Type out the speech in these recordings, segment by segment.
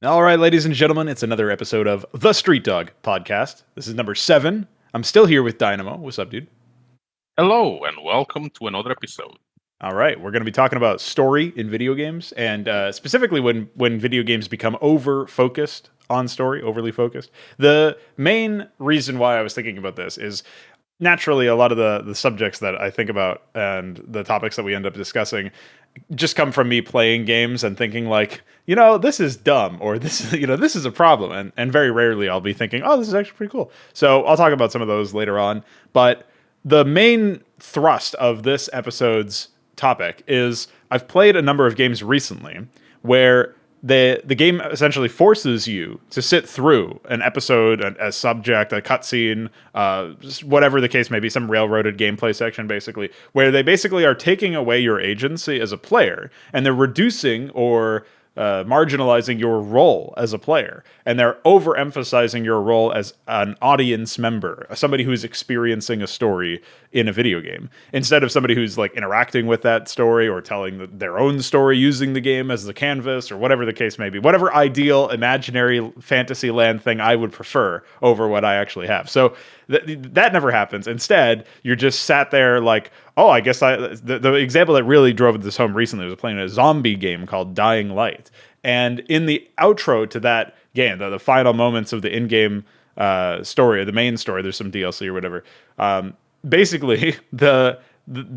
All right, ladies and gentlemen, it's another episode of the Street Dog Podcast. This is number 7. I'm still here with Dynamo. What's up, dude? Hello and welcome to another episode. All right, we're going to be talking about story in video games, and specifically when video games become over focused on story, overly focused. The main reason why I was thinking about this is naturally a lot of the subjects that I think about and the topics that we end up discussing just come from me playing games and thinking like, this is dumb or this is, this is a problem. And very rarely I'll be thinking, oh, this is actually pretty cool. So I'll talk about some of those later on. But the main thrust of this episode's topic is I've played a number of games recently where the game essentially forces you to sit through an episode, a subject, a cutscene, just whatever the case may be, some railroaded gameplay section, basically, where they basically are taking away your agency as a player, and they're reducing or marginalizing your role as a player, and they're overemphasizing your role as an audience member, somebody who's experiencing a story in a video game, instead of somebody who's like interacting with that story or telling their own story using the game as the canvas or whatever the case may be, whatever ideal imaginary fantasy land thing I would prefer over what I actually have. So that never happens. Instead, you're just sat there like, oh, I guess the example that really drove this home recently was playing a zombie game called Dying Light. And in the outro to that game, the final moments of the in-game story, or the main story, there's some DLC or whatever. Basically, the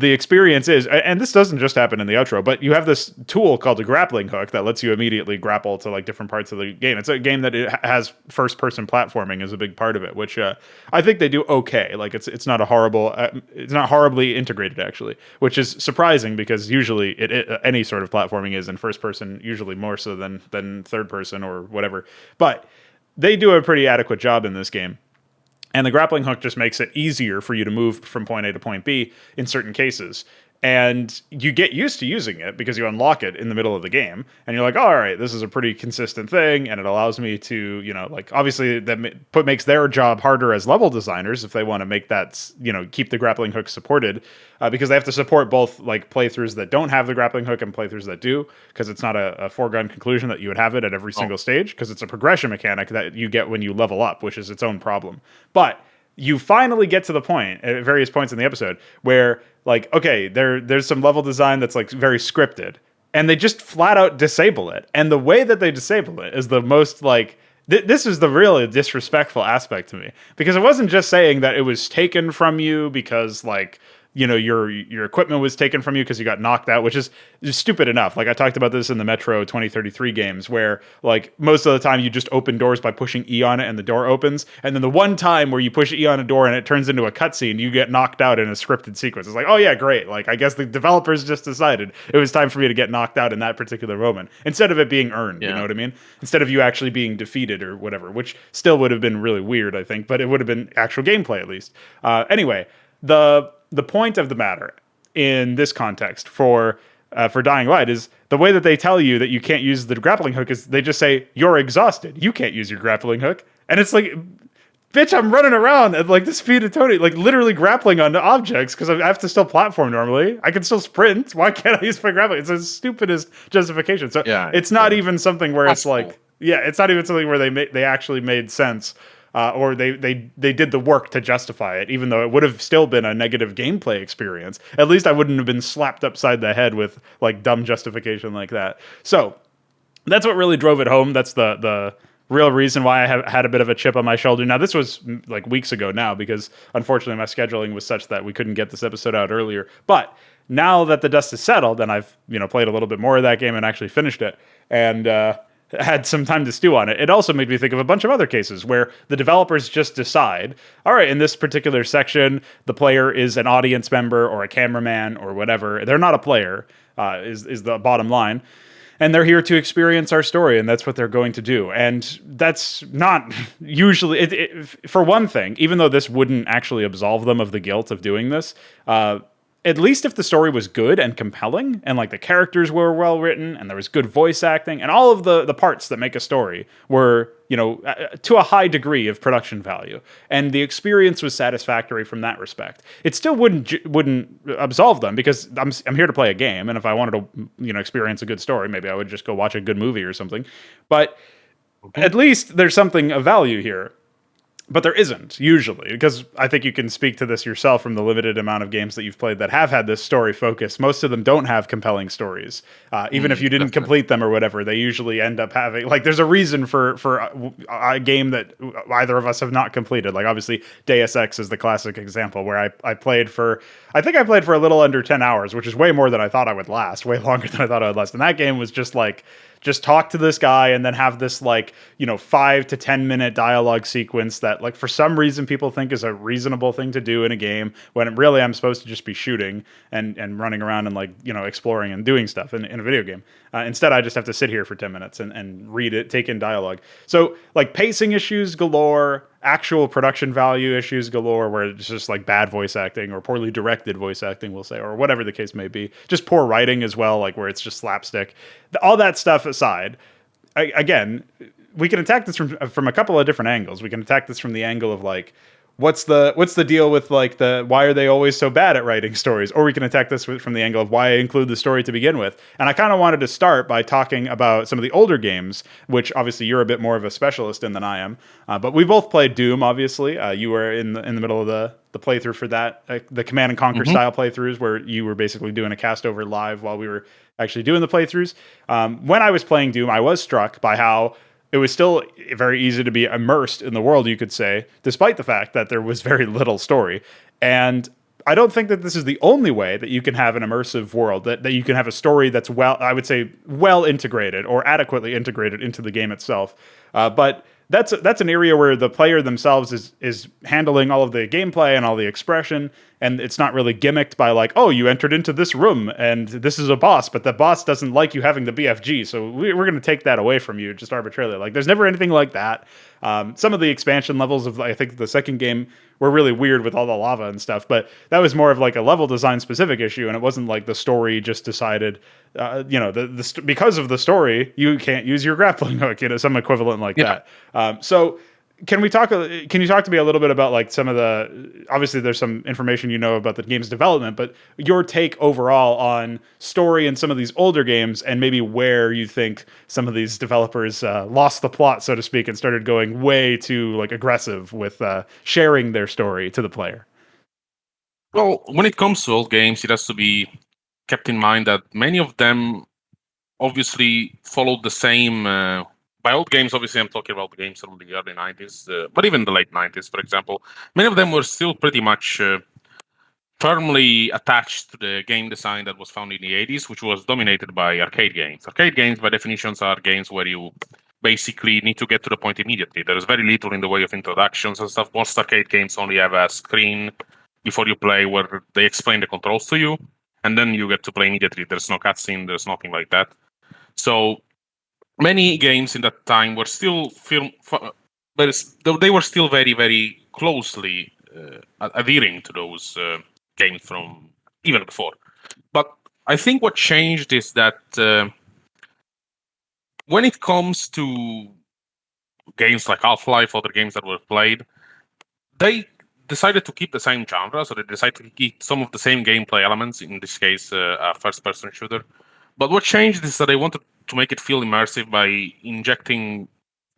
experience is, and this doesn't just happen in the outro, but you have this tool called a grappling hook that lets you immediately grapple to like different parts of the game. It's a game that it has first person platforming as a big part of it, which I think they do okay. Like it's not a horrible, it's not horribly integrated actually, which is surprising because usually any sort of platforming is in first person, usually more so than third person or whatever. But they do a pretty adequate job in this game. And the grappling hook just makes it easier for you to move from point A to point B in certain cases. And you get used to using it because you unlock it in the middle of the game. And you're like, oh, all right, this is a pretty consistent thing. And it allows me to, like obviously that makes their job harder as level designers if they want to make that, keep the grappling hook supported. Because they have to support both like playthroughs that don't have the grappling hook and playthroughs that do. Because it's not a foregone conclusion that you would have it at every single stage. Because it's a progression mechanic that you get when you level up, which is its own problem. But you finally get to the point at various points in the episode where like, okay, there's some level design that's like very scripted and they just flat out disable it. And the way that they disable it is the most like, this is the really disrespectful aspect to me, because it wasn't just saying that it was taken from you because like, your equipment was taken from you because you got knocked out, which is stupid enough. Like I talked about this in the Metro 2033 games where like most of the time you just open doors by pushing E on it and the door opens. And then the one time where you push E on a door and it turns into a cutscene, you get knocked out in a scripted sequence. It's like, oh yeah, great. Like I guess the developers just decided it was time for me to get knocked out in that particular moment instead of it being earned. Yeah. You know what I mean? Instead of you actually being defeated or whatever, which still would have been really weird, I think, but it would have been actual gameplay at least. Anyway, the point of the matter in this context for Dying Light is the way that they tell you that you can't use the grappling hook is they just say you're exhausted, you can't use your grappling hook, and it's like, bitch, I'm running around at like the speed of Tony, like literally grappling onto objects because I have to still platform normally. I can still sprint. Why can't I use my grappling? It's the stupidest justification. So yeah, it's not even something where it's like, yeah, it's not even something where they actually made sense. Or they did the work to justify it, even though it would have still been a negative gameplay experience. At least I wouldn't have been slapped upside the head with like dumb justification like that. So that's what really drove it home. That's the real reason why I have had a bit of a chip on my shoulder. Now, this was like weeks ago now, because unfortunately my scheduling was such that we couldn't get this episode out earlier. But now that the dust is settled and I've played a little bit more of that game and actually finished it, and had some time to stew on it, it also made me think of a bunch of other cases where the developers just decide, all right, in this particular section, the player is an audience member or a cameraman or whatever. They're not a player, is the bottom line. And they're here to experience our story, and that's what they're going to do. And that's not usually, for one thing, even though this wouldn't actually absolve them of the guilt of doing this, at least if the story was good and compelling and like the characters were well written and there was good voice acting and all of the parts that make a story were, to a high degree of production value, and the experience was satisfactory from that respect, it still wouldn't absolve them, because I'm here to play a game, and if I wanted to, experience a good story, maybe I would just go watch a good movie or something. But Mhm. at least there's something of value here. But there isn't usually, because I think you can speak to this yourself from the limited amount of games that you've played that have had this story focus. Most of them don't have compelling stories, even if you didn't Definitely. complete them or whatever. They usually end up having like there's a reason for a game that either of us have not completed. Like obviously Deus Ex is the classic example where I played for I think I played for a little under 10 hours, which is way more than I thought I would last, way longer than I thought I would last. And that game was just like just talk to this guy and then have this like 5 to 10 minute dialogue sequence that like for some reason people think is a reasonable thing to do in a game when really I'm supposed to just be shooting and running around and like exploring and doing stuff in a video game. Instead I just have to sit here for 10 minutes and read it, take in dialogue. So like pacing issues galore, actual production value issues galore, where it's just like bad voice acting or poorly directed voice acting, we'll say, or whatever the case may be. Just poor writing as well, like where it's just slapstick. All that stuff aside, again, we can attack this from a couple of different angles. We can attack this from the angle of like, what's the deal with like the why are they always so bad at writing stories, or we can attack this from the angle of why I include the story to begin with. And I kind of wanted to start by talking about some of the older games, which obviously you're a bit more of a specialist in than I am. But we both played Doom. Obviously, you were in the middle of the playthrough for that, the Command and Conquer Hmm. style playthroughs, where you were basically doing a cast over live while we were actually doing the playthroughs. When I was playing Doom, I was struck by how it was still very easy to be immersed in the world, you could say, despite the fact that there was very little story. And I don't think that this is the only way that you can have an immersive world, that you can have a story that's I would say, well integrated or adequately integrated into the game itself. But that's an area where the player themselves is handling all of the gameplay and all the expression, and it's not really gimmicked by like, oh, you entered into this room and this is a boss, but the boss doesn't like you having the BFG, so we're going to take that away from you just arbitrarily. Like, there's never anything like that. Some of the expansion levels of I think the second game were really weird with all the lava and stuff, but that was more of like a level design specific issue, and it wasn't like the story just decided, because of the story you can't use your grappling hook, some equivalent like Yeah. that. So can we talk? Can you talk to me a little bit about like some of the? Obviously, there's some information about the game's development, but your take overall on story in some of these older games, and maybe where you think some of these developers lost the plot, so to speak, and started going way too like aggressive with sharing their story to the player. Well, when it comes to old games, it has to be kept in mind that many of them obviously followed the same. By old games, obviously, I'm talking about the games from the early 90s, but even the late 90s, for example. Many of them were still pretty much firmly attached to the game design that was found in the 80s, which was dominated by arcade games. Arcade games, by definitions, are games where you basically need to get to the point immediately. There is very little in the way of introductions and stuff. Most arcade games only have a screen before you play where they explain the controls to you, and then you get to play immediately. There's no cutscene, there's nothing like that. So many games in that time were still they were still very, very closely adhering to those games from even before. But I think what changed is that when it comes to games like Half-Life, other games that were played, they decided to keep the same genre, so they decided to keep some of the same gameplay elements, in this case, a first-person shooter. But what changed is that they wanted to make it feel immersive by injecting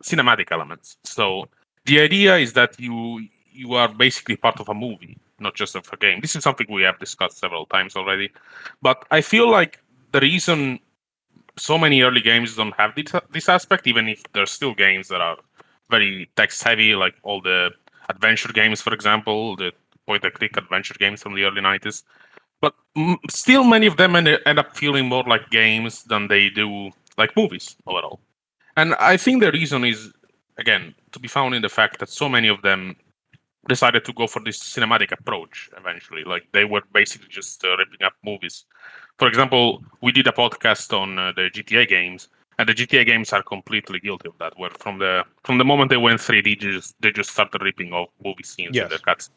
cinematic elements. So the idea is that you are basically part of a movie, not just of a game. This is something we have discussed several times already. But I feel like the reason so many early games don't have this aspect, even if there's still games that are very text heavy, like all the adventure games, for example, the point and click adventure games from the early 90s. But still, many of them end up feeling more like games than they do like movies overall. And I think the reason is, again, to be found in the fact that so many of them decided to go for this cinematic approach eventually. Like they were basically just ripping up movies. For example, we did a podcast on the GTA games, and the GTA games are completely guilty of that. Where from the moment they went 3D, they just started ripping off movie scenes in their Yes. cuts.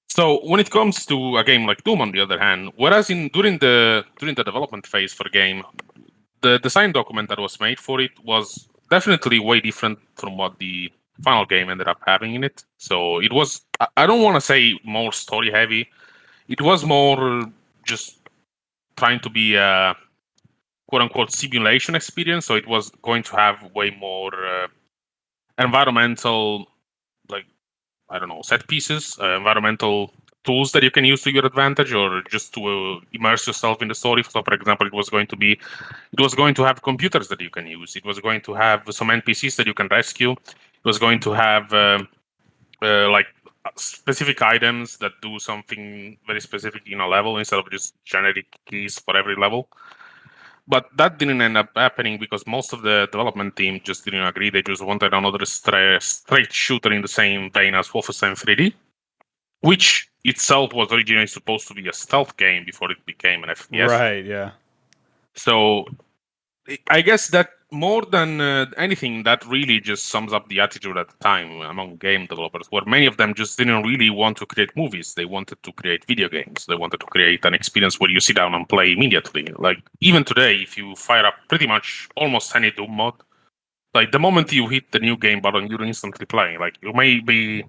So when it comes to a game like Doom, on the other hand, whereas during the development phase for the game, the design document that was made for it was definitely way different from what the final game ended up having in it. So it was, I don't want to say more story heavy. It was more just trying to be a quote unquote simulation experience. So it was going to have way more environmental, like, I don't know, set pieces, environmental tools that you can use to your advantage, or just to immerse yourself in the story. So, for example, it was going to have computers that you can use. It was going to have some NPCs that you can rescue. It was going to have like specific items that do something very specific in a level instead of just generic keys for every level. But that didn't end up happening because most of the development team just didn't agree. They just wanted another straight shooter in the same vein as Wolfenstein 3D, which itself was originally supposed to be a stealth game before it became an FPS. Right, yeah. So I guess that more than anything, that really just sums up the attitude at the time among game developers, where many of them just didn't really want to create movies. They wanted to create video games. They wanted to create an experience where you sit down and play immediately. Like, even today, if you fire up pretty much almost any Doom mod, like, the moment you hit the new game button, you're instantly playing. Like, you may be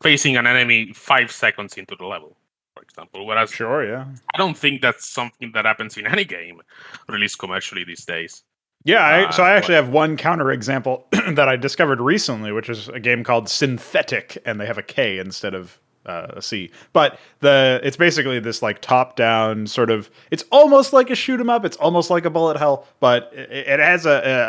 facing an enemy 5 seconds into the level, for example. Whereas Sure, yeah. I don't think that's something that happens in any game released commercially these days. Yeah, so I actually have one counter example that I discovered recently, which is a game called Synthetic, and they have a K instead of a C. But it's basically this like top-down sort of. It's almost like a shoot 'em up. It's almost like a bullet hell, but it has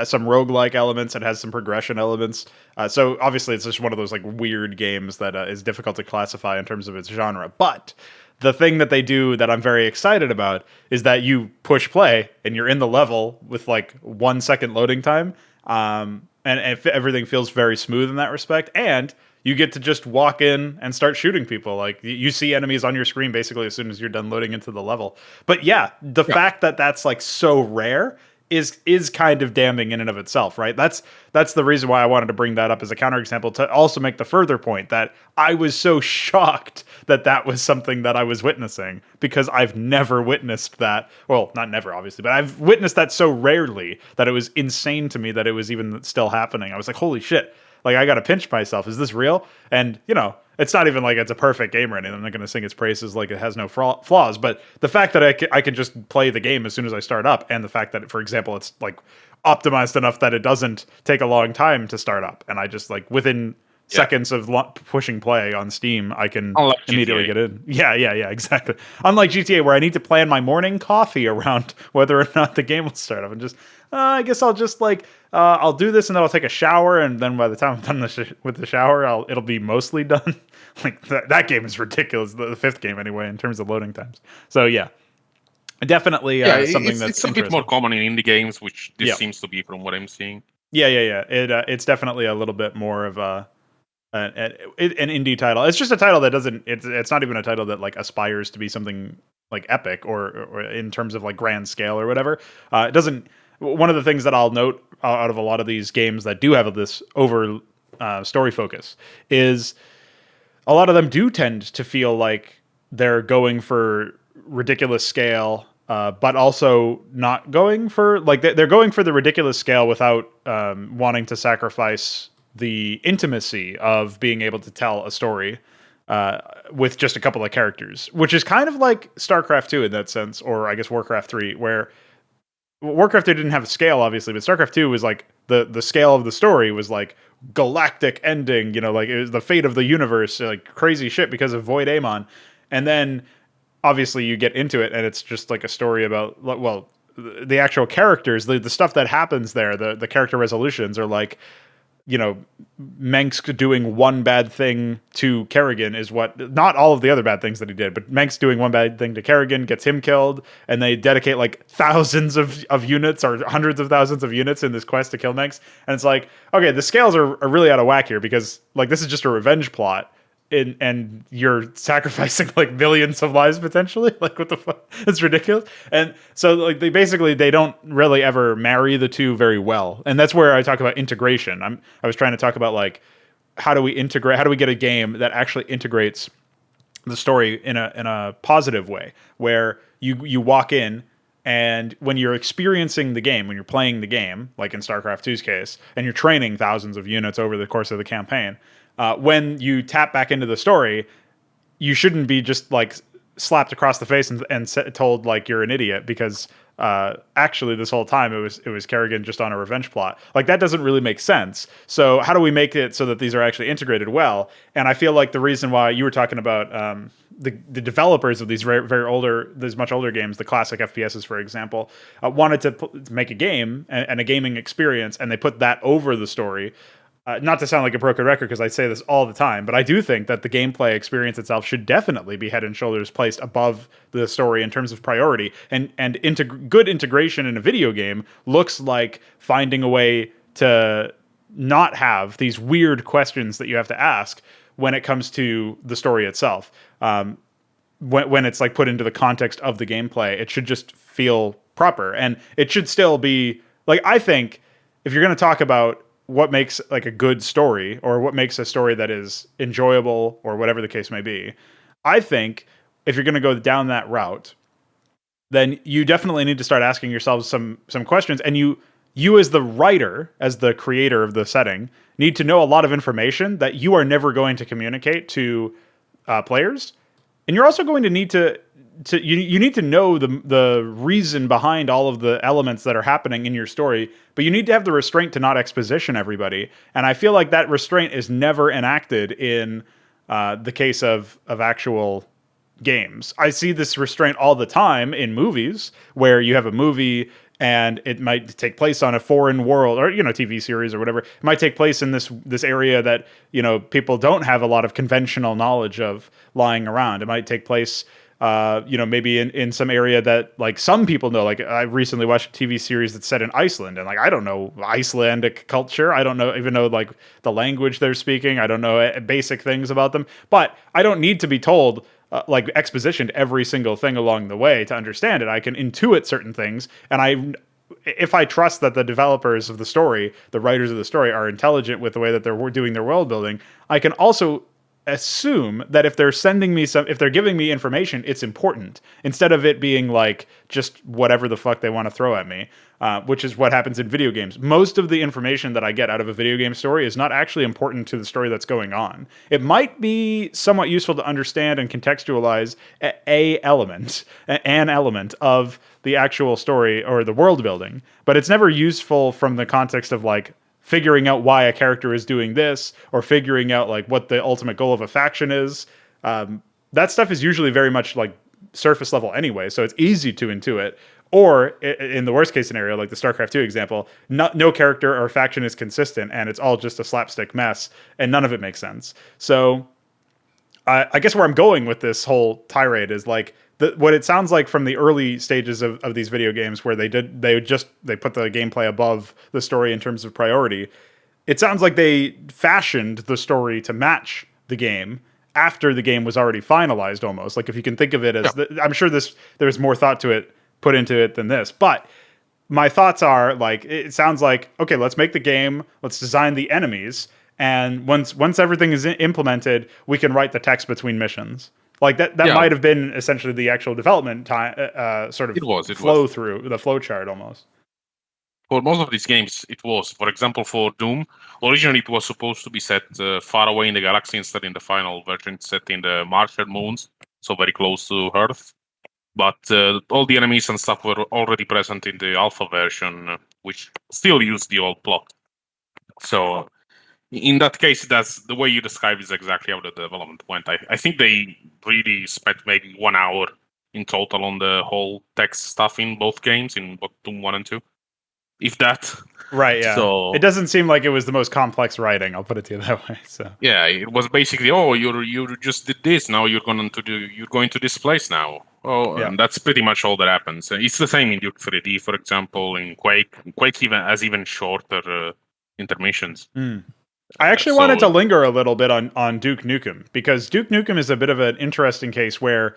some roguelike elements. It has some progression elements. So obviously, it's just one of those like weird games that is difficult to classify in terms of its genre, but. The thing that they do that I'm very excited about is that you push play and you're in the level with like 1 second loading time. And everything feels very smooth in that respect. And you get to just walk in and start shooting people. Like you see enemies on your screen basically as soon as you're done loading into the level. But yeah, the fact that that's like so rare is kind of damning in and of itself, right? That's the reason why I wanted to bring that up as a counterexample, to also make the further point that I was so shocked that that was something that I was witnessing, because I've never witnessed that. Well, not never, obviously, but I've witnessed that so rarely that it was insane to me that it was even still happening. I was like, holy shit. Like, I got to pinch myself. Is this real? And, you know, it's not even like it's a perfect game or anything. I'm not going to sing its praises like it has no flaws. But the fact that I can just play the game as soon as I start up, and the fact that, for example, it's like optimized enough that it doesn't take a long time to start up, and I just like within seconds of pushing play on Steam, I can immediately get in. Yeah, exactly. Unlike GTA, where I need to plan my morning coffee around whether or not the game will start up, and just I guess I'll just like I'll do this and then I'll take a shower, and then by the time I'm done with the shower, it'll be mostly done. Like that game is ridiculous. The fifth game anyway in terms of loading times. So yeah. Definitely something that's a bit more common in indie games, which this seems to be from what I'm seeing. Yeah. It's definitely a little bit more of an indie title. It's just a title that doesn't. It's not even a title that like aspires to be something like epic or in terms of like grand scale or whatever. It doesn't. One of the things that I'll note out of a lot of these games that do have this over story focus is a lot of them do tend to feel like they're going for ridiculous scale, but also not going for like they're going for the ridiculous scale without wanting to sacrifice the intimacy of being able to tell a story with just a couple of characters, which is kind of like StarCraft 2 in that sense, or I guess Warcraft 3, where Warcraft 3 didn't have scale, obviously, but StarCraft 2 was like the scale of the story was like galactic ending, you know, like it was the fate of the universe, like crazy shit because of Void Amon. And then obviously you get into it and it's just like a story about, well, the actual characters, the stuff that happens there, the character resolutions are like, you know, Mengsk doing one bad thing to Kerrigan is what, not all of the other bad things that he did, but Mengsk doing one bad thing to Kerrigan gets him killed, and they dedicate like thousands of units or hundreds of thousands of units in this quest to kill Mengsk. And it's like, okay, the scales are really out of whack here, because like this is just a revenge plot. And you're sacrificing like millions of lives potentially. Like, what the fuck? It's ridiculous. And so like they don't really ever marry the two very well. And that's where I talk about integration. I was trying to talk about like how do we get a game that actually integrates the story in a positive way, where you walk in, and when you're experiencing the game, when you're playing the game, like in StarCraft 2's case, and you're training thousands of units over the course of the campaign, when you tap back into the story, you shouldn't be just like slapped across the face and told like you're an idiot because actually this whole time it was Kerrigan just on a revenge plot. Like that doesn't really make sense. So how do we make it so that these are actually integrated well? And I feel like the reason why you were talking about the developers of these these much older games, the classic FPSs, for example, wanted to make a game and a gaming experience, and they put that over the story. Not to sound like a broken record, because I say this all the time, but I do think that the gameplay experience itself should definitely be head and shoulders placed above the story in terms of priority. And good integration in a video game looks like finding a way to not have these weird questions that you have to ask when it comes to the story itself. When it's like put into the context of the gameplay, it should just feel proper, and it should still be like, I think if you're going to talk about what makes like a good story, or what makes a story that is enjoyable, or whatever the case may be, I think if you're going to go down that route, then you definitely need to start asking yourselves some questions. And you as the writer, as the creator of the setting, need to know a lot of information that you are never going to communicate to players. And you're also going to need you need to know the reason behind all of the elements that are happening in your story, but you need to have the restraint to not exposition everybody. And I feel like that restraint is never enacted in the case of actual games. I see this restraint all the time in movies, where you have a movie and it might take place on a foreign world, or TV series or whatever. It might take place in this area that people don't have a lot of conventional knowledge of lying around. It might take place maybe in some area that like some people know. Like I recently watched a TV series that's set in Iceland, and like I don't know Icelandic culture. I don't even know like the language they're speaking. I don't know basic things about them. But I don't need to be told like expositioned every single thing along the way to understand it. I can intuit certain things, and if I trust that the developers of the story, the writers of the story, are intelligent with the way that they're doing their world building, I can also assume that if they're if they're giving me information, it's important, instead of it being like just whatever the fuck they want to throw at me, which is what happens in video games. Most of the information that I get out of a video game story is not actually important to the story that's going on. It might be somewhat useful to understand and contextualize an element of the actual story or the world building, but it's never useful from the context of like figuring out why a character is doing this, or figuring out like what the ultimate goal of a faction is. That stuff is usually very much like surface level anyway, so it's easy to intuit. Or in the worst case scenario, like the StarCraft 2 example, no character or faction is consistent, and it's all just a slapstick mess, and none of it makes sense. So I guess where I'm going with this whole tirade is like what it sounds like from the early stages of these video games, where they put the gameplay above the story in terms of priority. It sounds like they fashioned the story to match the game after the game was already finalized, almost. Like if you can think of it as, I'm sure there's more thought to it, put into it than this, but my thoughts are like, it sounds like, okay, let's make the game, let's design the enemies, and once everything is implemented, we can write the text between missions. Like that might have been essentially the actual development time, sort of through the flow chart almost. For most of these games, it was. For example, for Doom, originally it was supposed to be set far away in the galaxy. Instead, in the final version, it's set in the Martian moons, so very close to Earth. But all the enemies and stuff were already present in the alpha version, which still used the old plot. So in that case, that's the way you describe is exactly how the development went. I think they really spent maybe 1 hour in total on the whole text stuff in both games, in both Doom 1 and 2. If that. Right, yeah. So, it doesn't seem like it was the most complex writing, I'll put it to you that way. So yeah, it was basically, you just did this, now you're going to this place now. And that's pretty much all that happens. It's the same in Duke 3D, for example, in Quake. Quake even shorter intermissions. I actually wanted to linger a little bit on Duke Nukem, because Duke Nukem is a bit of an interesting case where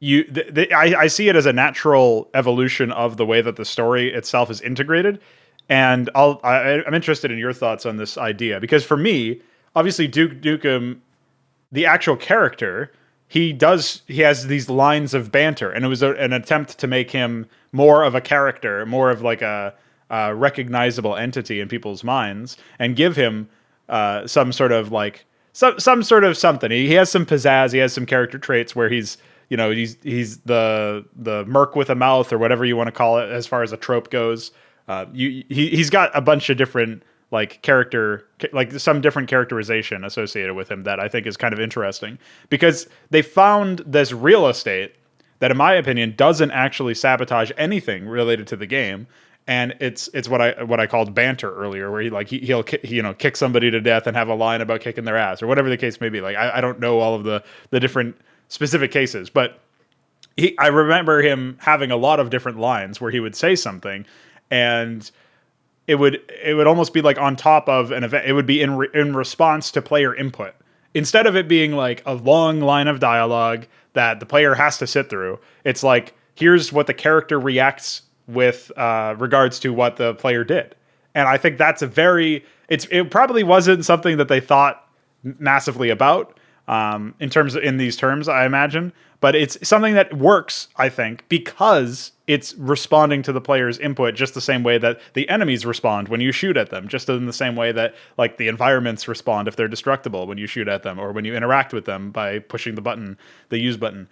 I see it as a natural evolution of the way that the story itself is integrated, and I'm interested in your thoughts on this idea, because for me, obviously Duke Nukem, the actual character, he has these lines of banter, and it was an attempt to make him more of a character, more of like a recognizable entity in people's minds, and give him some sort of like some sort of something. He has some pizzazz. He has some character traits where he's he's the merc with a mouth or whatever you want to call it as far as a trope goes. He's got a bunch of different like some different characterization associated with him that I think is kind of interesting because they found this real estate that, in my opinion, doesn't actually sabotage anything related to the game. And it's what I called banter earlier, where he'll kick somebody to death and have a line about kicking their ass or whatever the case may be. Like I don't know all of the different specific cases, but I remember him having a lot of different lines where he would say something, and it would almost be like on top of an event. It would be in response to player input instead of it being like a long line of dialogue that the player has to sit through. It's like, here's what the character reacts with regards to what the player did. And I think that's it probably wasn't something that they thought massively about in these terms, I imagine, but it's something that works, I think, because it's responding to the player's input just the same way that the enemies respond when you shoot at them, just in the same way that like the environments respond if they're destructible when you shoot at them or when you interact with them by pushing the use button,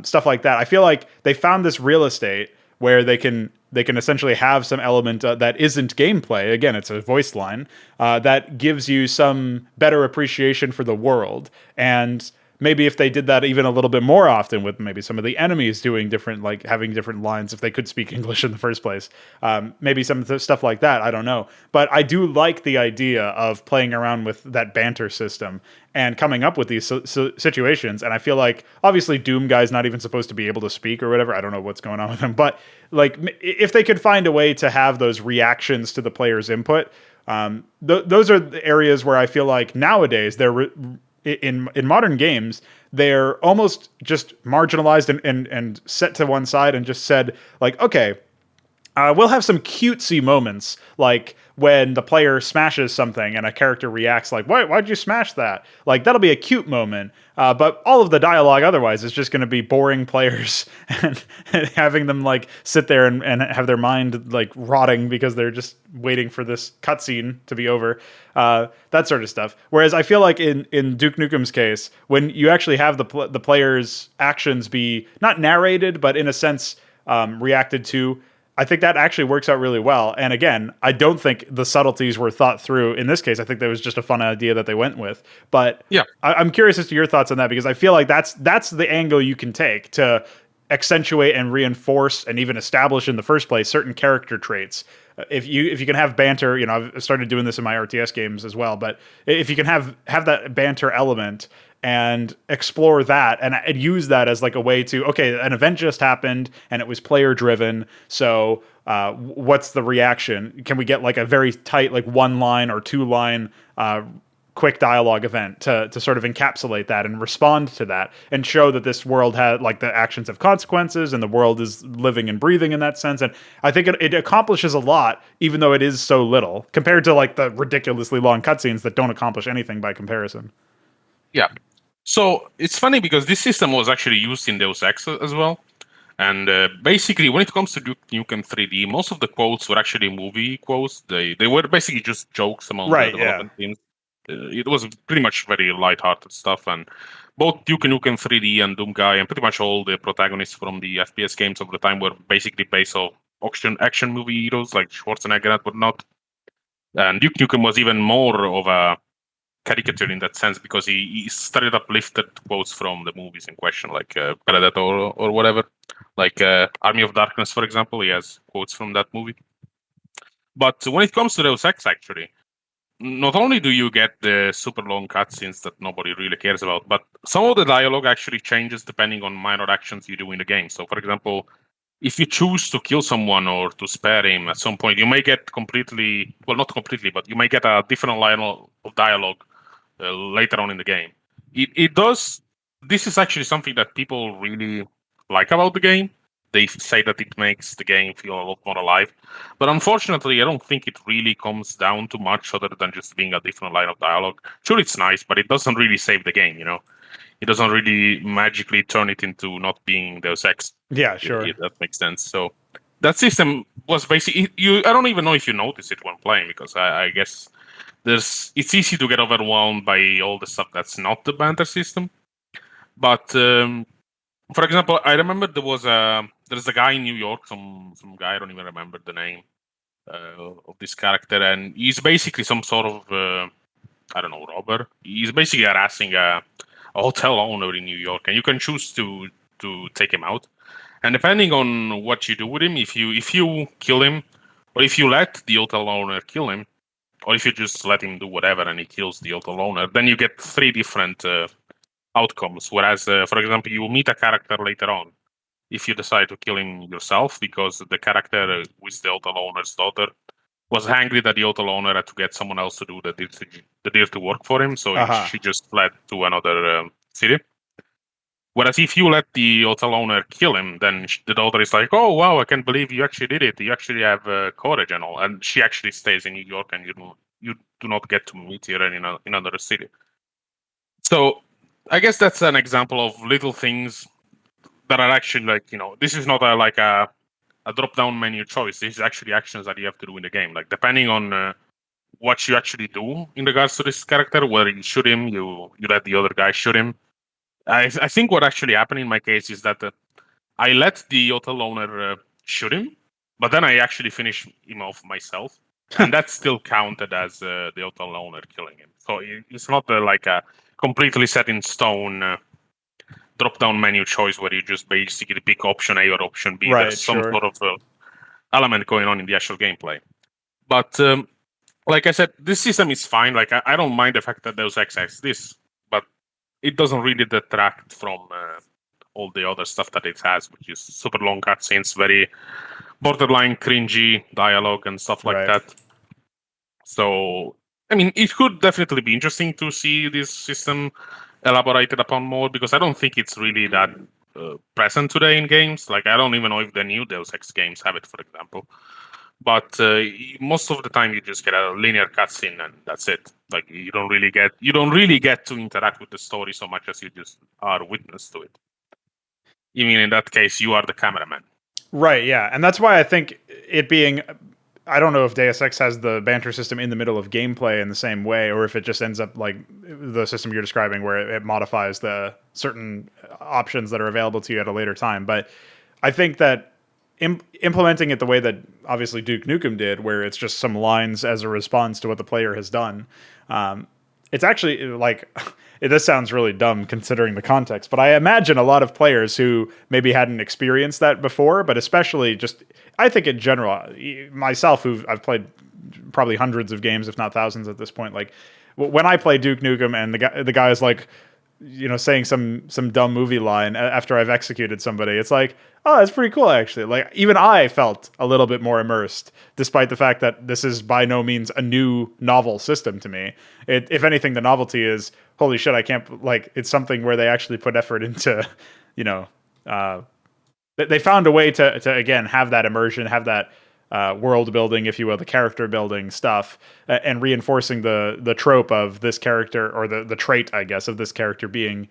stuff like that. I feel like they found this real estate where they can essentially have some element that isn't gameplay. Again, it's a voice line that gives you some better appreciation for the world. And maybe if they did that even a little bit more often with maybe some of the enemies doing different, like having different lines if they could speak English in the first place, maybe some of the stuff like that, I don't know. But I do like the idea of playing around with that banter system and coming up with these situations. And I feel like obviously Doom Guy's not even supposed to be able to speak or whatever. I don't know what's going on with him, but like if they could find a way to have those reactions to the player's input, those are the areas where I feel like nowadays they're in modern games, they're almost just marginalized and set to one side and just said like, okay, we'll have some cutesy moments, like when the player smashes something and a character reacts like, why'd you smash that? Like, that'll be a cute moment. But all of the dialogue otherwise is just going to be boring players and having them like sit there and have their mind like rotting because they're just waiting for this cutscene to be over. That sort of stuff. Whereas I feel like in Duke Nukem's case, when you actually have the player's actions be not narrated, but in a sense reacted to, I think that actually works out really well. And again, I don't think the subtleties were thought through in this case. I think that was just a fun idea that they went with. But Yeah. I'm curious as to your thoughts on that, because I feel like that's the angle you can take to accentuate and reinforce and even establish in the first place certain character traits. If you can have banter, I've started doing this in my RTS games as well, but if you can have that banter element and explore that and use that as like a way to, okay, an event just happened and it was player driven. So what's the reaction? Can we get like a very tight, like 1 line or 2 line quick dialogue event to sort of encapsulate that and respond to that and show that this world had like the actions have consequences and the world is living and breathing in that sense. And I think it accomplishes a lot, even though it is so little compared to like the ridiculously long cutscenes that don't accomplish anything by comparison. Yeah. So it's funny because this system was actually used in Deus Ex as well. And basically, when it comes to Duke Nukem 3D, most of the quotes were actually movie quotes. They were basically just jokes among the development teams. It was pretty much very lighthearted stuff. And both Duke Nukem 3D and Doom Guy and pretty much all the protagonists from the FPS games of the time were basically based off action movie heroes like Schwarzenegger and whatnot. And Duke Nukem was even more of a caricature in that sense because he started up lifted quotes from the movies in question, like Predator or whatever, like Army of Darkness, for example. He has quotes from that movie. But when it comes to Deus Ex, actually, not only do you get the super long cutscenes that nobody really cares about, but some of the dialogue actually changes depending on minor actions you do in the game. So, for example, if you choose to kill someone or to spare him at some point, you may get not completely, but you may get a different line of dialogue later on in the game. It does. This is actually something that people really like about the game. They say that it makes the game feel a lot more alive. But unfortunately, I don't think it really comes down to much other than just being a different line of dialogue. Sure, it's nice, but it doesn't really save the game, It doesn't really magically turn it into not being Deus Ex. Yeah, sure. If that makes sense. So that system was basically... I don't even know if you notice it when playing, because I guess it's easy to get overwhelmed by all the stuff that's not the banter system. But For example, I remember there's a guy in New York, some guy, I don't even remember the name of this character, and he's basically some sort of I don't know, robber. He's basically harassing a hotel owner in New York, and you can choose to take him out. And depending on what you do with him, if you kill him, or if you let the hotel owner kill him, or if you just let him do whatever and he kills the hotel owner, then you get three different outcomes. Whereas, for example, you will meet a character later on if you decide to kill him yourself, because the character with the hotel owner's daughter was angry that the hotel owner had to get someone else to do the dirty work for him, so Aha. she just fled to another city. Whereas if you let the hotel owner kill him, then the daughter is like, "Oh wow, I can't believe you actually did it. You actually have courage and all." And she actually stays in New York, and you do not get to meet her in another city. So I guess that's an example of little things that are actually like, this is not like a drop down menu choice. This is actually actions that you have to do in the game. Like depending on what you actually do in regards to this character, whether you shoot him, you let the other guy shoot him. I think what actually happened in my case is that I let the hotel owner shoot him, but then I actually finished him off myself, and that still counted as the hotel owner killing him. So it's not like a completely set in stone drop-down menu choice where you just basically pick option A or option B. There's Right, some sure. sort of element going on in the actual gameplay. But like I said, this system is fine. Like I don't mind the fact that Deus Ex has this, but it doesn't really detract from all the other stuff that it has, which is super long cutscenes, very borderline cringy dialogue and stuff like Right. that. So, I mean, it could definitely be interesting to see this system elaborated upon more, because I don't think it's really that present today in games. Like, I don't even know if the new Deus Ex games have it, for example. But most of the time, you just get a linear cutscene and that's it. Like, you don't really get to interact with the story so much as you just are witness to it. You mean in that case, you are the cameraman. Right, yeah. And that's why I think it being, I don't know if Deus Ex has the banter system in the middle of gameplay in the same way, or if it just ends up like the system you're describing where it modifies the certain options that are available to you at a later time. But I think that implementing it the way that obviously Duke Nukem did, where it's just some lines as a response to what the player has done, it's actually like this sounds really dumb considering the context, but I imagine a lot of players who maybe hadn't experienced that before, but especially just I think in general, myself who I've played probably hundreds of games, if not thousands at this point, like when I play Duke Nukem and the guy is like, saying some dumb movie line after I've executed somebody, it's like, oh, that's pretty cool actually. Like even I felt a little bit more immersed, despite the fact that this is by no means a new novel system to me. If anything, the novelty is, holy shit, I can't, like, it's something where they actually put effort into, you know, uh, they found a way to again have that immersion, have that world building, if you will, the character building stuff, and reinforcing the trope of this character, or the trait, I guess, of this character being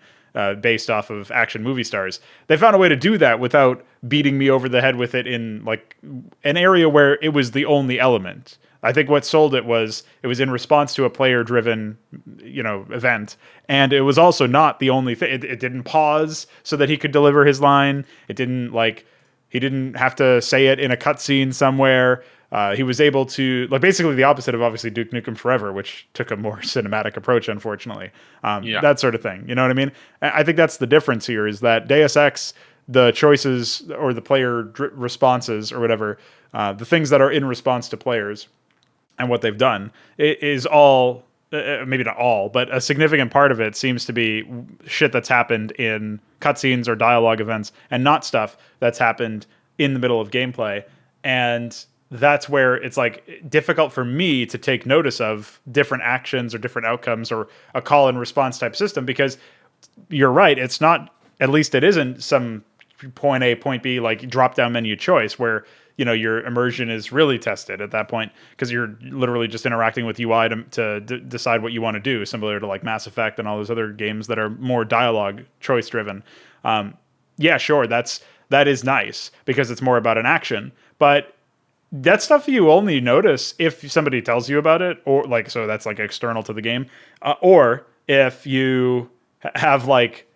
based off of action movie stars. They found a way to do that without beating me over the head with it in like an area where it was the only element. I think what sold it was in response to a player-driven, event, and it was also not the only thing. It didn't pause so that he could deliver his line. It didn't like he didn't have to say it in a cutscene somewhere. He was able to, like, basically the opposite of obviously Duke Nukem Forever, which took a more cinematic approach, unfortunately. Yeah. That sort of thing. You know what I mean? I think that's the difference here, is that Deus Ex, the choices or the player responses or whatever, the things that are in response to players and what they've done, it is all, maybe not all, but a significant part of it seems to be shit that's happened in cutscenes or dialogue events, and not stuff that's happened in the middle of gameplay. And that's where it's like difficult for me to take notice of different actions or different outcomes or a call and response type system, because you're right, it's not, at least it isn't some point A, point B, like drop down menu choice where your immersion is really tested at that point, because you're literally just interacting with UI to decide what you want to do, similar to like Mass Effect and all those other games that are more dialogue choice driven. Yeah, sure, that is nice because it's more about an action, but that's stuff you only notice if somebody tells you about it, or like, so that's like external to the game, or if you have like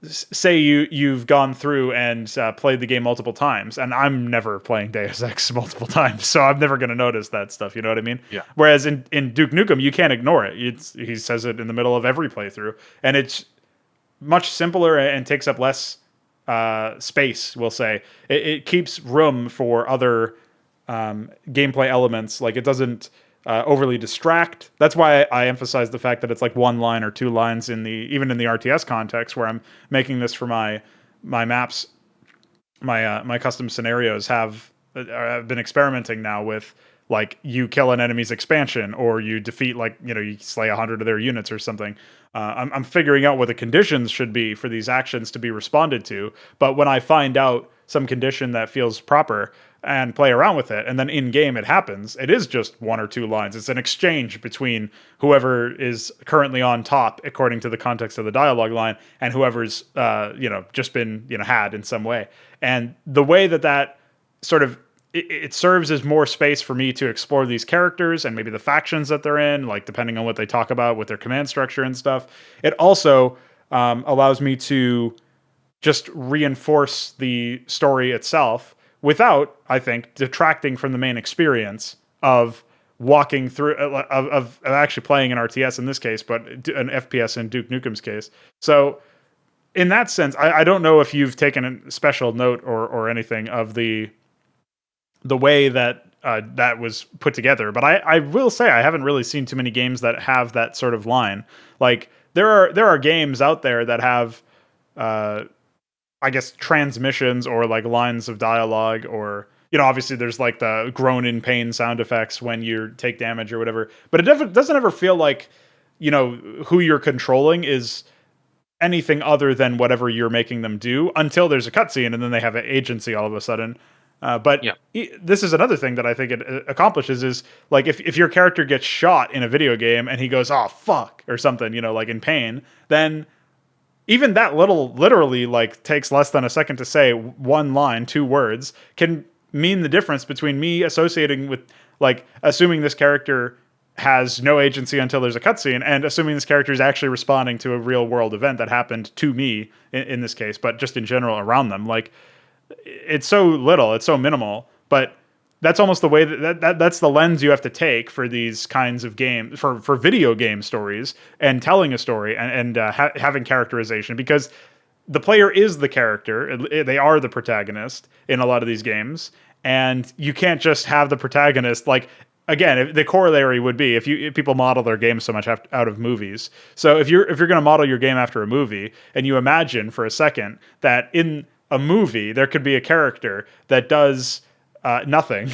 say you've gone through and played the game multiple times, and I'm never playing Deus Ex multiple times, so I'm never going to notice that stuff. You know what I mean? Yeah. Whereas in Duke Nukem, you can't ignore it. He says it in the middle of every playthrough, and it's much simpler and takes up less space. We'll say it keeps room for other gameplay elements. Like it doesn't overly distract. That's why I emphasize the fact that it's like one line or two lines even in the RTS context, where I'm making this for my maps, my custom scenarios have I've been experimenting now with, like, you kill an enemy's expansion, or you defeat, like, you slay 100 of their units or something. I'm figuring out what the conditions should be for these actions to be responded to. But when I find out some condition that feels proper and play around with it, and then in game it happens, it is just one or two lines. It's an exchange between whoever is currently on top, according to the context of the dialogue line, and whoever's just been had in some way. And the way that sort of it serves as more space for me to explore these characters and maybe the factions that they're in, like depending on what they talk about with their command structure and stuff. It also allows me to just reinforce the story itself without, I think, detracting from the main experience of walking through, of actually playing an RTS in this case, but an FPS in Duke Nukem's case. So in that sense, I don't know if you've taken a special note or anything of the way that that was put together, but I will say I haven't really seen too many games that have that sort of line. Like there are games out there that have, I guess, transmissions or like lines of dialogue, or obviously there's like the groan in pain sound effects when you take damage or whatever. But it doesn't ever feel like who you're controlling is anything other than whatever you're making them do, until there's a cutscene and then they have an agency all of a sudden. But this is another thing that I think it accomplishes, is like if your character gets shot in a video game and he goes, "Oh fuck," or something, like in pain, then even that literally like takes less than a second to say, one line, two words, can mean the difference between me associating with, like, assuming this character has no agency until there's a cutscene, and assuming this character is actually responding to a real world event that happened to me in this case, but just in general around them. Like, it's so little, it's so minimal, but that's almost the way that's the lens you have to take for these kinds of games, for video game stories and telling a story and having characterization, because the player is the character. They are the protagonist in a lot of these games, and you can't just have the protagonist, like, again, the corollary would be if people model their games so much out of movies. So if you're going to model your game after a movie, and you imagine for a second that in a movie there could be a character that does nothing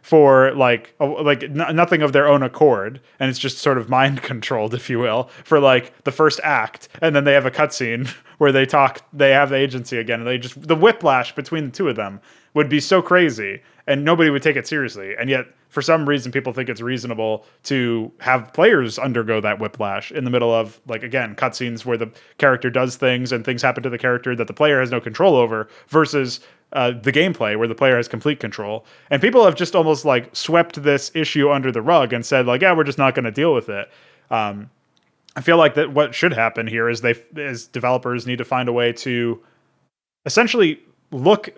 for nothing of their own accord, and it's just sort of mind controlled, if you will, for like the first act, and then they have a cutscene where they have the agency again, and the whiplash between the two of them would be so crazy, and nobody would take it seriously. And yet, for some reason, people think it's reasonable to have players undergo that whiplash in the middle of, like, again, cutscenes where the character does things and things happen to the character that the player has no control over, versus the gameplay where the player has complete control. And people have just almost like swept this issue under the rug and said, like, yeah, we're just not going to deal with it. I feel like that what should happen here is as developers need to find a way to essentially look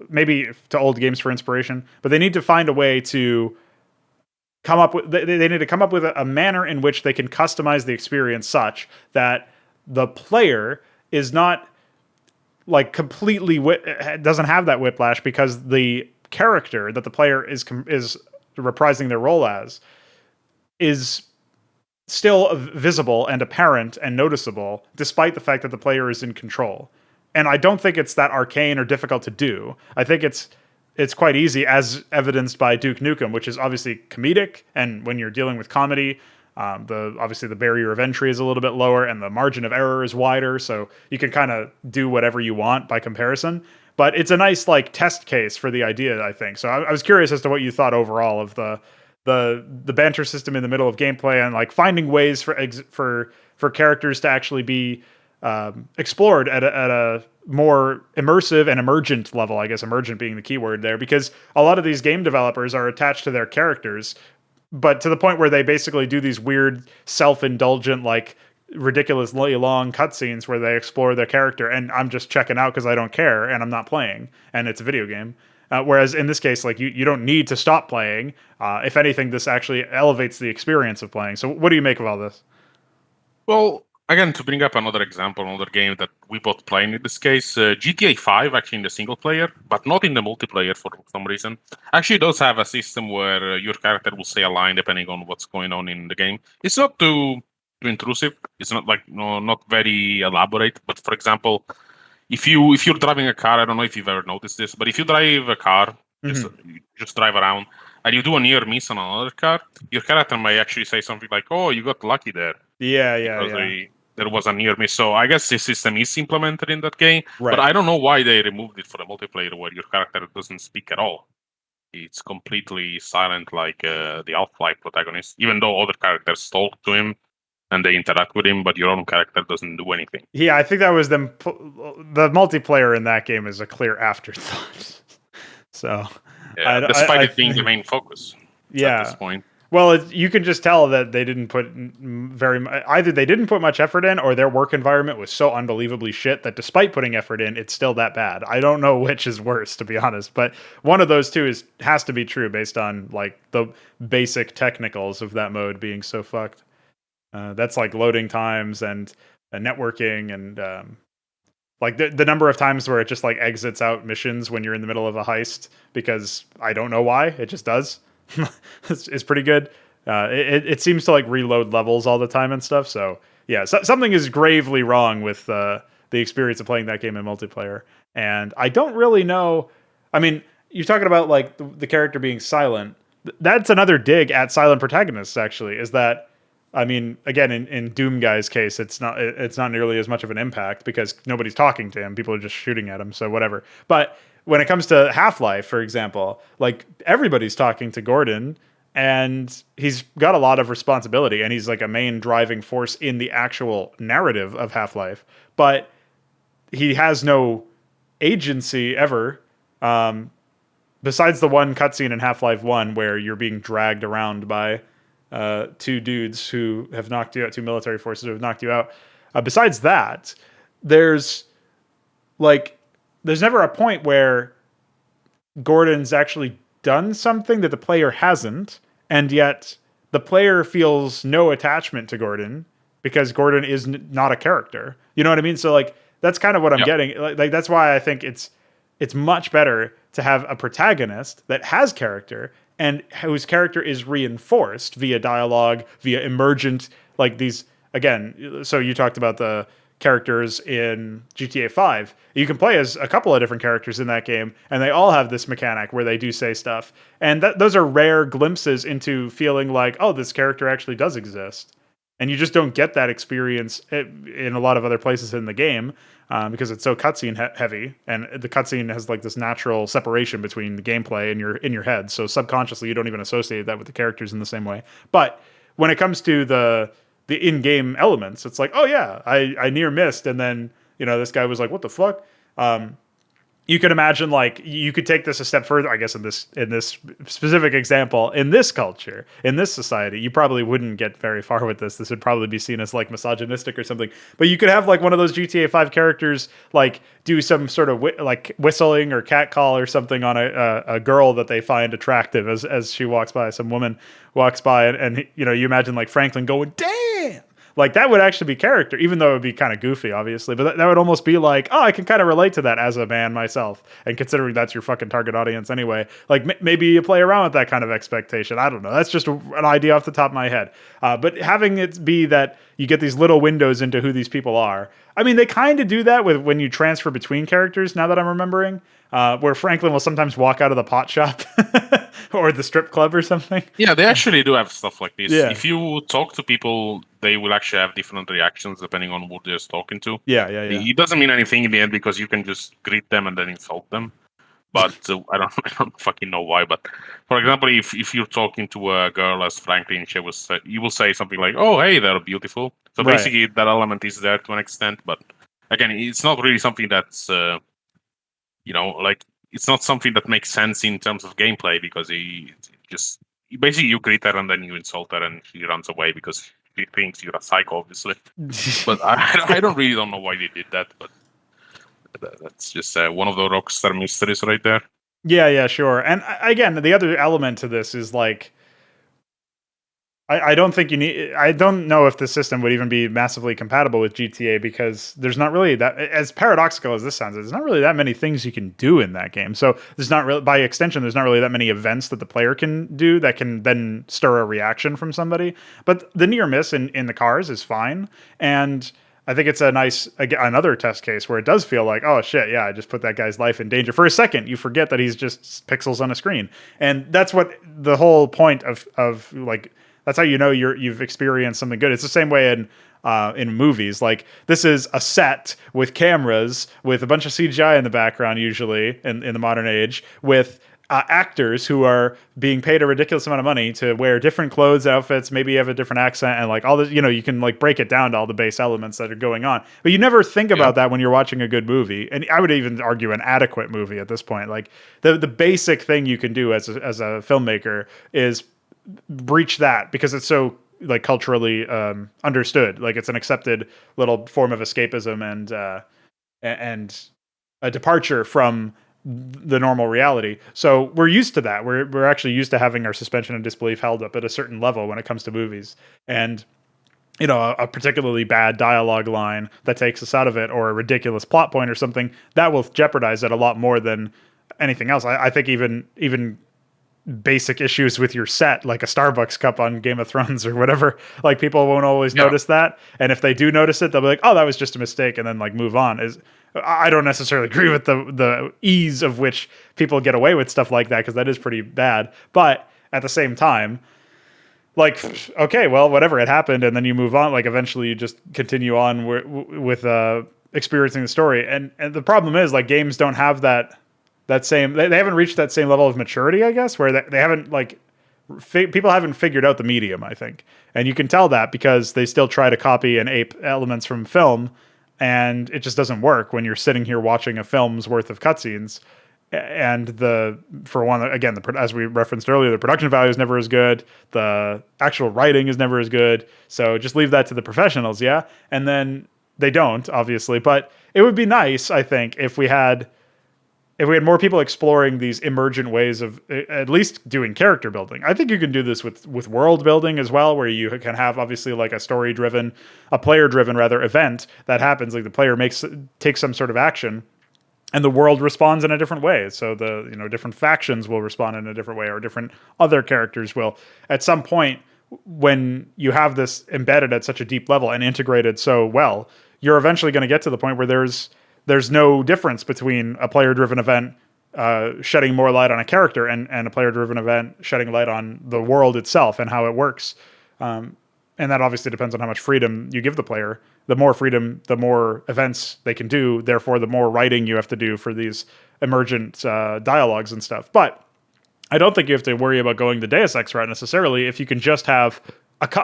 maybe to old games for inspiration, but they need to find a way to come up with, they need to come up with a manner in which they can customize the experience such that the player is not like completely doesn't have that whiplash, because the character that the player is reprising their role as is still visible and apparent and noticeable, despite the fact that the player is in control. And I don't think it's that arcane or difficult to do. I think it's quite easy, as evidenced by Duke Nukem, which is obviously comedic, and when you're dealing with comedy, obviously the barrier of entry is a little bit lower and the margin of error is wider, so you can kind of do whatever you want by comparison. But it's a nice like test case for the idea, I think. So I was curious as to what you thought overall of the banter system in the middle of gameplay, and like finding ways for characters to actually be explored at a more immersive and emergent level. I guess emergent being the key word there, because a lot of these game developers are attached to their characters, but to the point where they basically do these weird self-indulgent, like, ridiculously long cutscenes where they explore their character, and I'm just checking out because I don't care and I'm not playing, and it's a video game. Whereas in this case, like you don't need to stop playing. If anything, this actually elevates the experience of playing. So, what do you make of all this? Well, again, to bring up another example, another game that we both play in this case, GTA 5, actually in the single player, but not in the multiplayer for some reason, actually does have a system where your character will say a line depending on what's going on in the game. It's not too intrusive. It's not like not very elaborate. But for example, if you're driving a car, I don't know if you've ever noticed this, but if you drive a car, Mm-hmm. you just drive around, and you do a near miss on another car, your character may actually say something like, "Oh, you got lucky there," Yeah, yeah, because yeah. there was a near miss. So I guess this system is implemented in that game, but Right. I don't know why they removed it for the multiplayer where your character doesn't speak at all. It's completely silent, like the Half-Life protagonist, even though other characters talk to him and they interact with him, but your own character doesn't do anything. Yeah, I think that was them. The multiplayer in that game is a clear afterthought. So, Yeah, despite I it being the main focus at this yeah. point. Well, you can just tell that they didn't put either they didn't put much effort in, or their work environment was so unbelievably shit that despite putting effort in, it's still that bad. I don't know which is worse, to be honest, but one of those two has to be true based on like the basic technicals of that mode being so fucked. That's like loading times and networking and like the number of times where it just like exits out missions when you're in the middle of a heist because I don't know why it just does. It's pretty good. It seems to like reload levels all the time and stuff. So yeah, something is gravely wrong with the experience of playing that game in multiplayer. And I don't really know. I mean, you're talking about like the character being silent. That's another dig at silent protagonists. Actually, is that I mean, again, in Doom Guy's case, it's not nearly as much of an impact because nobody's talking to him; people are just shooting at him. So whatever. But when it comes to Half-Life, for example, like everybody's talking to Gordon, and he's got a lot of responsibility, and he's like a main driving force in the actual narrative of Half-Life. But he has no agency ever. Besides the one cutscene in Half-Life 1 where you're being dragged around by two dudes who have knocked you out, two military forces who have knocked you out. Besides that, there's like there's never a point where Gordon's actually done something that the player hasn't, and yet the player feels no attachment to Gordon because Gordon is not a character. You know what I mean? So like that's kind of what I'm Yeah. getting. Like that's why I think it's much better to have a protagonist that has character and whose character is reinforced via dialogue, via emergent like these again. So you talked about the characters in GTA 5. You can play as a couple of different characters in that game, and they all have this mechanic where they do say stuff. And those are rare glimpses into feeling like, oh, this character actually does exist. And you just don't get that experience in a lot of other places in the game because it's so cutscene heavy, and the cutscene has like this natural separation between the gameplay and in your head. So subconsciously, you don't even associate that with the characters in the same way. But when it comes to the in-game elements, it's like, oh yeah, I near missed, and then this guy was like, what the fuck? You could imagine like you could take this a step further. I guess in this specific example, in this culture, in this society, you probably wouldn't get very far with this. This would probably be seen as like misogynistic or something. But you could have like one of those GTA 5 characters like do some sort of like whistling or cat call or something on a girl that they find attractive as she walks by. Some woman walks by, and you imagine like Franklin going, damn. Like that would actually be character, even though it would be kind of goofy, obviously. But that would almost be like, oh, I can kind of relate to that as a man myself. And considering that's your fucking target audience anyway, like maybe you play around with that kind of expectation. I don't know. That's just an idea off the top of my head. But having it be that you get these little windows into who these people are. I mean, they kind of do that with when you transfer between characters. Now that I'm remembering, where Franklin will sometimes walk out of the pot shop or the strip club or something. Yeah, they actually do have stuff like this. Yeah. If you talk to people, they will actually have different reactions depending on who they're talking to. Yeah, yeah, yeah. It doesn't mean anything in the end because you can just greet them and then insult them. But I don't fucking know why. But for example, if you're talking to a girl as Franklin, you will say something like, "Oh, hey, they're beautiful." So Right. basically, that element is there to an extent. But again, it's not really something that's like it's not something that makes sense in terms of gameplay because he just basically you greet her and then you insult her and she runs away because he thinks you're a psycho, obviously. But I don't know why they did that. But that's just one of the Rockstar mysteries right there. Yeah, sure. And again, the other element to this is like, I don't think you need. I don't know if the system would even be massively compatible with GTA because there's not really that. As paradoxical as this sounds, there's not really that many things you can do in that game. So there's not really, by extension, there's not really that many events that the player can do that can then stir a reaction from somebody. But the near miss in the cars is fine, and I think it's a nice another test case where it does feel like, oh shit, yeah, I just put that guy's life in danger for a second. You forget that he's just pixels on a screen, and that's what the whole point of like. That's how you know you've experienced something good. It's the same way in movies. Like, this is a set with cameras with a bunch of CGI in the background, usually in the modern age, with actors who are being paid a ridiculous amount of money to wear different clothes, outfits, maybe have a different accent, and like all this. You can like break it down to all the base elements that are going on. But you never think about that when you're watching a good movie, and I would even argue an adequate movie at this point. Like the basic thing you can do as a filmmaker is breach that because it's so like culturally understood, like it's an accepted little form of escapism and a departure from the normal reality. So we're used to that. We're actually used to having our suspension of disbelief held up at a certain level when it comes to movies. And a particularly bad dialogue line that takes us out of it, or a ridiculous plot point or something, that will jeopardize it a lot more than anything else. I think even basic issues with your set, like a Starbucks cup on Game of Thrones or whatever, like people won't always notice that, and if they do notice it, they'll be like, oh, that was just a mistake, and then like move on. I don't necessarily agree with the ease of which people get away with stuff like that, because that is pretty bad, but at the same time, like, okay, well, whatever, it happened, and then you move on. Like, eventually you just continue on with experiencing the story, and the problem is, like, games don't have that same, they haven't reached that same level of maturity, I guess, where they haven't, like, people haven't figured out the medium, I think. And you can tell that because they still try to copy and ape elements from film, and it just doesn't work when you're sitting here watching a film's worth of cutscenes. And as we referenced earlier, the production value is never as good. The actual writing is never as good. So just leave that to the professionals, yeah? And then they don't, obviously. But it would be nice, I think, if we had more people exploring these emergent ways of at least doing character building. I think you can do this with world building as well, where you can have obviously like a player-driven rather event that happens. Like the player takes some sort of action, and the world responds in a different way. So the different factions will respond in a different way, or different other characters will. At some point, when you have this embedded at such a deep level and integrated so well, you're eventually going to get to the point where there's no difference between a player-driven event shedding more light on a character and a player-driven event shedding light on the world itself and how it works. And that obviously depends on how much freedom you give the player. The more freedom, the more events they can do. Therefore, the more writing you have to do for these emergent dialogues and stuff. But I don't think you have to worry about going the Deus Ex route necessarily if you can just have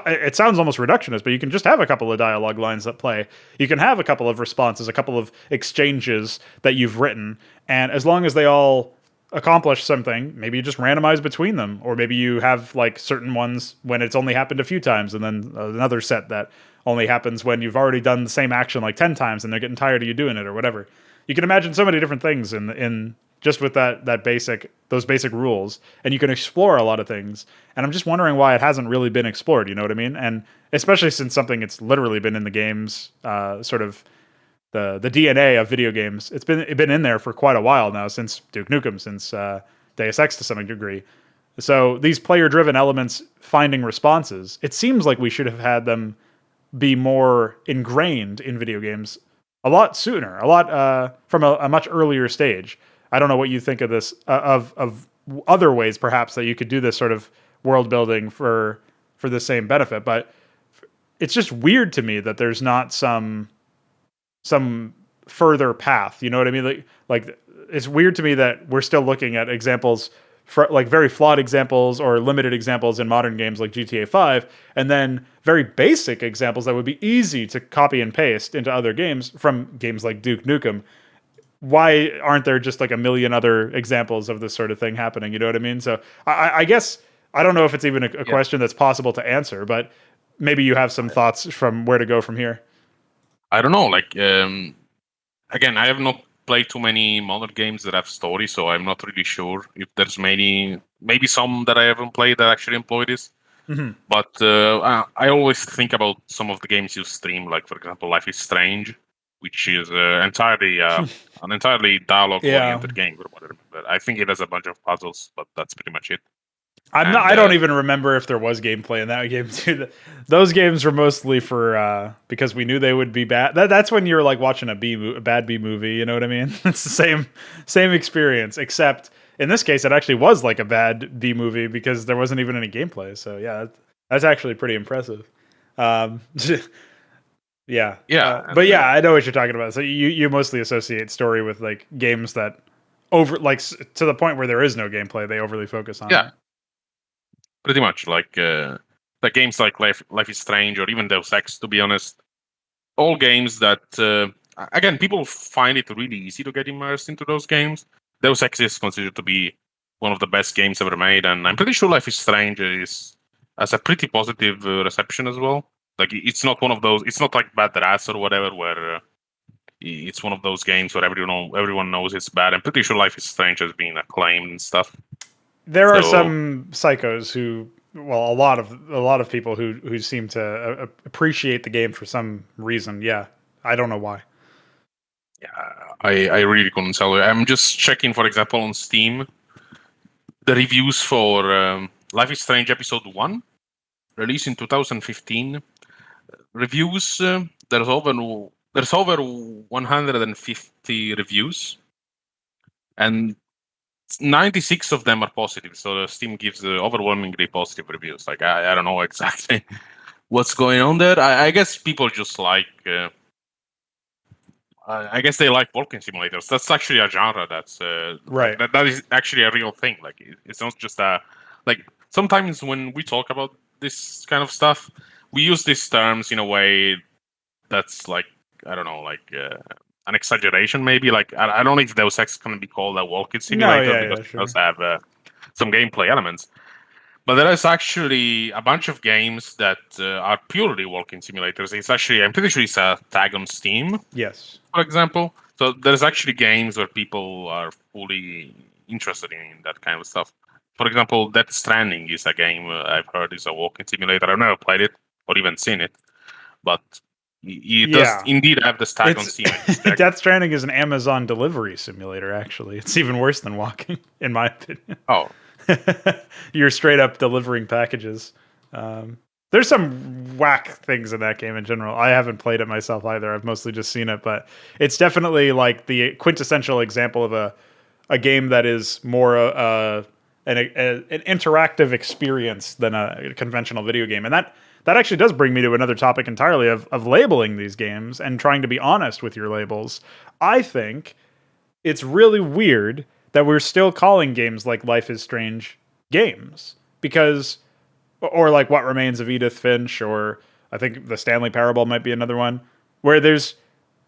it sounds almost reductionist, but you can just have a couple of dialogue lines that play. You can have a couple of responses, a couple of exchanges that you've written, and as long as they all accomplish something, maybe you just randomize between them, or maybe you have like certain ones when it's only happened a few times, and then another set that only happens when you've already done the same action like 10 times and they're getting tired of you doing it or whatever. You can imagine so many different things in just with those basic rules, and you can explore a lot of things. And I'm just wondering why it hasn't really been explored, you know what I mean? And especially since something it's literally been in the games, sort of the DNA of video games. It's been in there for quite a while now, since Duke Nukem, since Deus Ex to some degree. So these player-driven elements finding responses, it seems like we should have had them be more ingrained in video games a lot sooner, from a much earlier stage. I don't know what you think of this, of other ways perhaps that you could do this sort of world building for the same benefit, but it's just weird to me that there's not some further path. You know what I mean? Like it's weird to me that we're still looking at examples like very flawed examples or limited examples in modern games like GTA 5, and then very basic examples that would be easy to copy and paste into other games from games like Duke Nukem. Why aren't there just like a million other examples of this sort of thing happening? You know what I mean? So I guess I don't know if it's even a question that's possible to answer, but maybe you have some thoughts from where to go from here. I don't know. Like again, I have not played too many modern games that have story, so I'm not really sure if there's maybe some that I haven't played that actually employ this. Mm-hmm. But I always think about some of the games you stream, like for example, Life is Strange, which is entirely an entirely Yeah. dialogue-oriented game. From what I remember. I think it has a bunch of puzzles, but that's pretty much it. I'm not. And I don't even remember if there was gameplay in that game too. Those games were mostly for because we knew they would be bad. That's when you're like watching a bad B movie. You know what I mean? It's the same experience, except in this case, it actually was like a bad B movie because there wasn't even any gameplay. So yeah, that's actually pretty impressive. Um, yeah, yeah, but and yeah, I know what you're talking about. So you mostly associate story with like games that to the point where there is no gameplay. They overly focus on it. yeah, pretty much like games like Life is Strange or even Deus Ex. To be honest, all games that again people find it really easy to get immersed into those games. Deus Ex is considered to be one of the best games ever made, and I'm pretty sure Life is Strange has a pretty positive reception as well. Like it's not one of those. It's not like Bad Rats or whatever, where it's one of those games where everyone knows it's bad. I'm pretty sure Life is Strange has been acclaimed and stuff. There are So some psychos who, well, a lot of people who seem to appreciate the game for some reason. Yeah, I don't know why. yeah, I really couldn't tell you. I'm just checking, for example, on Steam, the reviews for Life is Strange Episode 1, released in 2015. Reviews, there's over 150 reviews, and 96 of them are positive. So Steam gives overwhelmingly positive reviews. Like I don't know exactly what's going on there. I guess people just like. I guess they like walking simulators. That's actually a genre that's like Right. that is actually a real thing. Like it's not just a like sometimes when we talk about this kind of stuff, we use these terms in a way that's like I don't know, like an exaggeration maybe. Like I don't know if Deus Ex can be called a walking No. simulator Yeah. because Yeah. it does Sure. have some gameplay elements. But there is actually a bunch of games that are purely walking simulators. It's actually, I'm pretty sure it's a tag on Steam, Yes. for example. So there's actually games where people are fully interested in that kind of stuff. For example, Death Stranding is a game I've heard is a walking simulator. I've never played it or even seen it, but it does Yeah. indeed have this tag on It's Steam. I just checked. Death Stranding is an Amazon delivery simulator. Actually, it's even worse than walking, in my opinion. Oh, You're straight up delivering packages. Um, there's some whack things in that game in general. I haven't played it myself either. I've mostly just seen it, but it's definitely like the quintessential example of a game that is more an interactive experience than a conventional video game. And that actually does bring me to another topic entirely of labeling these games and trying to be honest with your labels. I think it's really weird that we're still calling games like Life is Strange games because, or like What Remains of Edith Finch, or I think the Stanley Parable might be another one, where there's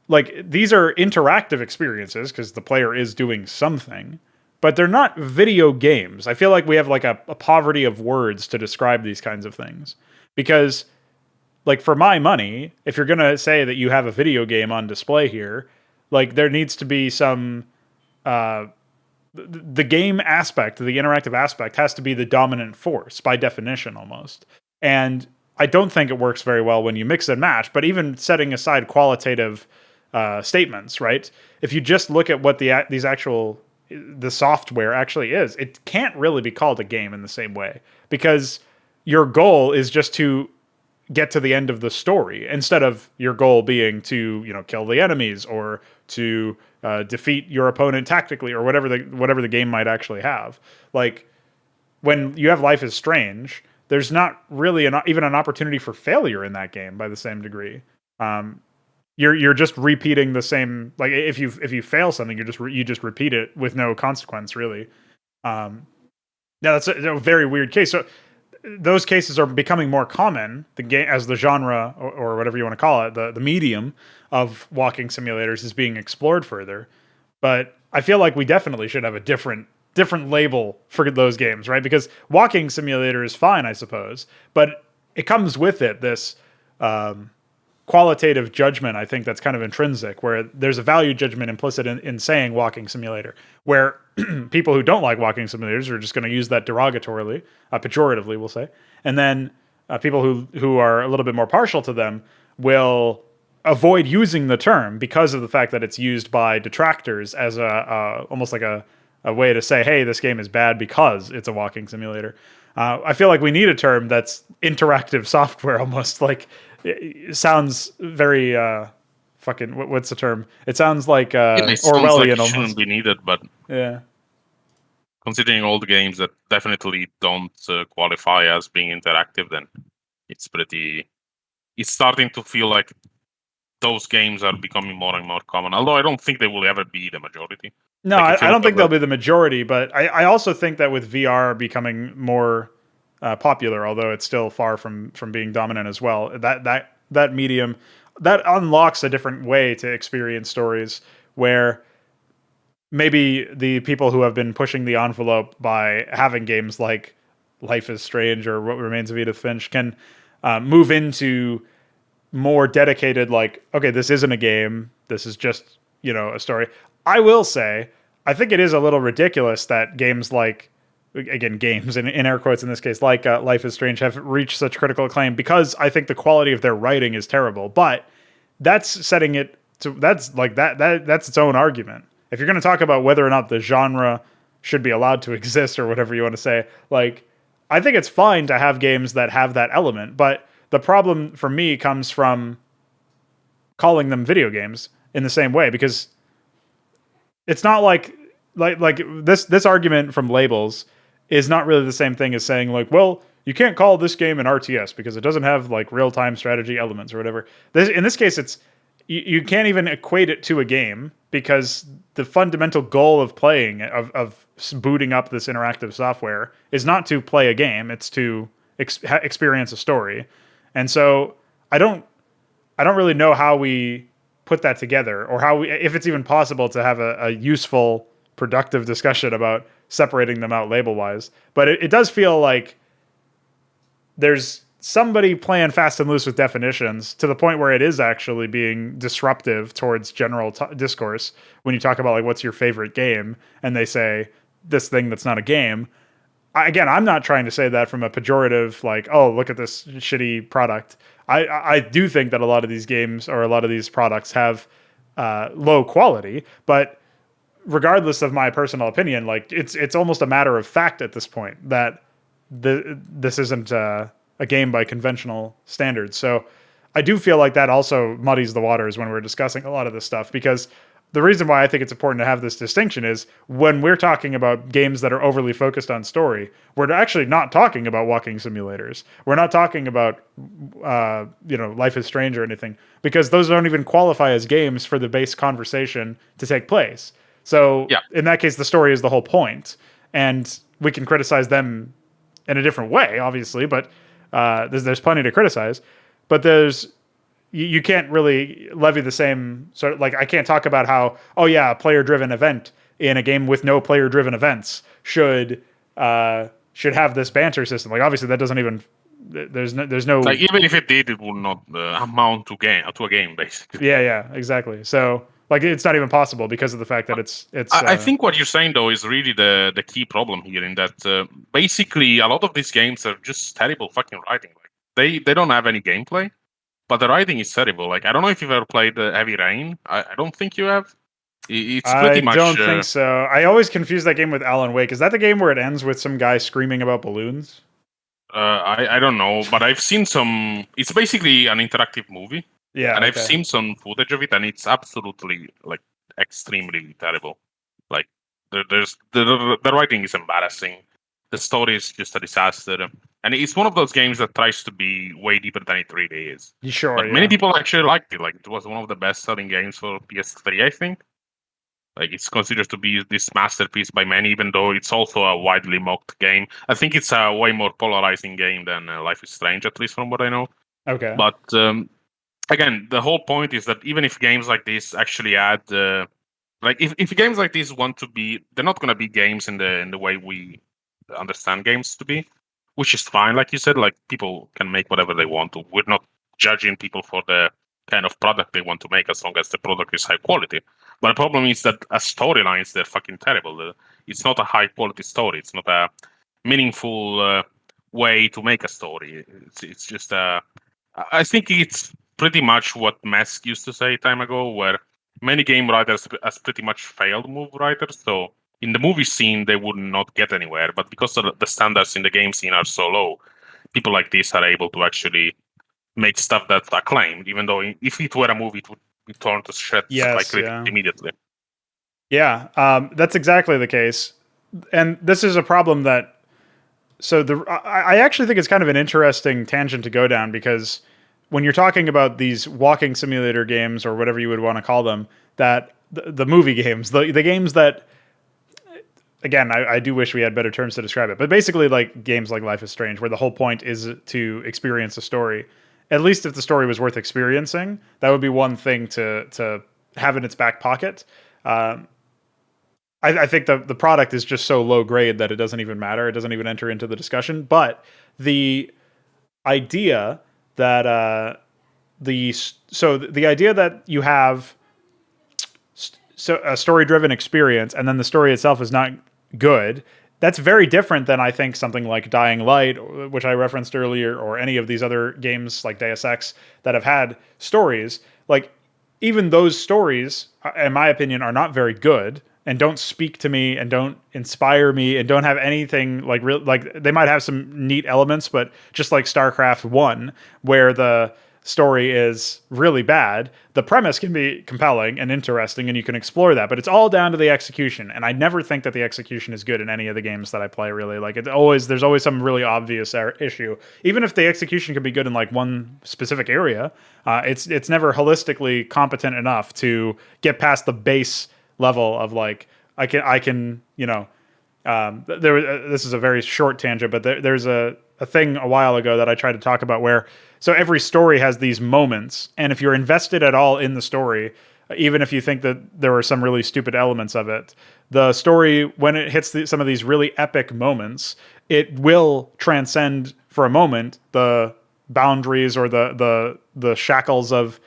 like these are interactive experiences because the player is doing something, but they're not video games. I feel like we have like a poverty of words to describe these kinds of things because, like, for my money, if you're gonna say that you have a video game on display here, like there needs to be some the game aspect, the interactive aspect, has to be the dominant force by definition almost. And I don't think it works very well when you mix and match. But even setting aside qualitative statements, right? If you just look at what the software actually is, it can't really be called a game in the same way because your goal is just to get to the end of the story instead of your goal being to kill the enemies or to defeat your opponent tactically or whatever the game might actually have. Like when you have Life is Strange, there's not really even an opportunity for failure in that game by the same degree. You're just repeating the same. Like if you fail something, you just repeat it with no consequence really. Now that's a very weird case. So those cases are becoming more common. The game as the genre or whatever you want to call it, the medium of walking simulators is being explored further. But I feel like we definitely should have a different label for those games, right? Because walking simulator is fine, I suppose, but it comes with it this qualitative judgment, I think, that's kind of intrinsic, where there's a value judgment implicit in saying walking simulator, where people who don't like walking simulators are just going to use that derogatorily, pejoratively, we'll say, and then people who are a little bit more partial to them will avoid using the term because of the fact that it's used by detractors as a almost like a way to say, hey, this game is bad because it's a walking simulator. I feel like we need a term that's interactive software, almost like it sounds very fucking. What's the term? It sounds like It sounds like Orwellian it shouldn't almost. be needed, but Yeah. considering all the games that definitely don't qualify as being interactive, then it's pretty. It's starting to feel like those games are becoming more and more common. Although I don't think they will ever be the majority. No, Like if you I look don't at think they'll be the majority, but I also think that with VR becoming more popular, although it's still far from being dominant as well, that medium that unlocks a different way to experience stories where maybe the people who have been pushing the envelope by having games like Life is Strange or What Remains of Edith Finch can move into more dedicated, like, okay, this isn't a game, this is just, a story. I will say, I think it is a little ridiculous that games like, again, games in air quotes in this case, like Life is Strange, have reached such critical acclaim because I think the quality of their writing is terrible. But that's setting it to that's like that's its own argument. If you're going to talk about whether or not the genre should be allowed to exist or whatever you want to say, like, I think it's fine to have games that have that element, but the problem for me comes from calling them video games in the same way, because it's not like this argument from labels is not really the same thing as saying, like, well, you can't call this game an RTS because it doesn't have like real-time strategy elements or whatever. In this case, it's you can't even equate it to a game, because the fundamental goal of playing of booting up this interactive software is not to play a game, it's to experience a story. And so I don't I don't really know how we put that together, or how if it's even possible to have a useful, productive discussion about separating them out label wise. But it does feel like there's somebody playing fast and loose with definitions to the point where it is actually being disruptive towards general discourse. When you talk about, like, what's your favorite game, and they say this thing that's not a game. Again, I'm not trying to say that from a pejorative, like, oh, look at this shitty product. I do think that a lot of these games or a lot of these products have low quality, but regardless of my personal opinion, like, it's almost a matter of fact at this point that this isn't a game by conventional standards. So I do feel like that also muddies the waters when we're discussing a lot of this stuff, because the reason why I think it's important to have this distinction is when we're talking about games that are overly focused on story, we're actually not talking about walking simulators. We're not talking about, Life is Strange or anything, because those don't even qualify as games for the base conversation to take place. So yeah. in that case, the story is the whole point, and we can criticize them in a different way, obviously, but there's plenty to criticize. But you can't really levy the same sort of, like, I can't talk about how, oh yeah, a player-driven event in a game with no player-driven events should have this banter system. Like, obviously that doesn't even there's no Like even if it did, it would not amount to a game basically. yeah, exactly. So, like, it's not even possible because of the fact that it's I think what you're saying though is really the key problem here, in that basically a lot of these games are just terrible fucking writing. Like they don't have any gameplay, but the writing is terrible. Like, I don't know if you've ever played Heavy Rain. I don't think you have. It's I pretty much. don't think so. I always confuse that game with Alan Wake. Is that the game where it ends with some guy screaming about balloons? I don't know, but I've seen some. It's basically an interactive movie, Yeah, and I've okay. seen some footage of it, and it's absolutely, like, extremely terrible. Like, there's the writing is embarrassing. The story is just a disaster, and it's one of those games that tries to be way deeper than it really is. Sure, But many yeah. people actually liked it. Like, it was one of the best-selling games for PS3, I think. Like, it's considered to be this masterpiece by many, even though it's also a widely mocked game. I think it's a way more polarizing game than Life is Strange, at least from what I know. Okay. But again, the whole point is that even if games like this actually add, like, if games like this want to be, they're not going to be games in the way we understand games to be. which is fine. Like you said, like people can make whatever they want to. We're not judging people for the kind of product they want to make as long as the product is high quality. But the problem is that as storylines, they're fucking terrible. It's not a high quality story. It's not a meaningful way to make a story. It's just I think it's pretty much what Mask used to say time ago, where many game writers has pretty much failed move writers. So in the movie scene, they would not get anywhere. But because the standards in the game scene are so low, people like this are able to actually make stuff that's acclaimed, even though if it were a movie, it would be torn to shreds by Yes, critics yeah. immediately. Yeah, that's exactly the case. And this is a problem that, so I actually think it's kind of an interesting tangent to go down, because when you're talking about these walking simulator games, or whatever you would want to call them, that the movie games, the games that, again, I do wish we had better terms to describe it, but basically like games like Life is Strange, where the whole point is to experience a story. At least if the story was worth experiencing, that would be one thing to have in its back pocket. Um, I think the product is just so low grade that it doesn't even matter. It doesn't even enter into the discussion. But the idea that the idea that you have so a story driven experience, and then the story itself is not good, that's very different than, I think, something like Dying Light, which I referenced earlier, or any of these other games like Deus Ex that have had stories. Like, even those stories, in my opinion, are not very good and don't speak to me and don't inspire me and don't have anything like real. Like, they might have some neat elements, but just like StarCraft 1, where the story is really bad, the premise can be compelling and interesting and you can explore that, but it's all down to the execution. And I never think that the execution is good in any of the games that I play, really. Like, there's always some really obvious issue. Even if the execution can be good in like one specific area, it's never holistically competent enough to get past the base level of like, I can this is a very short tangent, but there's a thing a while ago that I tried to talk about, where so every story has these moments, and if you're invested at all in the story, even if you think that there are some really stupid elements of it, the story, when it hits some of these really epic moments, it will transcend for a moment the boundaries, or the shackles of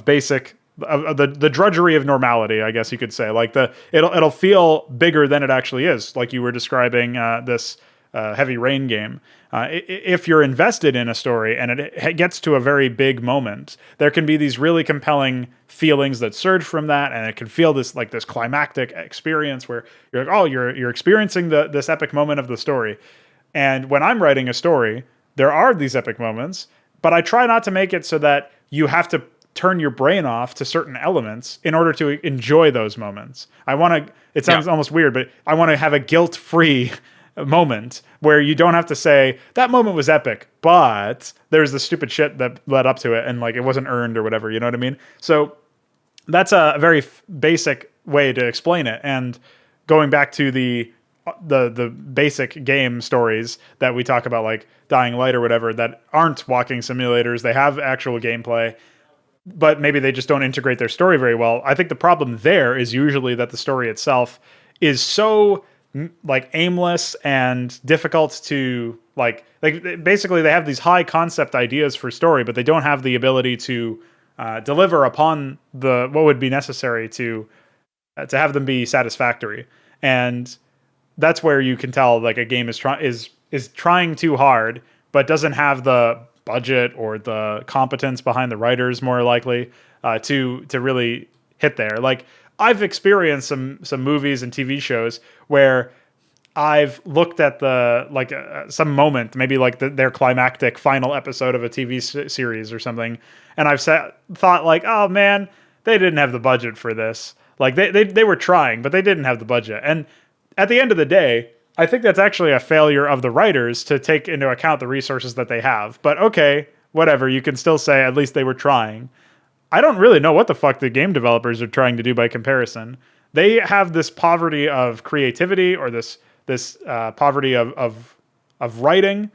basic, the drudgery of normality, I guess you could say. Like, it'll feel bigger than it actually is, like you were describing this Heavy Rain game. If you're invested in a story and it gets to a very big moment, there can be these really compelling feelings that surge from that, and it can feel this climactic experience where you're like, oh, you're experiencing this epic moment of the story. And when I'm writing a story, there are these epic moments, but I try not to make it so that you have to turn your brain off to certain elements in order to enjoy those moments. It sounds almost weird, but I want to have a guilt-free moment where you don't have to say that moment was epic, but there's the stupid shit that led up to it, and like it wasn't earned or whatever. You know what I mean? So that's a very basic way to explain it. And going back to the basic game stories that we talk about, like Dying Light or whatever, that aren't walking simulators, they have actual gameplay, but maybe they just don't integrate their story very well. I think the problem there is usually that the story itself is so like aimless and difficult to like basically they have these high concept ideas for story, but they don't have the ability to deliver upon what would be necessary to have them be satisfactory. And that's where you can tell like a game is trying too hard, but doesn't have the budget or the competence behind the writers, more likely, to really hit there. Like, I've experienced some movies and TV shows where I've looked at some moment, maybe like their climactic final episode of a TV series or something, and I've thought like, oh man, they didn't have the budget for this. Like, they were trying, but they didn't have the budget. And at the end of the day, I think that's actually a failure of the writers to take into account the resources that they have. But okay, whatever, you can still say at least they were trying. I don't really know what the fuck the game developers are trying to do by comparison. They have this poverty of creativity, or this poverty of writing.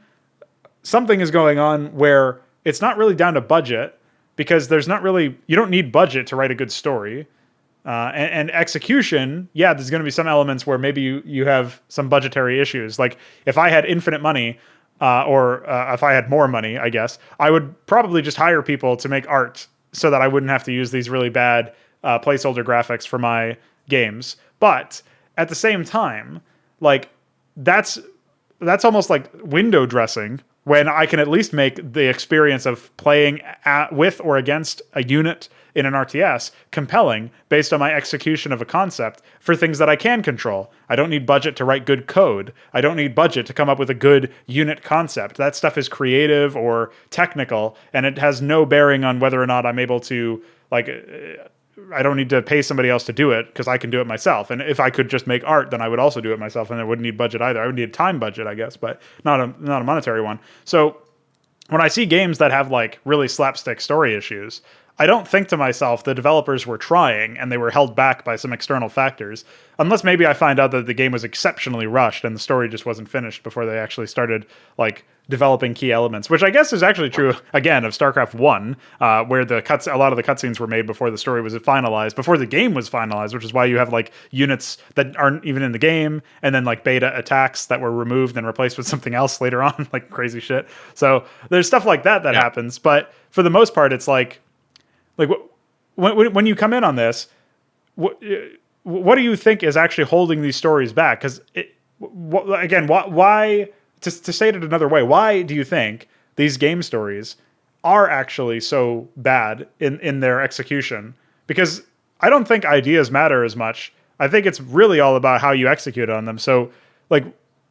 Something is going on where it's not really down to budget, because you don't need budget to write a good story. And execution, yeah, there's going to be some elements where maybe you have some budgetary issues. Like, if I had infinite money, or if I had more money, I guess, I would probably just hire people to make art so that I wouldn't have to use these really bad placeholder graphics for my games. But at the same time, like that's that's almost like window dressing when I can at least make the experience of playing with or against a unit in an RTS compelling based on my execution of a concept for things that I can control. I don't need budget to write good code. I don't need budget to come up with a good unit concept. That stuff is creative or technical, and it has no bearing on whether or not I'm able to, like, I don't need to pay somebody else to do it because I can do it myself. And if I could just make art, then I would also do it myself, and I wouldn't need budget either. I would need a time budget, I guess, but not a monetary one. So when I see games that have like really slapstick story issues, I don't think to myself the developers were trying and they were held back by some external factors, unless maybe I find out that the game was exceptionally rushed and the story just wasn't finished before they actually started like developing key elements, which I guess is actually true again of StarCraft 1, where a lot of the cutscenes were made before the story was finalized, before the game was finalized, which is why you have like units that aren't even in the game, and then like beta attacks that were removed and replaced with something else later on, like crazy shit. So there's stuff like that happens, but for the most part, it's like when you come in on this, what do you think is actually holding these stories back? Because again, why to state it another way, why do you think these game stories are actually so bad in their execution? Because I don't think ideas matter as much. I think it's really all about how you execute on them. So, like,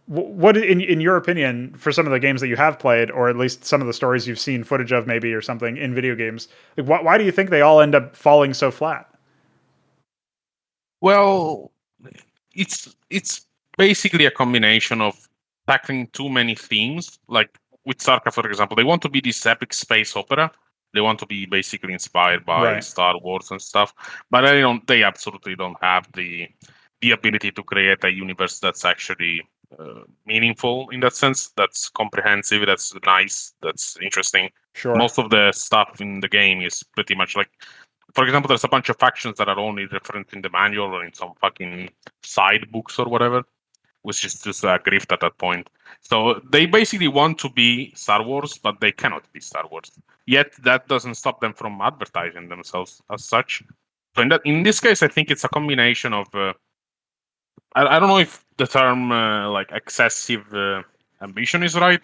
what in your opinion, for some of the games that you have played, or at least some of the stories you've seen footage of maybe or something in video games, like, why do you think they all end up falling so flat? Well, it's basically a combination of tackling too many themes. Like with StarCraft, for example, they want to be this epic space opera. They want to be basically inspired by Right. Star Wars and stuff, but they absolutely don't have the ability to create a universe that's actually meaningful in that sense. That's comprehensive. That's nice. That's interesting. Sure. Most of the stuff in the game is pretty much like, for example, there's a bunch of factions that are only referenced in the manual or in some fucking side books or whatever, which is just a grift at that point. So they basically want to be Star Wars, but they cannot be Star Wars. Yet that doesn't stop them from advertising themselves as such. So in this case, I think it's a combination of I don't know if the term like excessive ambition is right,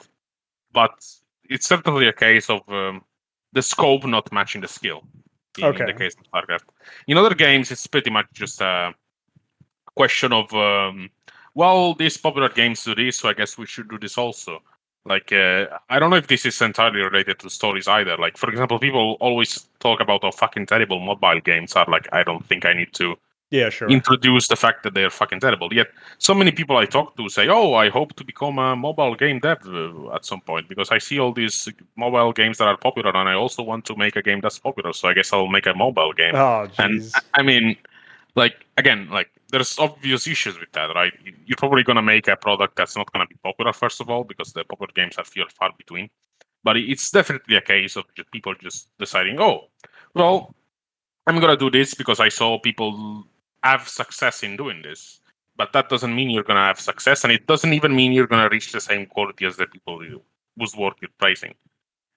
but it's certainly a case of the scope not matching the skill. In the Okay. case of StarCraft, in other games, it's pretty much just a question of well, these popular games do this, so I guess we should do this also. Like, I don't know if this is entirely related to stories either. Like, for example, people always talk about how fucking terrible mobile games are. Like, I don't think I need to Yeah, sure. introduce the fact that they're fucking terrible. Yet, so many people I talk to say, "Oh, I hope to become a mobile game dev at some point because I see all these mobile games that are popular, and I also want to make a game that's popular. So I guess I'll make a mobile game." Oh, And jeez. I mean, like again, like there's obvious issues with that, right? You're probably gonna make a product that's not gonna be popular first of all because the popular games are few and far between. But it's definitely a case of just people just deciding, "Oh, well, I'm gonna do this because I saw people have success in doing this." But that doesn't mean you're gonna have success, and it doesn't even mean you're gonna reach the same quality as the people whose work you're praising.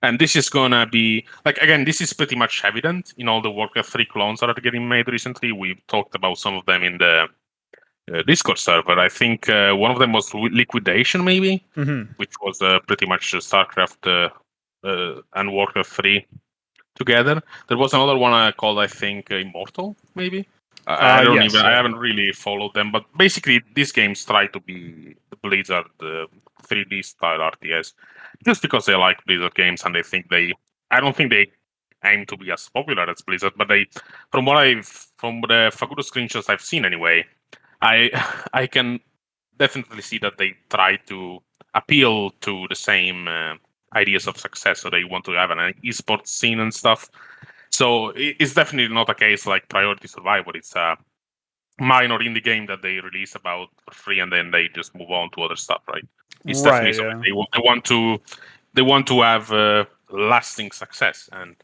And this is gonna be like, again, this is pretty much evident in all the Warcraft 3 clones that are getting made recently. We've talked about some of them in the Discord server. I think one of them was Liquidation, maybe, Mm-hmm. which was pretty much StarCraft and Warcraft 3 together. There was another one called, I think, Immortal, maybe. I don't even. Yes, I yeah. haven't really followed them, but basically, these games try to be the Blizzard 3D style RTS, just because they like Blizzard games and they think they. I don't think they aim to be as popular as Blizzard, but they, from the Fagudo screenshots I've seen anyway, I I can definitely see that they try to appeal to the same ideas of success. So they want to have an esports scene and stuff. So it's definitely not a case like Priority Survivor. It's a minor indie game that they release about for free and then they just move on to other stuff, right? It's definitely Right, something yeah. they want to have lasting success, and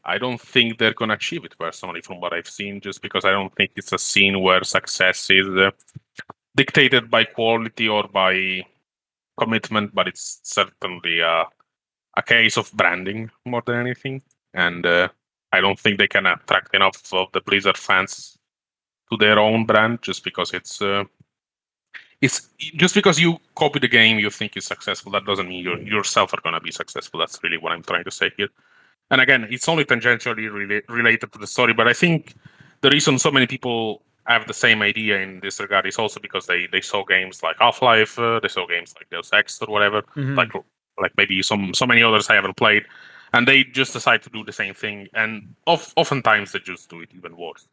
I don't think they're gonna achieve it personally from what I've seen. Just because I don't think it's a scene where success is dictated by quality or by commitment, but it's certainly a case of branding more than anything. And I don't think they can attract enough of the Blizzard fans to their own brand just because it's just because you copy the game you think is successful. That doesn't mean you yourself are going to be successful. That's really what I'm trying to say here. And again, it's only tangentially related to the story, but I think the reason so many people have the same idea in this regard is also because they saw games like Half-Life, they saw games like Deus Ex or whatever, like maybe so many others I haven't played, and they just decide to do the same thing, and oftentimes they just do it even worse.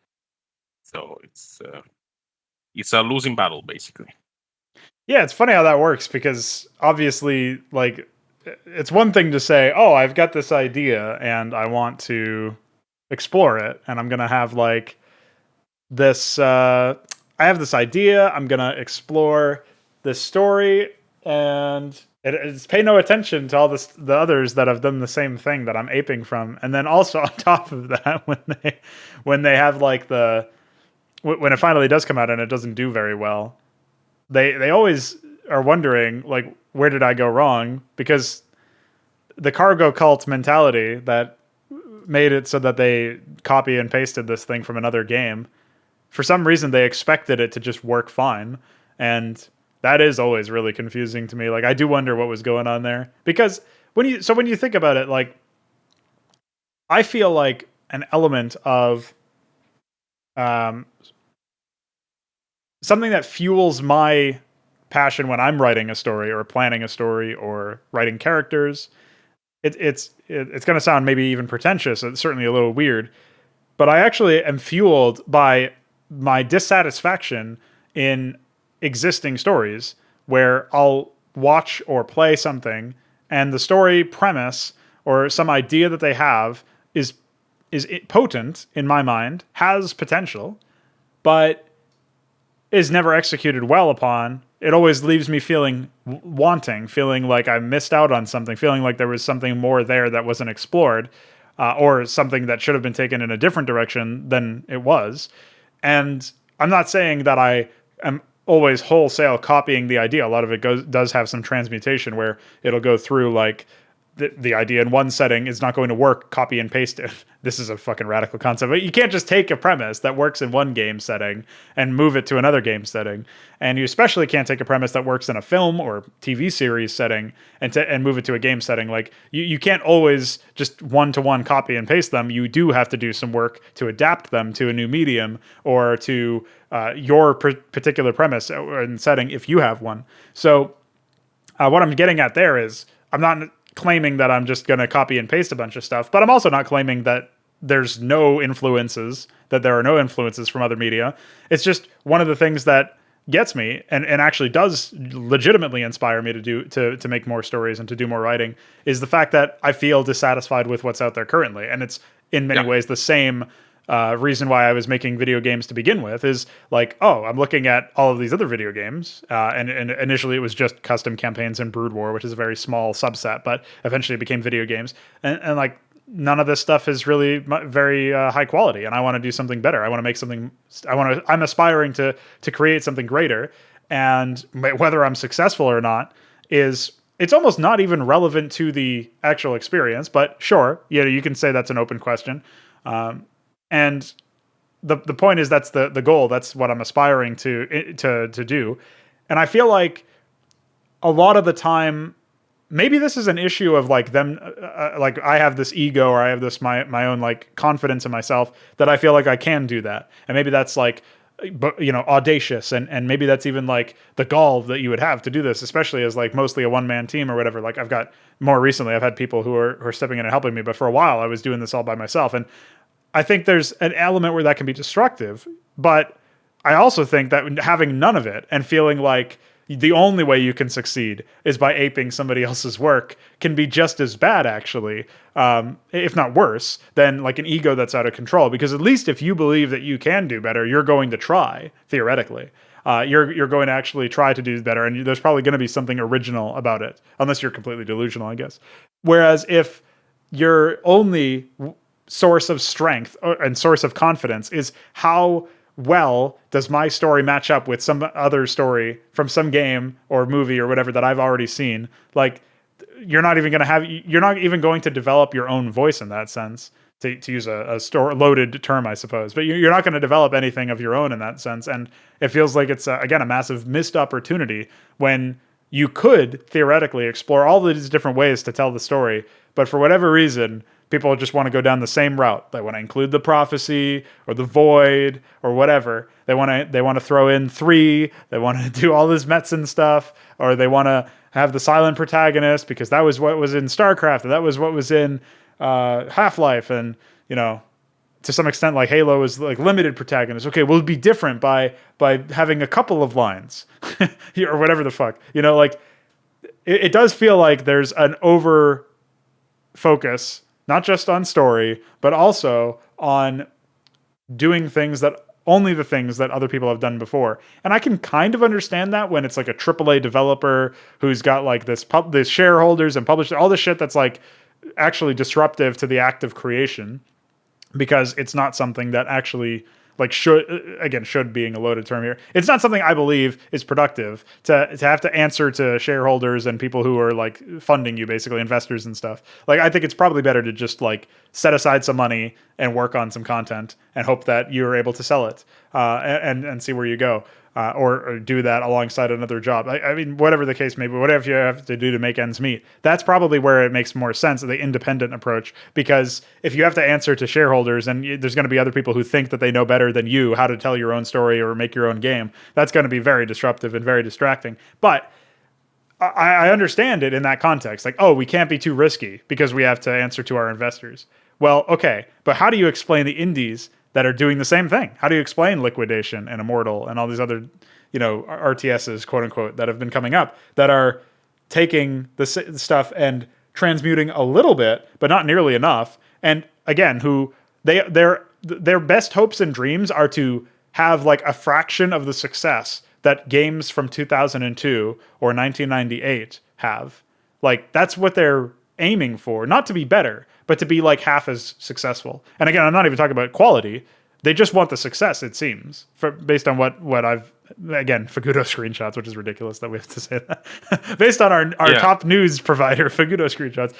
So it's a losing battle, basically. Yeah, it's funny how that works because obviously, like, it's one thing to say, "Oh, I've got this idea and I want to explore it, and I'm gonna have like this. I have this idea. I'm gonna explore this story, and it's pay no attention to all the others that have done the same thing that I'm aping from. And then also on top of that, when they have like when it finally does come out and it doesn't do very well, they always are wondering like, where did I go wrong? Because the cargo cult mentality that made it so that they copy and pasted this thing from another game, for some reason they expected it to just work fine, and that is always really confusing to me. Like, I do wonder what was going on there, because when you think about it, like, I feel like an element of something that fuels my passion when I'm writing a story or planning a story or writing characters. It's going to sound maybe even pretentious. It's certainly a little weird, but I actually am fueled by my dissatisfaction in existing stories where I'll watch or play something and the story premise or some idea that they have is potent in my mind, has potential, but is never executed well upon. It always leaves me feeling wanting, feeling like I missed out on something, feeling like there was something more there that wasn't explored, or something that should have been taken in a different direction than it was. And I'm not saying that I am always wholesale copying the idea. A lot of it does have some transmutation where it'll go through like the idea in one setting is not going to work, copy and paste it. This is a fucking radical concept, but you can't just take a premise that works in one game setting and move it to another game setting. And you especially can't take a premise that works in a film or TV series setting and move it to a game setting. Like, you can't always just one-to-one copy and paste them. You do have to do some work to adapt them to a new medium or to your particular premise and setting if you have one. So what I'm getting at there is, I'm not claiming that I'm just going to copy and paste a bunch of stuff, but I'm also not claiming that there's no influences, that there are no influences from other media. It's just one of the things that gets me and actually does legitimately inspire me to make more stories and to do more writing is the fact that I feel dissatisfied with what's out there currently. And it's in many ways the same reason why I was making video games to begin with, is like, oh, I'm looking at all of these other video games, and initially it was just custom campaigns and Brood War, which is a very small subset, but eventually it became video games, and like, none of this stuff is really very high quality, and I want to do something better. I want to make something. I'm aspiring to create something greater, and whether I'm successful or not it's almost not even relevant to the actual experience. But sure, you can say that's an open question. And the point is, that's the goal. That's what I'm aspiring to do. And I feel like a lot of the time, maybe this is an issue of like them, like I have this ego, or I have this my own like confidence in myself that I feel like I can do that. And maybe that's like, audacious, and maybe that's even like the gall that you would have to do this, especially as like mostly a one-man team or whatever. Like, more recently I've had people who are stepping in and helping me, but for a while I was doing this all by myself. And I think there's an element where that can be destructive, but I also think that having none of it and feeling like the only way you can succeed is by aping somebody else's work can be just as bad, actually, if not worse, than like an ego that's out of control. Because at least if you believe that you can do better, you're going to try, theoretically. You're going to actually try to do better, and there's probably going to be something original about it, unless you're completely delusional, I guess. Whereas if your only source of strength and source of confidence is how well does my story match up with some other story from some game or movie or whatever that I've already seen. Like, you're not even going to develop your own voice in that sense, to use a store loaded term, I suppose. But you're not going to develop anything of your own in that sense. And it feels like it's, again, a massive missed opportunity when you could theoretically explore all these different ways to tell the story. But for whatever reason, people just want to go down the same route. They want to include the prophecy or the void or whatever. They want to throw in 3. They want to do all this Metzen stuff, or they want to have the silent protagonist because that was what was in StarCraft, and that was what was in Half-Life, and to some extent, like Halo is like limited protagonist. Okay, well, it'd be different by having a couple of lines or whatever the fuck. Like it does feel like there's an over focus, not just on story, but also on doing things that only the things that other people have done before. And I can kind of understand that when it's like a AAA developer who's got like this shareholders and publishers, all this shit that's like actually disruptive to the act of creation, because it's not something that actually like should being a loaded term here. It's not something I believe is productive to have to answer to shareholders and people who are like funding you, basically investors and stuff. Like, I think it's probably better to just like set aside some money and work on some content and hope that you're able to sell it and see where you go. Or do that alongside another job. I mean, whatever the case may be, whatever you have to do to make ends meet, that's probably where it makes more sense, the independent approach. Because if you have to answer to shareholders and there's going to be other people who think that they know better than you how to tell your own story or make your own game, that's going to be very disruptive and very distracting. But I understand it in that context. Like, oh, we can't be too risky because we have to answer to our investors. Well, okay, but how do you explain the indies that are doing the same thing? How do you explain Liquidation and Immortal and all these other, RTSs, quote unquote, that have been coming up that are taking the stuff and transmuting a little bit, but not nearly enough? And again, who their best hopes and dreams are to have like a fraction of the success that games from 2002 or 1998 have. Like, that's what they're aiming for, not to be better, but to be like half as successful. And again, I'm not even talking about quality. They just want the success, it seems, based on what I've, again, Fagudo screenshots, which is ridiculous that we have to say that. Based on our top news provider, Fagudo screenshots.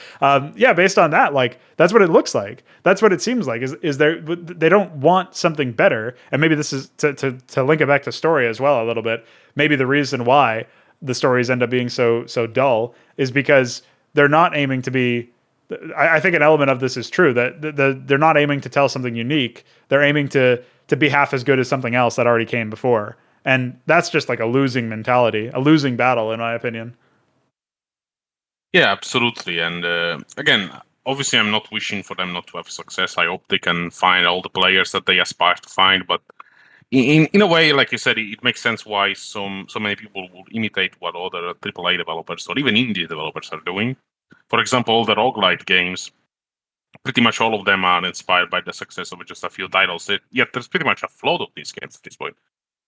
Based on that, like, that's what it looks like. That's what it seems like, is they don't want something better. And maybe this is, to link it back to story as well a little bit, maybe the reason why the stories end up being so dull is because they're not aiming to be, I think an element of this is true, that they're not aiming to tell something unique. They're aiming to be half as good as something else that already came before. And that's just like a losing mentality, a losing battle, in my opinion. Yeah, absolutely. And again, obviously, I'm not wishing for them not to have success. I hope they can find all the players that they aspire to find. But in a way, like you said, it makes sense why so many people will imitate what other AAA developers or even indie developers are doing. For example, all the roguelite games, pretty much all of them are inspired by the success of just a few titles. Yet there's pretty much a flood of these games at this point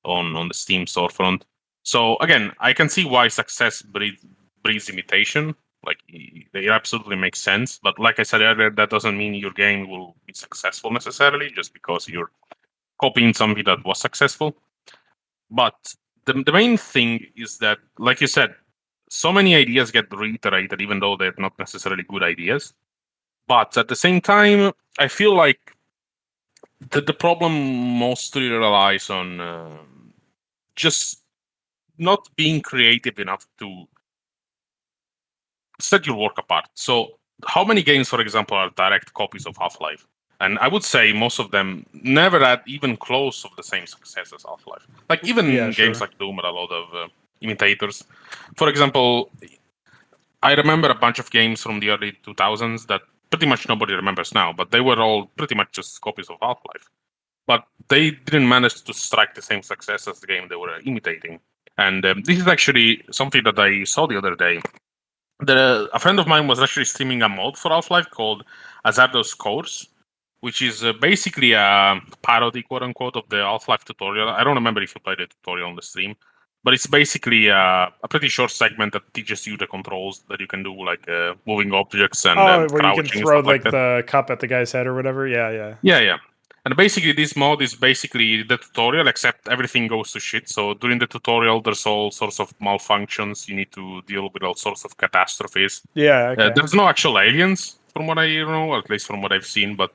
on the Steam storefront. So again, I can see why success breeds imitation. Like, it absolutely makes sense. But like I said earlier, that doesn't mean your game will be successful necessarily just because you're copying something that was successful. But the main thing is that, like you said, so many ideas get reiterated, even though they're not necessarily good ideas. But at the same time, I feel like the problem mostly relies on just not being creative enough to set your work apart. So, how many games, for example, are direct copies of Half-Life? And I would say most of them never had even close of the same success as Half-Life. Like, even games like Doom are a lot of imitators. For example, I remember a bunch of games from the early 2000s that pretty much nobody remembers now, but they were all pretty much just copies of Half-Life. But they didn't manage to strike the same success as the game they were imitating. And this is actually something that I saw the other day. A friend of mine was actually streaming a mod for Half-Life called Azardo's Course, which is basically a parody, quote-unquote, of the Half-Life tutorial. I don't remember if you played the tutorial on the stream, but it's basically a pretty short segment that teaches you the controls that you can do, like moving objects and where crouching. You can throw like the cup at the guy's head or whatever. Yeah. Yeah. And basically, this mode is basically the tutorial, except everything goes to shit. So during the tutorial, there's all sorts of malfunctions. You need to deal with all sorts of catastrophes. Yeah. Okay. There's no actual aliens, from what I know, or at least from what I've seen, but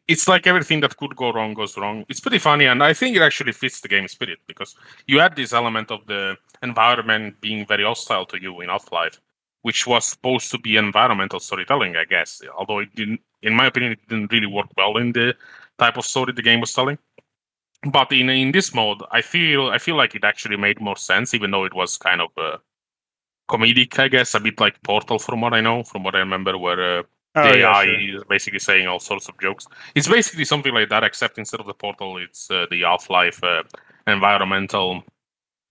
it's like everything that could go wrong goes wrong. It's pretty funny, and I think it actually fits the game spirit because you add this element of the environment being very hostile to you in Half-Life, which was supposed to be environmental storytelling, I guess. Although it didn't, in my opinion, it didn't really work well in the type of story the game was telling. But in this mode, I feel like it actually made more sense, even though it was kind of comedic, I guess, a bit like Portal, from what I know, from what I remember, where Oh the yeah, AI sure. is basically saying all sorts of jokes. It's basically something like that, except instead of the Portal, it's the Half-Life environmental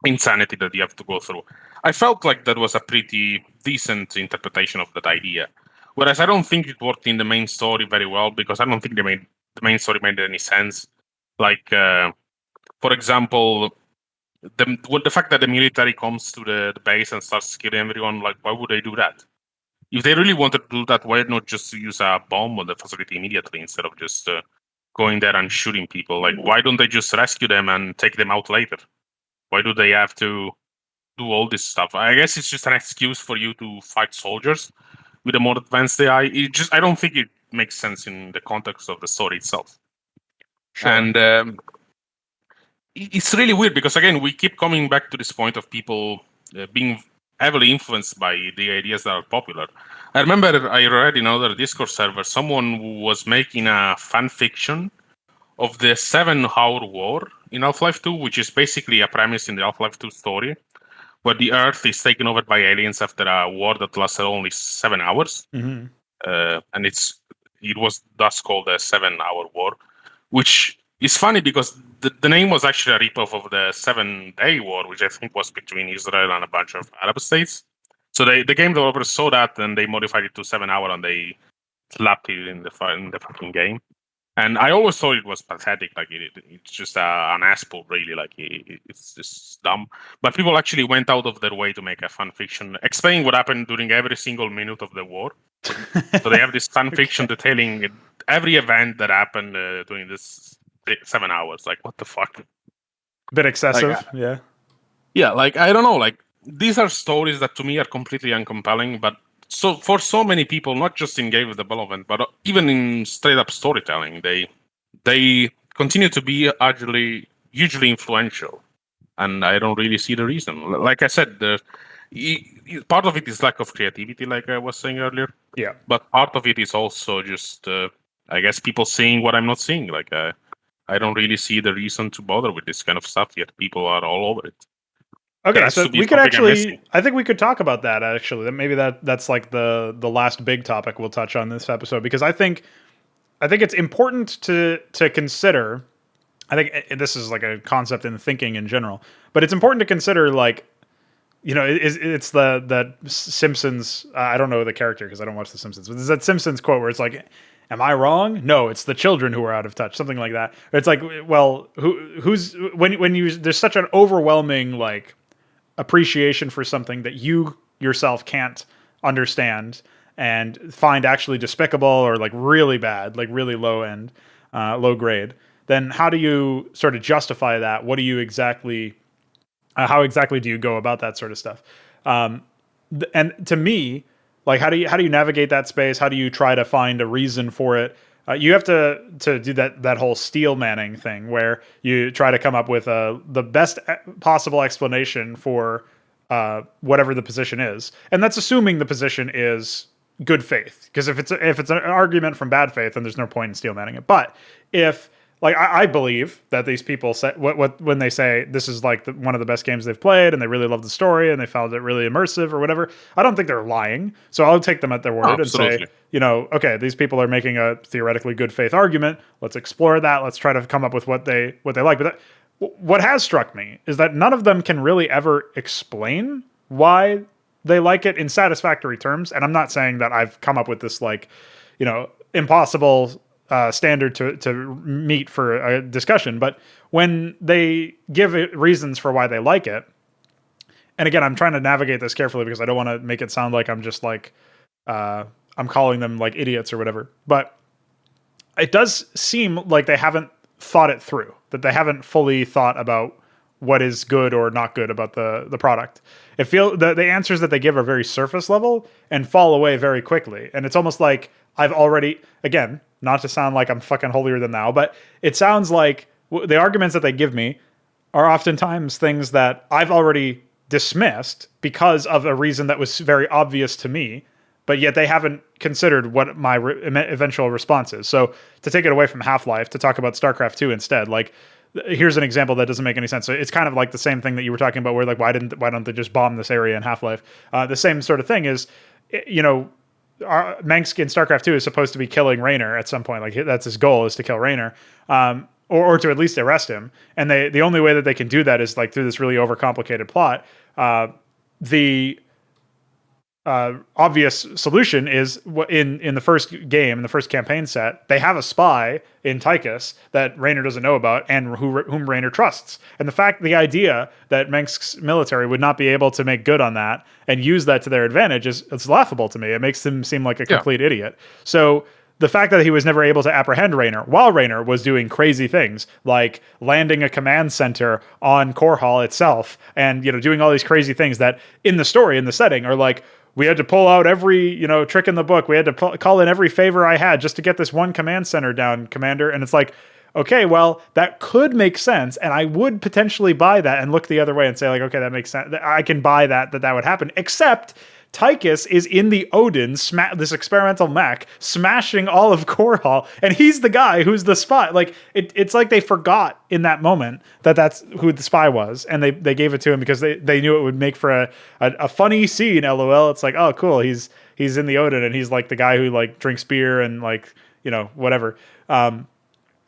insanity that you have to go through. I felt like that was a pretty decent interpretation of that idea. Whereas I don't think it worked in the main story very well because I don't think the main story made any sense. Like, for example, the fact that the military comes to the base and starts killing everyone, like, why would they do that? If they really wanted to do that, why not just use a bomb on the facility immediately instead of just going there and shooting people? Like, why don't they just rescue them and take them out later? Why do they have to do all this stuff? I guess it's just an excuse for you to fight soldiers with a more advanced AI. I don't think it makes sense in the context of the story itself. Sure. And it's really weird because again, we keep coming back to this point of people being heavily influenced by the ideas that are popular. I remember I read in another Discord server someone who was making a fan fiction of the 7-hour war in Half-Life 2, which is basically a premise in the Half-Life 2 story, where the Earth is taken over by aliens after a war that lasted only 7 hours, Mm-hmm. and it was thus called the 7-hour war, which is funny because the name was actually a ripoff of the 7-day war, which I think was between Israel and a bunch of Arab states. So the game developers saw that and they modified it to 7 hour and they slapped it in the fucking game. And I always thought it was pathetic. Like it's just an asshole, really. Like it's just dumb. But people actually went out of their way to make a fan fiction explaining what happened during every single minute of the war. So they have this fan fiction Okay. detailing every event that happened during this 7 hours. Like, what the fuck? Bit Like, excessive. Yeah. yeah, like I don't know. Like these are stories that to me are completely uncompelling. But so for so many people, not just in game development, but even in straight up storytelling, they continue to be actually hugely influential. And I don't really see the reason. Like I said, part of it is lack of creativity, like I was saying earlier. Yeah. But part of it is also just, I guess, people seeing what I'm not seeing. Like, I don't really see the reason to bother with this kind of stuff yet. People are all over it. There Okay, has so to be we could something I'm actually, missing. I think we could talk about that actually. That maybe that's like the last big topic we'll touch on this episode because I think it's important to consider. I think this is like a concept in thinking in general, but it's important to consider like it's the that Simpsons. I don't know the character because I don't watch The Simpsons, but there's that Simpsons quote where it's like, "Am I wrong? No, it's the children who are out of touch." Something like that. It's like, well, who's when you there's such an overwhelming like appreciation for something that you yourself can't understand and find actually despicable or like really bad, like really low end, low grade, then how do you sort of justify that? What do you exactly, how exactly do you go about that sort of stuff? And to me, like how do you navigate that space? How do you try to find a reason for it? You have to do that whole steel manning thing where you try to come up with the best possible explanation for whatever the position is, and that's assuming the position is good faith. Because if it's an argument from bad faith, then there's no point in steel manning it. But if like I believe that these people say what when they say this is like one of the best games they've played and they really love the story and they found it really immersive or whatever, I don't think they're lying. So I'll take them at their Oh, word and say, absolutely. okay, these people are making a theoretically good faith argument. Let's explore that. Let's try to come up with what they like. But what has struck me is that none of them can really ever explain why they like it in satisfactory terms. And I'm not saying that I've come up with this like, impossible standard to meet for a discussion, but when they give it reasons for why they like it, and again, I'm trying to navigate this carefully because I don't want to make it sound like I'm just like I'm calling them like idiots or whatever, but it does seem like they haven't thought it through, that they haven't fully thought about what is good or not good about the product. It the answers that they give are very surface level and fall away very quickly. And it's almost like I've already, again, not to sound like I'm fucking holier than thou, but it sounds like the arguments that they give me are oftentimes things that I've already dismissed because of a reason that was very obvious to me, but yet they haven't considered what my eventual response is. So to take it away from Half-Life, to talk about StarCraft 2 instead, like, here's an example that doesn't make any sense. So it's kind of like the same thing that you were talking about, where like, why don't they just bomb this area in Half-Life? The same sort of thing is, you know, Mengsk in StarCraft 2 is supposed to be killing Raynor at some point. Like, that's his goal, is to kill Raynor. Or to at least arrest him. And the only way that they can do that is like through this really overcomplicated plot. The obvious solution is in the first game, in the first campaign set, they have a spy in Tychus that Raynor doesn't know about and whom Raynor trusts. And the idea that Mengsk's military would not be able to make good on that and use that to their advantage it's laughable to me. It makes them seem like a complete idiot. So the fact that he was never able to apprehend Raynor while Raynor was doing crazy things like landing a command center on Core Hall itself and, you know, doing all these crazy things that in the story, in the setting, are like, we had to pull out every, you know, trick in the book. We had to call in every favor I had just to get this one command center down, Commander. And it's like, okay, well, that could make sense. And I would potentially buy that and look the other way and say like, okay, that makes sense. I can buy that would happen. Except Tychus is in the Odin, this experimental mech, smashing all of Core Hall, and he's the guy who's the spy. Like, it's like they forgot in that moment that that's who the spy was, and they gave it to him because they knew it would make for a funny scene. LOL. It's like, oh, cool. He's in the Odin, and he's like the guy who like drinks beer and like, you know, whatever.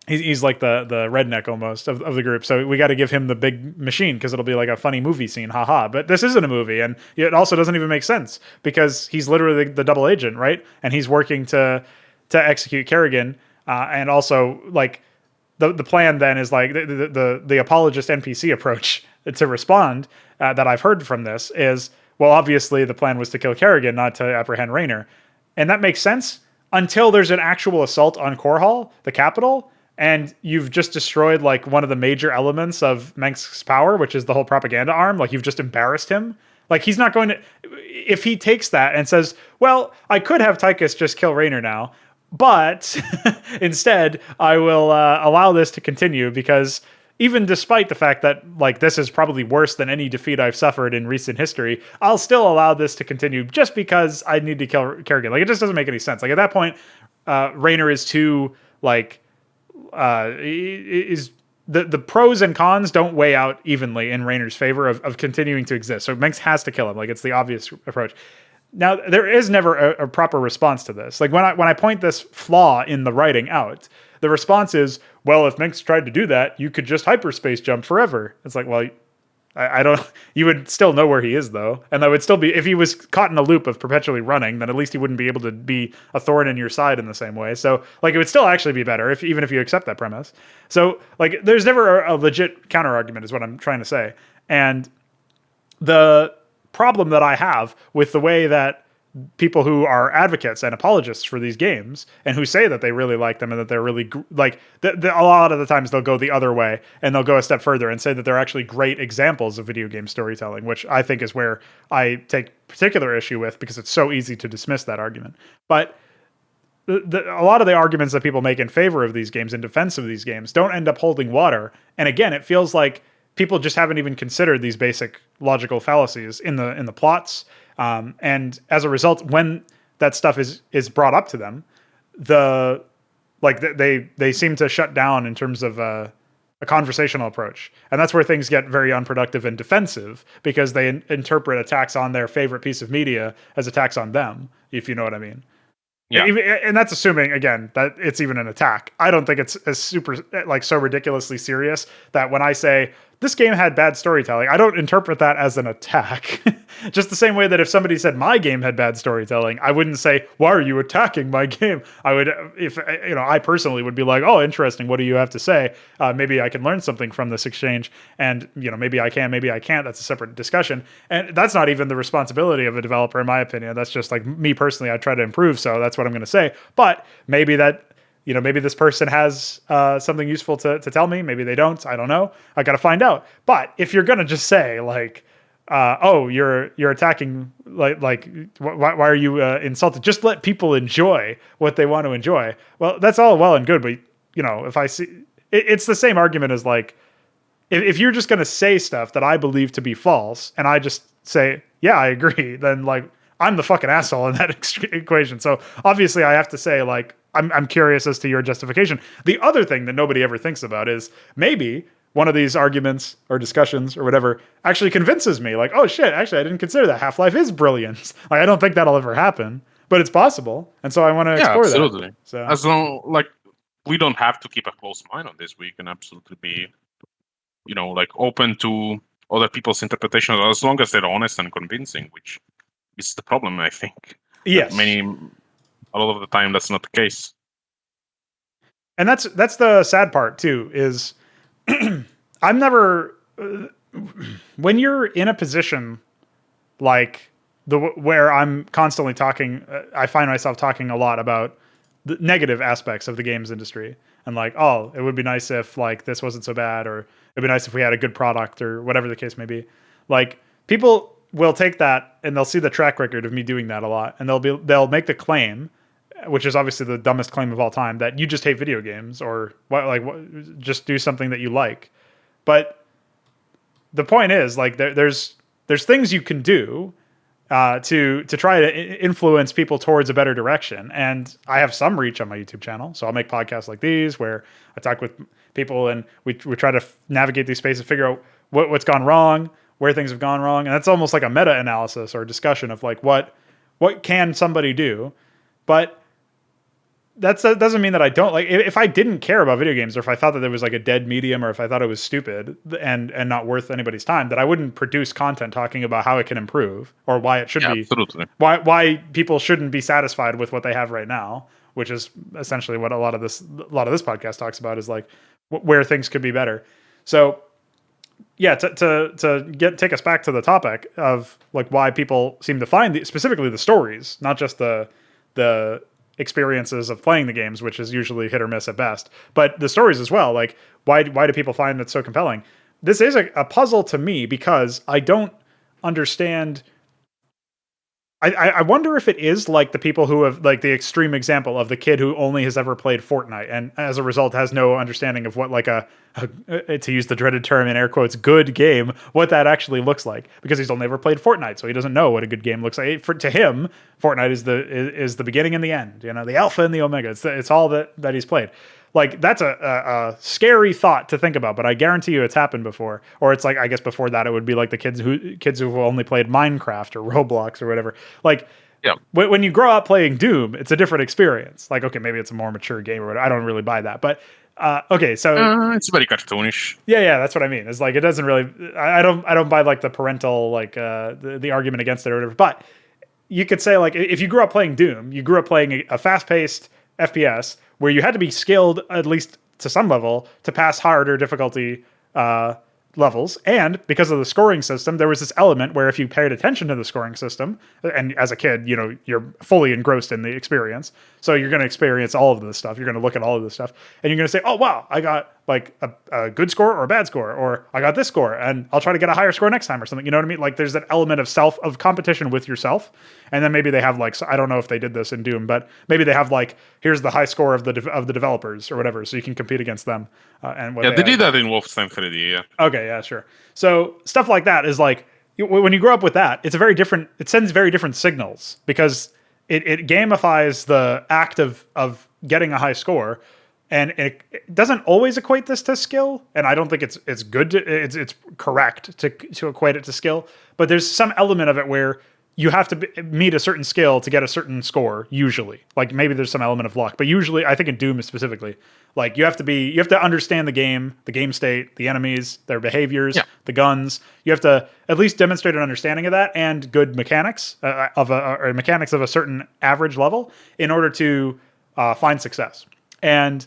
He's like the redneck almost of the group. So we got to give him the big machine because it'll be like a funny movie scene. Haha. But this isn't a movie. And it also doesn't even make sense because he's literally the double agent, right? And he's working to execute Kerrigan. And also like the plan then is like the apologist NPC approach to respond that I've heard from this is, well, obviously the plan was to kill Kerrigan, not to apprehend Raynor. And that makes sense until there's an actual assault on Core Hall, the capital, and you've just destroyed like one of the major elements of Mengsk's power, which is the whole propaganda arm. Like, you've just embarrassed him. Like, he's not going to, if he takes that and says, well, I could have Tychus just kill Raynor now, but instead I will allow this to continue because even despite the fact that like this is probably worse than any defeat I've suffered in recent history, I'll still allow this to continue just because I need to kill Kerrigan. Like, it just doesn't make any sense. Like, at that point, Raynor is too like, is the pros and cons don't weigh out evenly in Raynor's favor of continuing to exist. So Mengsk has to kill him. Like, it's the obvious approach. Now, there is never a proper response to this. Like, when I point this flaw in the writing out, the response is, well, if Mengsk tried to do that, you could just hyperspace jump forever. It's like, well, I don't, you would still know where he is though. And that would still be, if he was caught in a loop of perpetually running, then at least he wouldn't be able to be a thorn in your side in the same way. So like, it would still actually be better even if you accept that premise. So like, there's never a legit counter argument is what I'm trying to say. And the problem that I have with the way that people who are advocates and apologists for these games and who say that they really like them and that they're really like a lot of the times they'll go the other way and they'll go a step further and say that they're actually great examples of video game storytelling, which I think is where I take particular issue with because it's so easy to dismiss that argument. But a lot of the arguments that people make in favor of these games, in defense of these games, don't end up holding water. And again, it feels like people just haven't even considered these basic logical fallacies in the plots. And as a result, when that stuff is brought up to them, they seem to shut down in terms of a conversational approach. And that's where things get very unproductive and defensive because they interpret attacks on their favorite piece of media as attacks on them, if you know what I mean. Yeah. And that's assuming, again, that it's even an attack. I don't think it's as so ridiculously serious that when I say this game had bad storytelling, I don't interpret that as an attack. Just the same way that if somebody said my game had bad storytelling, I wouldn't say, why are you attacking my game? I would, I personally would be like, oh, interesting. What do you have to say? Maybe I can learn something from this exchange. And, maybe I can, maybe I can't. That's a separate discussion. And that's not even the responsibility of a developer, in my opinion. That's just like me personally, I try to improve. So that's what I'm going to say. But maybe that maybe this person has something useful to tell me. Maybe they don't. I don't know. I got to find out. But if you're gonna just say like, oh, you're attacking, why are you insulted? Just let people enjoy what they want to enjoy. Well, that's all well and good, but if I see, it's the same argument as like, if you're just gonna say stuff that I believe to be false, and I just say, yeah, I agree, then like I'm the fucking asshole in that equation. So obviously, I have to say like, I'm curious as to your justification. The other thing that nobody ever thinks about is maybe one of these arguments or discussions or whatever actually convinces me like, oh shit, actually I didn't consider that. Half-Life is brilliant. Like I don't think that'll ever happen, but it's possible. And so I want to explore absolutely. that. So as long like we don't have to keep a close mind on this. We can absolutely be, like open to other people's interpretations as long as they're honest and convincing, which is the problem, I think. yes. A lot of the time that's not the case. And that's the sad part too, is I'm never when you're in a position like where I'm constantly talking, I find myself talking a lot about the negative aspects of the games industry, and like, oh, it would be nice if like this wasn't so bad, or it'd be nice if we had a good product, or whatever the case may be. Like people will take that and they'll see the track record of me doing that a lot, and they'll make the claim, which is obviously the dumbest claim of all time, that you just hate video games, or just do something that you like. But the point is, like, there's things you can do to try to influence people towards a better direction. And I have some reach on my YouTube channel, so I'll make podcasts like these where I talk with people and we try to navigate these spaces, figure out what's gone wrong, where things have gone wrong, and that's almost like a meta-analysis or discussion of like what can somebody do. But that doesn't mean that I don't like. If I didn't care about video games, or if I thought that there was like a dead medium, or if I thought it was stupid and not worth anybody's time, that I wouldn't produce content talking about how it can improve or why it should be. Absolutely. Why people shouldn't be satisfied with what they have right now, which is essentially what a lot of this podcast talks about, is like where things could be better. So yeah, to take us back to the topic of like why people seem to find specifically the stories, not just the experiences of playing the games, which is usually hit or miss at best, but the stories as well. Like why do people find it so compelling? This is a puzzle to me, because I don't understand. I wonder if it is like the people who have, like, the extreme example of the kid who only has ever played Fortnite and as a result has no understanding of what like a to use the dreaded term in air quotes, good game, what that actually looks like, because he's only ever played Fortnite, so he doesn't know what a good game looks like. To him, Fortnite is the beginning and the end, the alpha and the omega. It's all that he's played. Like, that's a scary thought to think about, but I guarantee you it's happened before. Or it's like, I guess before that, it would be like the kids who've only played Minecraft or Roblox or whatever. Like, yeah, when you grow up playing Doom, it's a different experience. Like, okay, maybe it's a more mature game or whatever. I don't really buy that. But, okay, so... it's very cartoonish. Yeah, that's what I mean. It's like, it doesn't really... I don't buy, like, the parental, like, the argument against it or whatever. But you could say, like, if you grew up playing Doom, you grew up playing a fast-paced FPS where you had to be skilled, at least to some level, to pass harder difficulty levels. And because of the scoring system, there was this element where if you paid attention to the scoring system, and as a kid, you're fully engrossed in the experience. So you're going to experience all of this stuff. You're going to look at all of this stuff, and you're going to say, oh, wow, I got like a good score or a bad score, or I got this score and I'll try to get a higher score next time or something. You know what I mean? Like, there's that element of competition with yourself. And then maybe they have like, so I don't know if they did this in Doom, but maybe they have like, here's the high score of the developers or whatever, so you can compete against them. And what they did that in Wolfenstein 3D. Yeah. Okay, yeah, sure. So stuff like that is like, when you grow up with that, it sends very different signals, because it gamifies the act of getting a high score. And it doesn't always equate this to skill, and I don't think it's good it's correct to equate it to skill. But there's some element of it where you have to meet a certain skill to get a certain score. Usually, like maybe there's some element of luck, but usually, I think in Doom specifically, like you have to understand the game state, the enemies, their behaviors, the guns. You have to at least demonstrate an understanding of that and good mechanics or mechanics of a certain average level in order to find success. And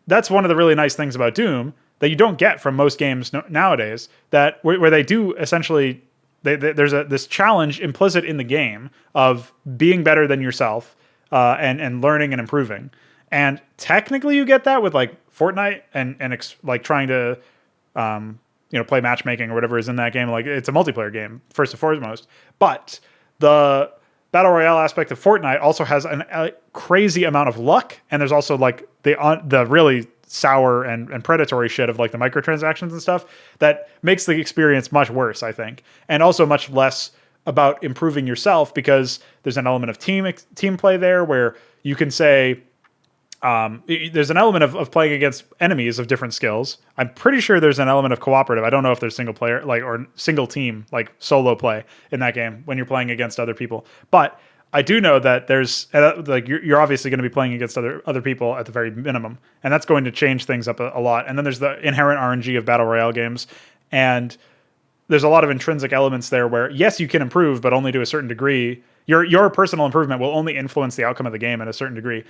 that's one of the really nice things about Doom that you don't get from most games nowadays, that where they do essentially, there's this challenge implicit in the game of being better than yourself and learning and improving. And technically, you get that with like Fortnite and like trying to play matchmaking or whatever is in that game. Like it's a multiplayer game first and foremost, but the battle royale aspect of Fortnite also has a crazy amount of luck, and there's also like the really sour and predatory shit of like the microtransactions and stuff that makes the experience much worse, I think, and also much less about improving yourself because there's an element of team play there where you can say there's an element of playing against enemies of different skills. I'm pretty sure there's an element of cooperative. I don't know if there's single player or single team like solo play in that game when you're playing against other people. But I do know that there's like you're obviously going to be playing against other people at the very minimum, and that's going to change things up a lot. And then there's the inherent RNG of battle royale games, and there's a lot of intrinsic elements there where yes, you can improve, but only to a certain degree. Your personal improvement will only influence the outcome of the game at a certain degree.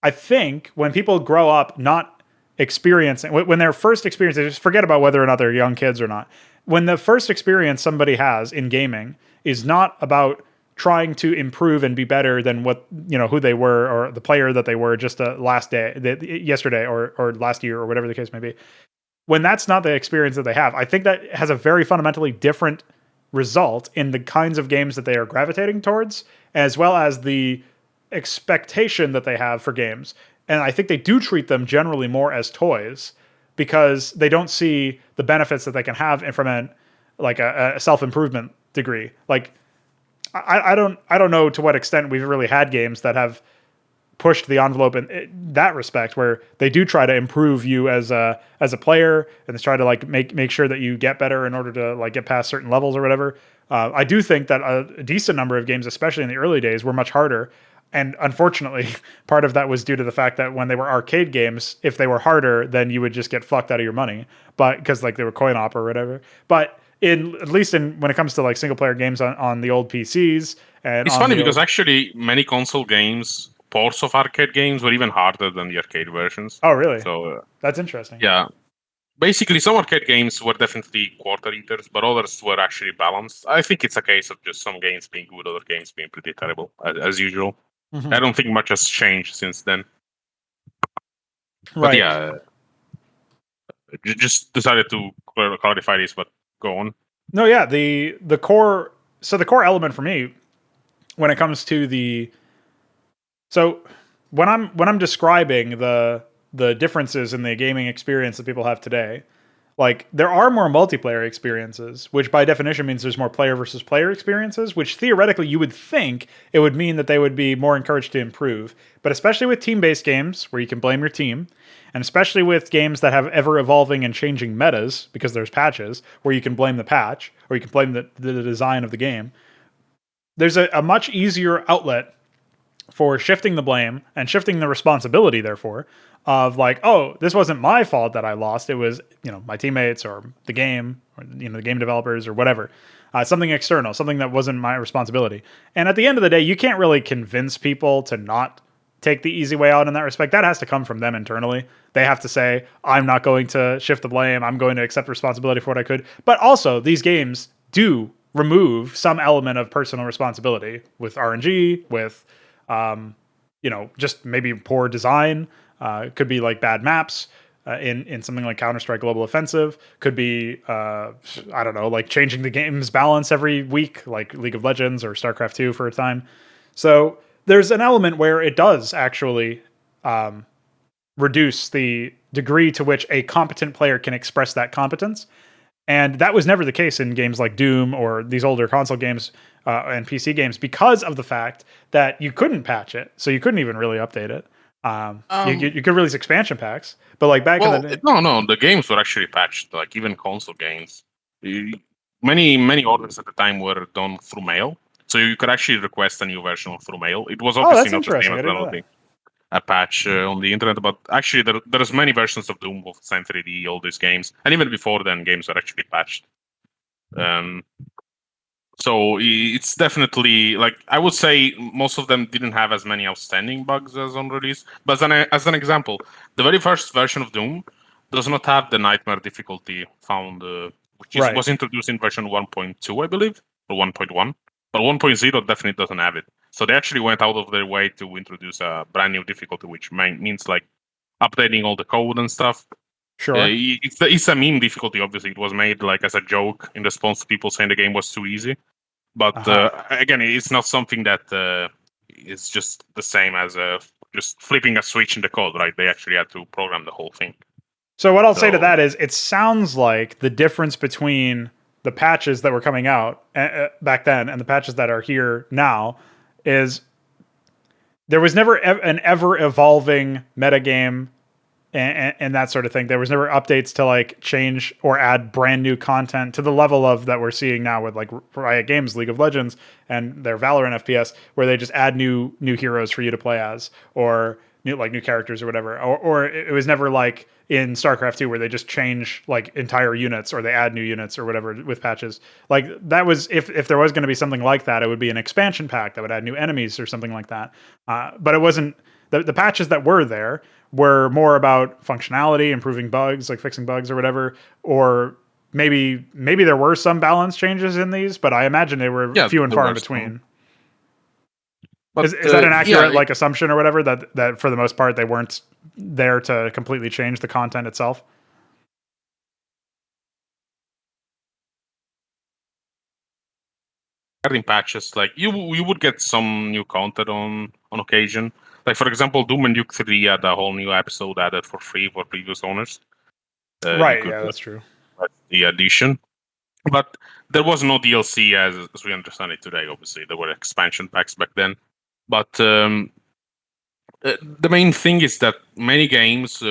I think when people grow up not experiencing, when their first experience, they just forget about whether or not they're young kids or not. When the first experience somebody has in gaming is not about trying to improve and be better than what who they were or the player that they were just yesterday or last year or whatever the case may be. When that's not the experience that they have, I think that has a very fundamentally different result in the kinds of games that they are gravitating towards, as well as the expectation that they have for games. And I think they do treat them generally more as toys because they don't see the benefits that they can have from a self-improvement degree. Like I don't know to what extent we've really had games that have pushed the envelope in that respect, where they do try to improve you as a player and they try to like make sure that you get better in order to like get past certain levels or whatever. I do think that a decent number of games, especially in the early days, were much harder. And unfortunately, part of that was due to the fact that when they were arcade games, if they were harder, then you would just get fucked out of your money, but because like they were coin op or whatever. But at least when it comes to like single player games on the old PCs, and it's funny because actually many console games, ports of arcade games, were even harder than the arcade versions. Oh, really? So that's interesting. Yeah, basically some arcade games were definitely quarter eaters, but others were actually balanced. I think it's a case of just some games being good, other games being pretty terrible, as usual. Mm-hmm. I don't think much has changed since then. Right. But yeah, just decided to clarify this, but go on. No, yeah, the core. So the core element for me, when it comes to when I'm describing the differences in the gaming experience that people have today, like there are more multiplayer experiences, which by definition means there's more player versus player experiences, which theoretically you would think it would mean that they would be more encouraged to improve. But especially with team-based games where you can blame your team, and especially with games that have ever-evolving and changing metas, because there's patches, where you can blame the patch, or you can blame the design of the game, there's a much easier outlet for shifting the blame and shifting the responsibility, therefore, of like, oh, this wasn't my fault that I lost. It was, my teammates or the game or, the game developers or whatever. Something external, something that wasn't my responsibility. And at the end of the day, you can't really convince people to not take the easy way out in that respect. That has to come from them internally. They have to say, I'm not going to shift the blame. I'm going to accept responsibility for what I could. But also, these games do remove some element of personal responsibility with RNG, with, just maybe poor design. Could be like bad maps in something like Counter-Strike Global Offensive. Could be, I don't know, like changing the game's balance every week, like League of Legends or StarCraft 2 for a time. So there's an element where it does actually reduce the degree to which a competent player can express that competence. And that was never the case in games like Doom or these older console games and PC games because of the fact that you couldn't patch it. So you couldn't even really update it. You could release expansion packs, but like back in the day, no, the games were actually patched. Like even console games, many orders at the time were done through mail, so you could actually request a new version through mail. It was obviously not the same as downloading a patch on the internet, but actually there's many versions of Doom, Wolfenstein 3D, all these games, and even before then, games were actually patched. So it's definitely, like, I would say most of them didn't have as many outstanding bugs as on release. But as an example, the very first version of Doom does not have the nightmare difficulty found, which was introduced in version 1.2, I believe, or 1.1. But 1.0 definitely doesn't have it. So they actually went out of their way to introduce a brand new difficulty, which means like updating all the code and stuff. Sure. It's a meme difficulty. Obviously, it was made like as a joke in response to people saying the game was too easy. But again, it's not something that is just the same as just flipping a switch in the code, right? They actually had to program the whole thing. So what I'll say to that is, it sounds like the difference between the patches that were coming out back then and the patches that are here now is there was never an ever evolving metagame and that sort of thing. There was never updates to like change or add brand new content to the level of that we're seeing now with like Riot Games, League of Legends, and their Valorant FPS, where they just add new heroes for you to play as, or new characters or whatever. Or it was never like in StarCraft 2 where they just change like entire units or they add new units or whatever with patches. Like that was if there was going to be something like that, it would be an expansion pack that would add new enemies or something like that. But it wasn't. The patches that were there were more about functionality, improving bugs, like fixing bugs or whatever, or maybe there were some balance changes in these, but I imagine they were few and far in between. But, is that an accurate like assumption or whatever, that for the most part they weren't there to completely change the content itself? Regarding patches, like you would get some new content on occasion. Like for example, Doom and Nuke 3 had a whole new episode added for free for previous owners. Right, yeah, that's true. The addition. But there was no DLC as we understand it today, obviously. There were expansion packs back then. But the main thing is that many games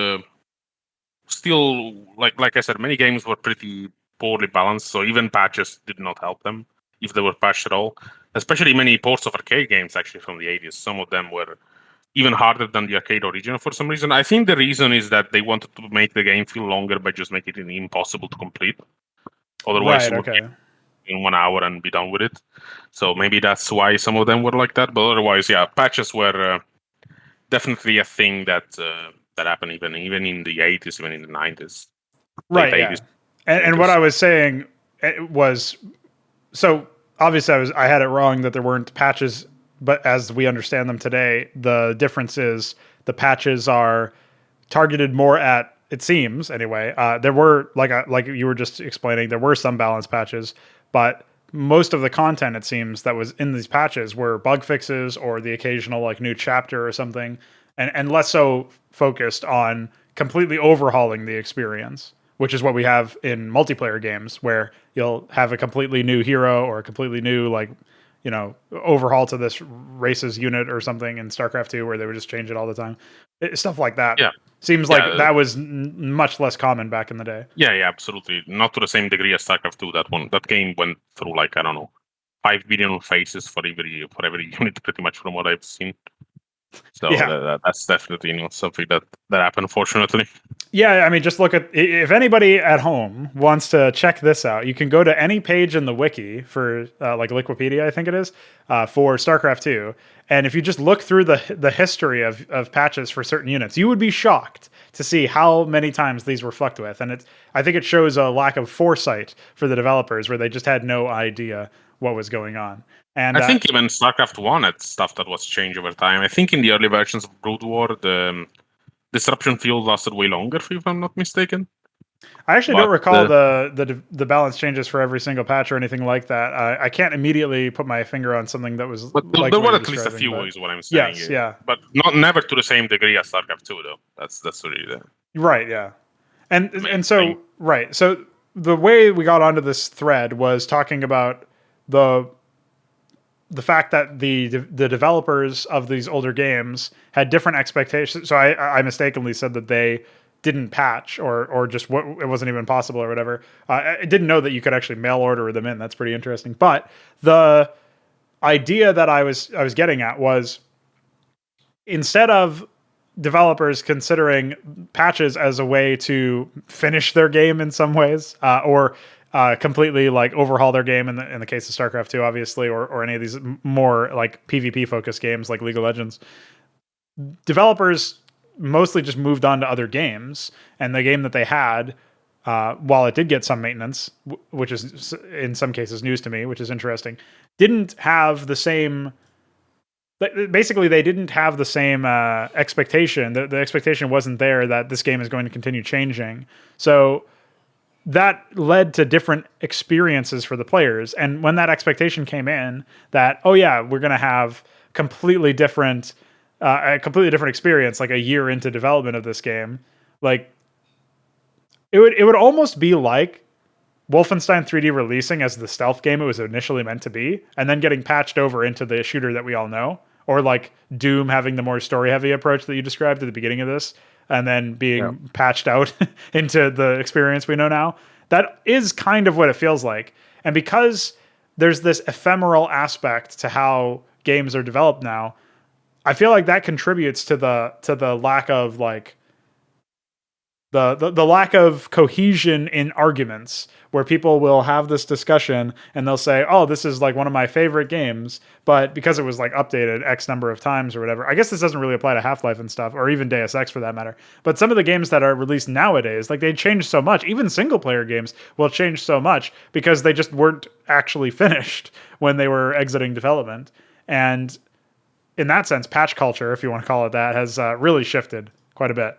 still, like I said, many games were pretty poorly balanced, so even patches did not help them, if they were patched at all. Especially many ports of arcade games, actually, from the 80s. Some of them were even harder than the arcade original for some reason. I think the reason is that they wanted to make the game feel longer by just making it impossible to complete. Otherwise, right, you would be in 1 hour and be done with it. So maybe that's why some of them were like that. But otherwise, yeah, patches were definitely a thing that happened even in the 80s, even in the 90s. Right, yeah. And what I was saying was, so obviously I had it wrong that there weren't patches, but as we understand them today, the difference is the patches are targeted more at, it seems anyway. There were like you were just explaining, there were some balance patches, but most of the content, it seems, that was in these patches were bug fixes or the occasional like new chapter or something, and less so focused on completely overhauling the experience, which is what we have in multiplayer games, where you'll have a completely new hero or a completely new overhaul to this race's unit or something in StarCraft 2, where they would just change it all the time. Stuff like that. Yeah. Seems like that was much less common back in the day. Yeah, absolutely. Not to the same degree as StarCraft 2. That game went through like, I don't know, 5 billion phases for every unit, pretty much, from what I've seen. So that's definitely something that happened, unfortunately. Yeah, I mean, just look at, if anybody at home wants to check this out, you can go to any page in the wiki for like Wikipedia, I think it is, for StarCraft 2. And if you just look through the history of patches for certain units, you would be shocked to see how many times these were fucked with. And I think it shows a lack of foresight for the developers, where they just had no idea what was going on. And I think even StarCraft 1 had stuff that was changed over time. I think in the early versions of Brood War, the disruption field lasted way longer, if I'm not mistaken. I actually don't recall the balance changes for every single patch or anything like that. I can't immediately put my finger on something that was. But like there were at least a few, is what I'm saying. Yes, yeah. But never to the same degree as StarCraft 2, though. That's really the right, yeah. And so thing. Right, so the way we got onto this thread was talking about the fact that the developers of these older games had different expectations. So I mistakenly said that they didn't patch or just it wasn't even possible or whatever. I didn't know that you could actually mail order them in. That's pretty interesting. But the idea that I was getting at was, instead of developers considering patches as a way to finish their game in some ways, or completely like overhaul their game in the case of StarCraft 2, obviously, or any of these more like PvP focused games like League of Legends, developers mostly just moved on to other games, and the game that they had, while it did get some maintenance, which is in some cases news to me, which is interesting, didn't have the same basically they didn't have the same expectation. The expectation wasn't there that this game is going to continue changing. So that led to different experiences for the players. And when that expectation came in, that, oh yeah, we're going to have a completely different experience, like a year into development of this game, like it would almost be like Wolfenstein 3D releasing as the stealth game it was initially meant to be, and then getting patched over into the shooter that we all know, or like Doom having the more story heavy approach that you described at the beginning of this, and then being patched out into the experience we know now. That is kind of what it feels like. And because there's this ephemeral aspect to how games are developed now, I feel like that contributes to the lack of like the lack of cohesion in arguments, where people will have this discussion and they'll say, oh, this is like one of my favorite games, but because it was like updated X number of times or whatever. I guess this doesn't really apply to Half-Life and stuff, or even Deus Ex for that matter. But some of the games that are released nowadays, like they change so much. Even single player games will change so much because they just weren't actually finished when they were exiting development. And in that sense, patch culture, if you want to call it that, has really shifted quite a bit.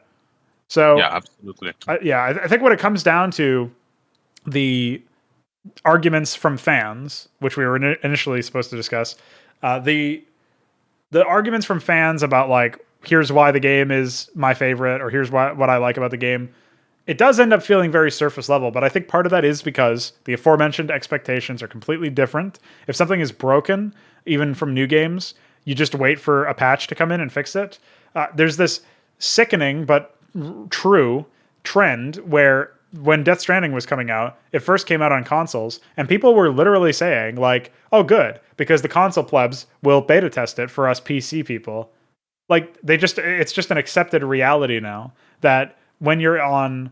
So Yeah, absolutely. I think what it comes down to, the arguments from fans, which we were initially supposed to discuss, the arguments from fans about like, here's why the game is my favorite, or here's what I like about the game, it does end up feeling very surface level. But I think part of that is because the aforementioned expectations are completely different. If something is broken, even from new games, you just wait for a patch to come in and fix it. There's this sickening but true trend where when Death Stranding was coming out, it first came out on consoles, and people were literally saying like, oh good, because the console plebs will beta test it for us PC people. Like it's just an accepted reality now that when you're on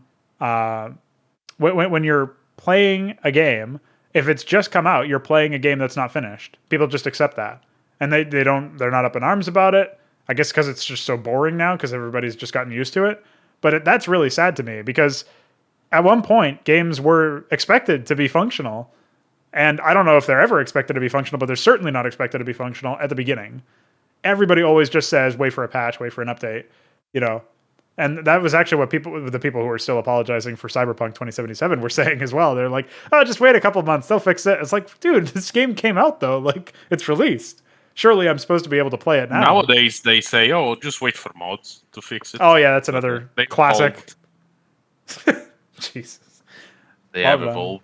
when you're playing a game, if it's just come out, you're playing a game that's not finished. People just accept that. And they're not up in arms about it. I guess because it's just so boring now, because everybody's just gotten used to it. But that's really sad to me, because at one point, games were expected to be functional. And I don't know if they're ever expected to be functional, but they're certainly not expected to be functional at the beginning. Everybody always just says, wait for a patch, wait for an update, you know. And that was actually what the people who are still apologizing for Cyberpunk 2077 were saying as well. They're like, oh, just wait a couple months, they'll fix it. It's like, dude, this game came out though. Like, it's released. Surely I'm supposed to be able to play it now. Nowadays, they say, oh, just wait for mods to fix it. Oh, yeah, that's another classic. Jesus. They have evolved.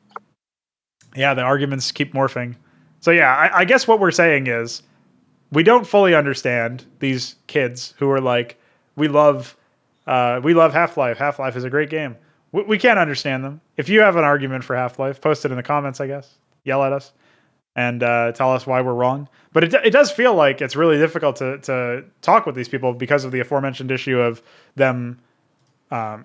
Yeah, the arguments keep morphing. So, yeah, I guess what we're saying is we don't fully understand these kids who are like, we love Half-Life. Half-Life is a great game. We can't understand them. If you have an argument for Half-Life, post it in the comments, I guess. Yell at us and tell us why we're wrong. But it does feel like it's really difficult to talk with these people because of the aforementioned issue of them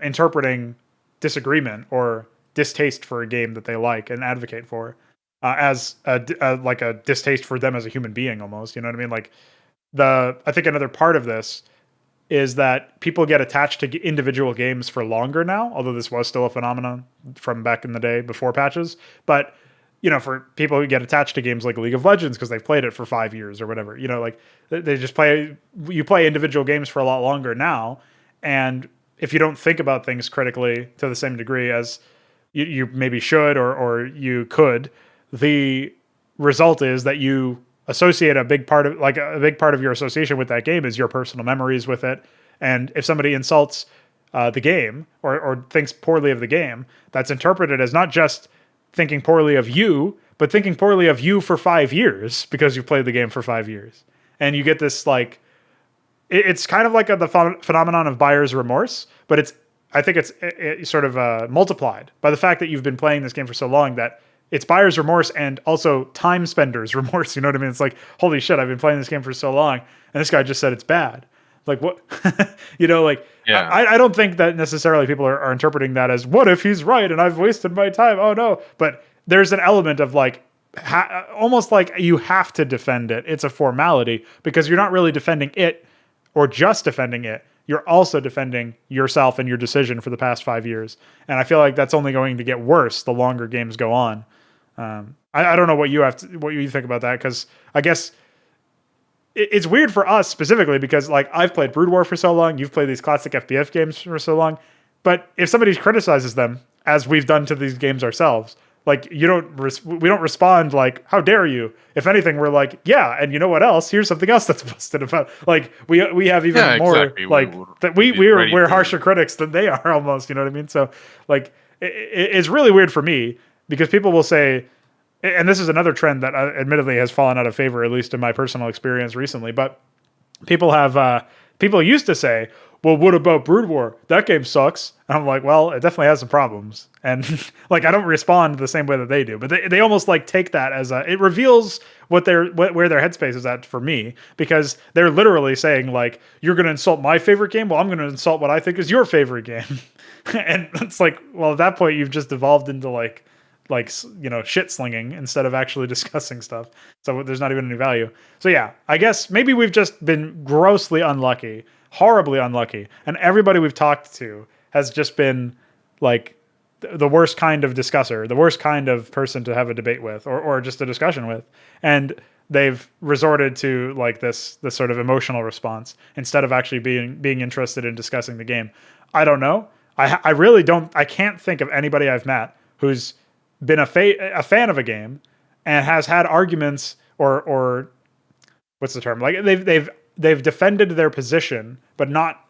interpreting disagreement or distaste for a game that they like and advocate for as like a distaste for them as a human being almost. You know what I mean? Like I think another part of this is that people get attached to individual games for longer now, although this was still a phenomenon from back in the day before patches. But you know, for people who get attached to games like League of Legends because they've played it for 5 years or whatever, you know, like they just you play individual games for a lot longer now. And if you don't think about things critically to the same degree as you maybe should or you could, the result is that you associate a big part of your association with that game is your personal memories with it. And if somebody insults the game or thinks poorly of the game, that's interpreted as not just thinking poorly of you, but thinking poorly of you for 5 years because you've played the game for 5 years. And you get this like, it's kind of like the phenomenon of buyer's remorse, but I think it's sort of multiplied by the fact that you've been playing this game for so long that it's buyer's remorse and also time spender's remorse. You know what I mean? It's like, holy shit, I've been playing this game for so long, and this guy just said it's bad. Like, what? You know, like, yeah. I don't think that necessarily people are interpreting that as, what if he's right and I've wasted my time? Oh, no. But there's an element of like, almost like you have to defend it. It's a formality because you're not really defending it or just defending it. You're also defending yourself and your decision for the past 5 years. And I feel like that's only going to get worse the longer games go on. I don't know what you think about that, because I guess it's weird for us specifically because like I've played Brood War for so long, you've played these classic FPS games for so long, but if somebody criticizes them as we've done to these games ourselves, like we don't respond like how dare you. If anything, we're like yeah, and you know what else? Here's something else that's busted about. Like we have even Yeah, more exactly. like that We're ready we're to. harsher critics than they are almost. You know what I mean? So like it's really weird for me because people will say, and this is another trend that admittedly has fallen out of favor, at least in my personal experience recently. But people used to say, "Well, what about Brood War? That game sucks." And I'm like, "Well, it definitely has some problems." And like, I don't respond the same way that they do, but they almost like take that as it reveals where their headspace is at for me because they're literally saying like, "You're going to insult my favorite game. Well, I'm going to insult what I think is your favorite game." And it's like, well, at that point, you've just evolved into like shit slinging instead of actually discussing stuff. So there's not even any value. So yeah, I guess maybe we've just been grossly unlucky, horribly unlucky, and everybody we've talked to has just been like the worst kind of discusser, the worst kind of person to have a debate with or just a discussion with. And they've resorted to like this sort of emotional response instead of actually being interested in discussing the game. I don't know. I really don't. I can't think of anybody I've met who's been a fan of a game and has had arguments or what's the term? Like they've defended their position, but not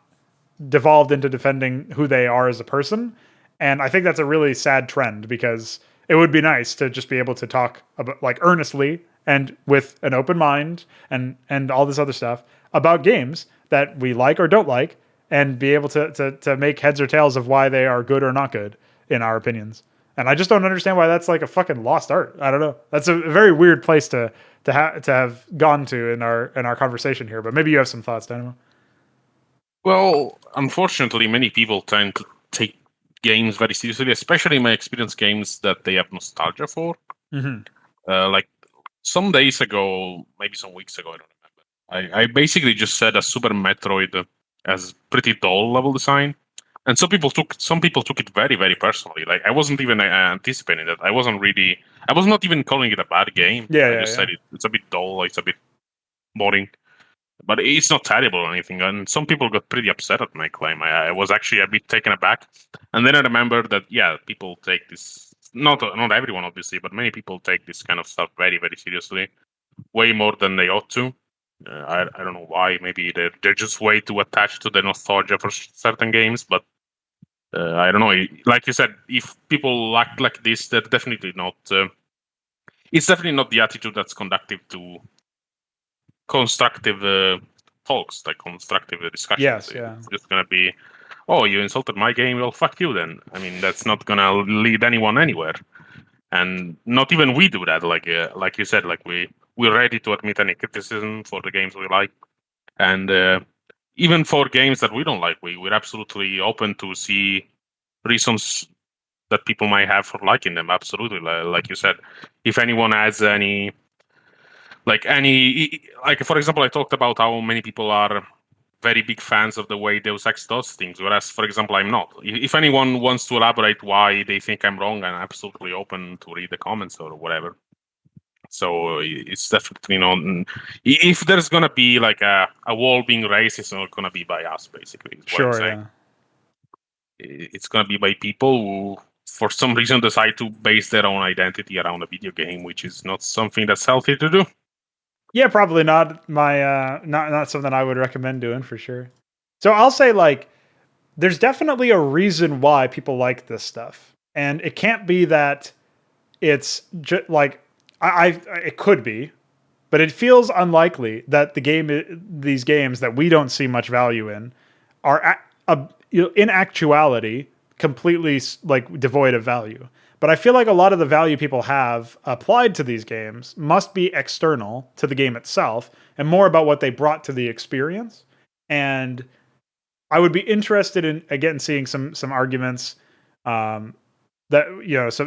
devolved into defending who they are as a person. And I think that's a really sad trend because it would be nice to just be able to talk about like earnestly and with an open mind and all this other stuff about games that we like or don't like and be able to make heads or tails of why they are good or not good in our opinions. And I just don't understand why that's like a fucking lost art. I don't know. That's a very weird place to have gone to in our conversation here. But maybe you have some thoughts, Dynamo. Well, unfortunately, many people tend to take games very seriously, especially in my experience games that they have nostalgia for. Mm-hmm. Like some days ago, maybe some weeks ago, I don't remember. I basically just said a Super Metroid as pretty dull level design, and some people took it very very personally. Like I wasn't even anticipating that. I was not even calling it a bad game. I just said it's a bit dull. It's a bit boring. But it's not terrible or anything. And some people got pretty upset at my claim. I was actually a bit taken aback. And then I remembered that, yeah, people take this, not everyone, obviously, but many people take this kind of stuff very, very seriously, way more than they ought to. I don't know why. Maybe they're just way too attached to the nostalgia for certain games. But I don't know. Like you said, if people act like this, they're definitely not. It's definitely not the attitude that's conductive to constructive talks, like constructive discussions. Yes, yeah. It's just gonna be, oh, you insulted my game, well, fuck you then. I mean, that's not gonna lead anyone anywhere, and not even we do that. Like you said, like we're ready to admit any criticism for the games we like, and even for games that we don't like, we're absolutely open to see reasons that people might have for liking them. Absolutely, like you said, if anyone has like for example, I talked about how many people are very big fans of the way Deus Ex does things, whereas, for example, I'm not. If anyone wants to elaborate why they think I'm wrong, I'm absolutely open to read the comments or whatever. So it's definitely not. If there's gonna be like a wall being raised, it's not gonna be by us, basically. Is what I'm Sure, saying. yeah. It's gonna be by people who, for some reason, decide to base their own identity around a video game, which is not something that's healthy to do. Yeah, probably not my not something I would recommend doing for sure. So I'll say like there's definitely a reason why people like this stuff. And it can't be that it's just like I it could be, but it feels unlikely that these games that we don't see much value in are in actuality completely like devoid of value. But I feel like a lot of the value people have applied to these games must be external to the game itself and more about what they brought to the experience. And I would be interested in again seeing some arguments that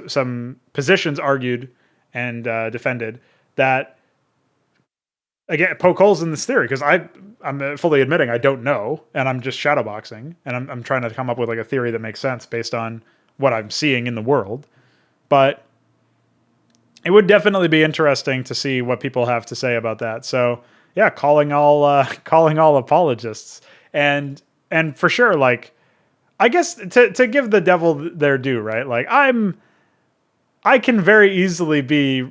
some positions argued and defended that again poke holes in this theory because I'm fully admitting I don't know and I'm just shadowboxing and I'm trying to come up with like a theory that makes sense based on what I'm seeing in the world. But it would definitely be interesting to see what people have to say about that. So yeah, calling all apologists, and for sure, like, I guess to give the devil their due, right? Like, I can very easily be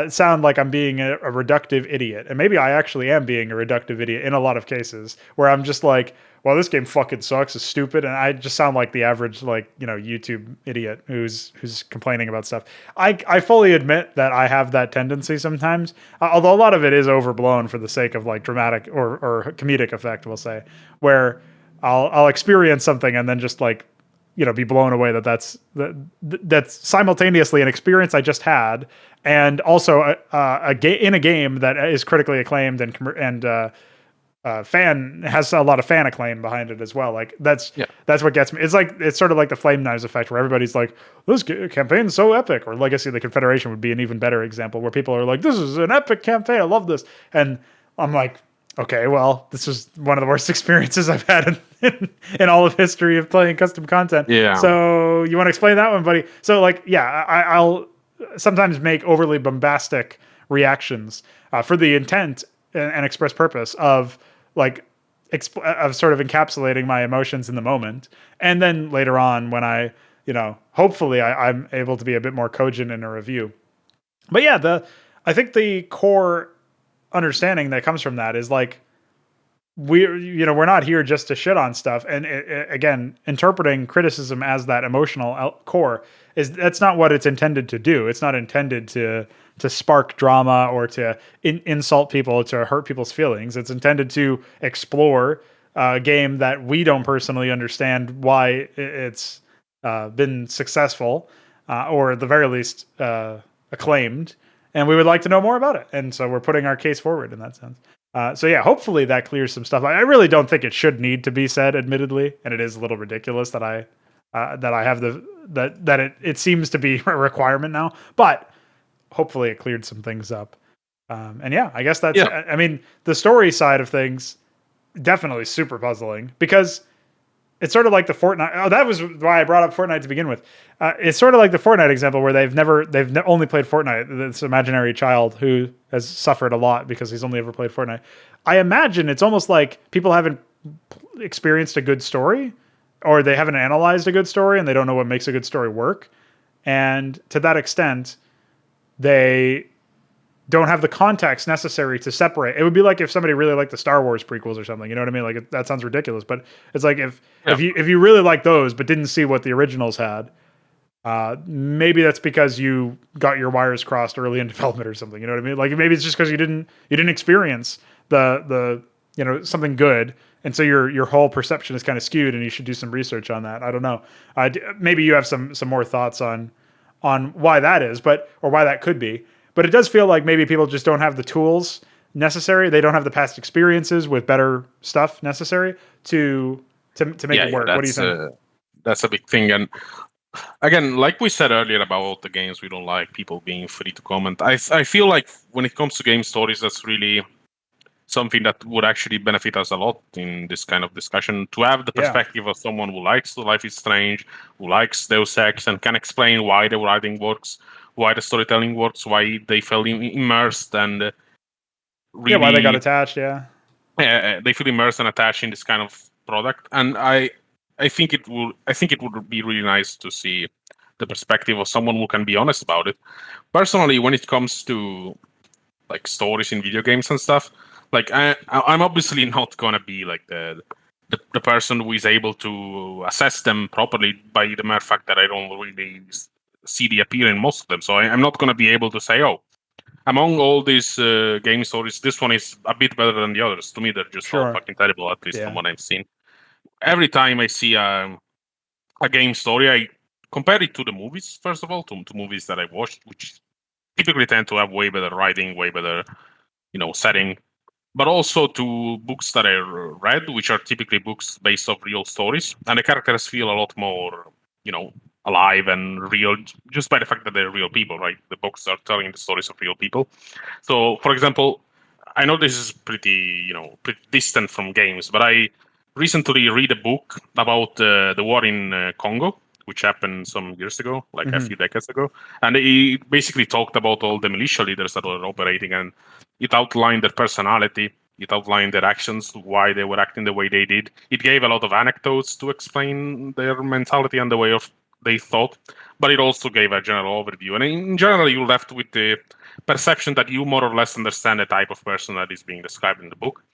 sound like I'm being a reductive idiot, and maybe I actually am being a reductive idiot in a lot of cases where I'm just like, well, this game fucking sucks, it's stupid, and I just sound like the average, like, YouTube idiot who's complaining about stuff. I fully admit that I have that tendency sometimes, although a lot of it is overblown for the sake of like dramatic or comedic effect, we'll say, where I'll experience something and then just like be blown away that's simultaneously an experience I just had and also in a game that is critically acclaimed and fan has a lot of fan acclaim behind it as well. Like that's what gets me. It's sort of like the Flame Knives effect where everybody's like, this campaign is so epic, or Legacy of the Confederation would be an even better example where people are like, this is an epic campaign, I love this, and I'm like, okay, well, this was one of the worst experiences I've had in all of history of playing custom content. Yeah. So you want to explain that one, buddy? So like, yeah, I'll sometimes make overly bombastic reactions for the intent and express purpose of like of sort of encapsulating my emotions in the moment, and then later on when I, hopefully I'm able to be a bit more cogent in a review. But yeah, I think the core understanding that comes from that is like we're not here just to shit on stuff, and again, interpreting criticism as that emotional core that's not what it's intended to do. It's not intended to spark drama or to insult people, to hurt people's feelings. It's intended to explore a game that we don't personally understand why it's been successful, or at the very least acclaimed, and we would like to know more about it. And so we're putting our case forward in that sense. So yeah, hopefully that clears some stuff. I really don't think it should need to be said, admittedly, and it is a little ridiculous that I have it seems to be a requirement now. But hopefully it cleared some things up. And yeah, I guess that's. Yeah. I mean, the story side of things definitely super puzzling because it's sort of like the Fortnite. Oh, that was why I brought up Fortnite to begin with. It's sort of like the Fortnite example where they've only played Fortnite. This imaginary child who has suffered a lot because he's only ever played Fortnite. I imagine it's almost like people haven't experienced a good story, or they haven't analyzed a good story, and they don't know what makes a good story work. And to that extent, they don't have the context necessary to separate. It would be like if somebody really liked the Star Wars prequels or something. You know what I mean? Like that sounds ridiculous, but it's like if you really like those but didn't see what the originals had, maybe that's because you got your wires crossed early in development or something. You know what I mean? Like maybe it's just because you didn't experience the something good, and so your whole perception is kind of skewed, and you should do some research on that. I don't know. Maybe you have some more thoughts on why that is, or why that could be. But it does feel like maybe people just don't have the tools necessary. They don't have the past experiences with better stuff necessary to make it work. What do you think? That's a big thing. And again, like we said earlier about the games we don't like, people being free to comment. I feel like when it comes to game stories, that's really something that would actually benefit us a lot in this kind of discussion, to have the perspective of someone who likes Life is Strange, who likes Deus Ex, and can explain why the writing works, why the storytelling works, why they felt immersed, and really, why they got attached. They feel immersed and attached in this kind of product. And I think it would be really nice to see the perspective of someone who can be honest about it. Personally, when it comes to like stories in video games and stuff, like I'm obviously not gonna be like the person who is able to assess them properly by the mere fact that I don't really see the appeal in most of them. So I'm not gonna be able to say, oh, among all these game stories, this one is a bit better than the others. To me, they're just all fucking terrible, at least from what I've seen. Every time I see a game story, I compare it to the movies, first of all, to movies that I've watched, which typically tend to have way better writing, way better, setting, but also to books that I read, which are typically books based off real stories, and the characters feel a lot more, alive and real, just by the fact that they're real people, right? The books are telling the stories of real people. So, for example, I know this is pretty distant from games, but I recently read a book about the war in Congo, which happened some years ago, like a few decades ago. And it basically talked about all the militia leaders that were operating, and it outlined their personality. It outlined their actions, why they were acting the way they did. It gave a lot of anecdotes to explain their mentality and the way of they thought, but it also gave a general overview. And in general, you're left with the perception that you more or less understand the type of person that is being described in the book.